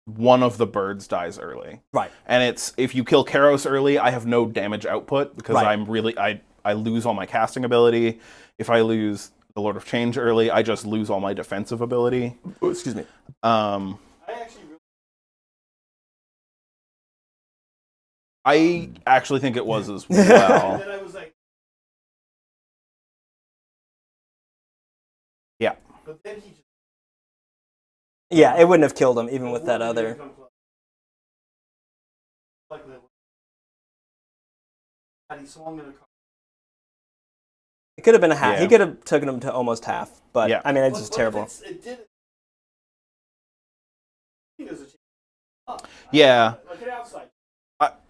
one of the birds dies early. Right. And it's if you kill Karos early, I have no damage output because I lose all my casting ability. If I lose the Lord of Change early, I just lose all my defensive ability. Oh, excuse me. I actually think it was as well. then I was like, Yeah. but then he just Yeah, it wouldn't have killed him even with that other. Like that. Had he swung in a car. It could have been a half. Yeah. He could have taken him to almost half. But Yeah. I mean, it's just terrible. It did. Yeah. Like an outside.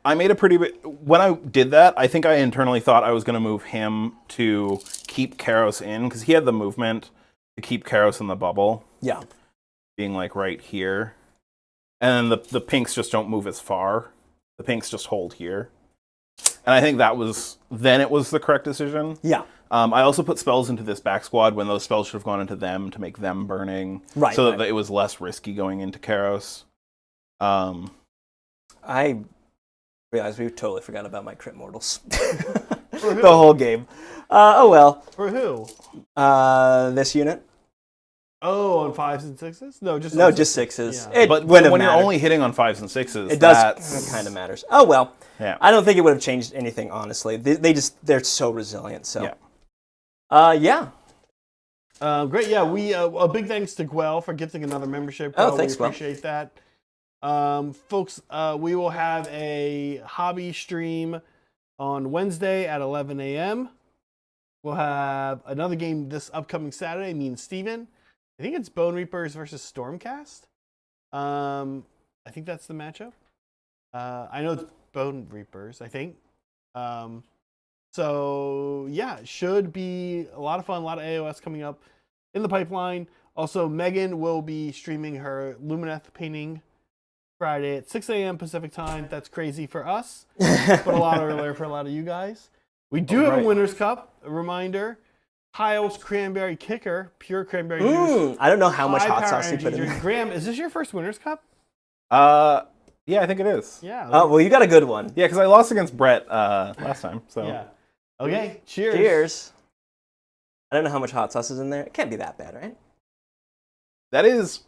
I made a pretty big... When I did that, I think I internally thought I was going to move him to keep Karos in, because he had the movement to keep Karos in the bubble. Yeah. Being, like, right here. And then the pinks just don't move as far. The pinks just hold here. And I think it was the correct decision. Yeah. I also put spells into this back squad when those spells should have gone into them to make them burning. Right. So that it was less risky going into Karos. I realized we totally forgot about my crit mortals. The whole game. Oh well. For who? This unit. Oh, on 5s and 6s? No, just just 6s. Yeah. But wouldn't when have you're mattered. only hitting on 5s and 6s, It does kind of matters. Oh well. Yeah. I don't think it would have changed anything, honestly. They're so resilient. So. Yeah. Great. Yeah, we a big thanks to Gwell for gifting another membership. Oh, thanks, we Gwell. appreciate that. Folks, we will have a hobby stream on Wednesday at 11 a.m. We'll have another game this upcoming Saturday, me and Steven. I think it's Bone Reapers versus Stormcast. I think that's the matchup. I know it's Bone Reapers, I think. So, yeah, it should be a lot of fun, a lot of AOS coming up in the pipeline. Also, Megan will be streaming her Lumineth painting Friday at 6 a.m. Pacific time. That's crazy for us, but a lot earlier for a lot of you guys. We do have a Winners' Cup, a reminder. Kyle's Cranberry Kicker, pure cranberry juice. I don't know how much hot high-power sauce you put in energy there. drink. Graham, is this your first Winners' Cup? Yeah, I think it is. Yeah. Oh, well, you got a good one. Yeah, because I lost against Brett last time. So. Yeah. Okay, cheers. Cheers. I don't know how much hot sauce is in there. It can't be that bad, right? That is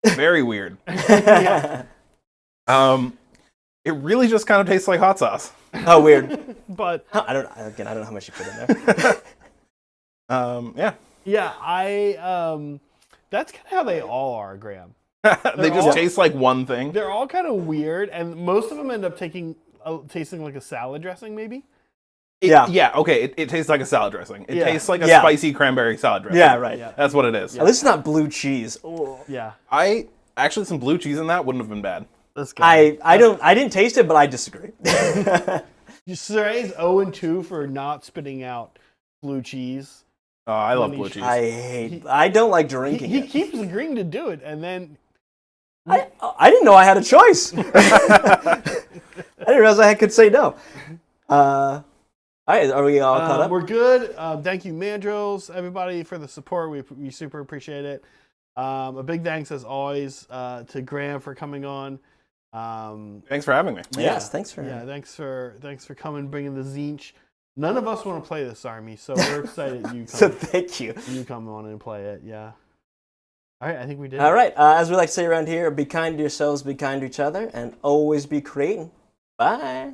very weird. Yeah. It really just kind of tastes like hot sauce. Oh, weird. But I don't know how much you put in there. Yeah. yeah, that's kind of how they all are, Graham. They just taste like one thing. They're all kind of weird, and most of them end up tasting like a salad dressing, maybe. Yeah, okay, it tastes like a salad dressing. It tastes like a spicy cranberry salad dressing. Yeah, right. Yeah. That's what it is. At least it's not blue cheese. Ooh. Yeah. Actually, some blue cheese in that wouldn't have been bad. This guy. I didn't taste it, but I disagree. Saray's 0-2 for not spitting out blue cheese. Oh, I love blue cheese. I don't like drinking He it. keeps agreeing to do it, and then I didn't know I had a choice. I didn't realize I could say no. All right, are we all caught up? we're good. Thank you, Mandrills, everybody, for the support. We super appreciate it. A big thanks, as always, to Graham for coming on. Thanks for having me. Yes, thanks for thanks for coming, bringing the Tzeentch. None of us want to play this army, so we're excited you come. So thank you. You come on and play it. Yeah. All right, I think we did. All right, as we like to say around here, be kind to yourselves, be kind to each other, and always be creating. Bye.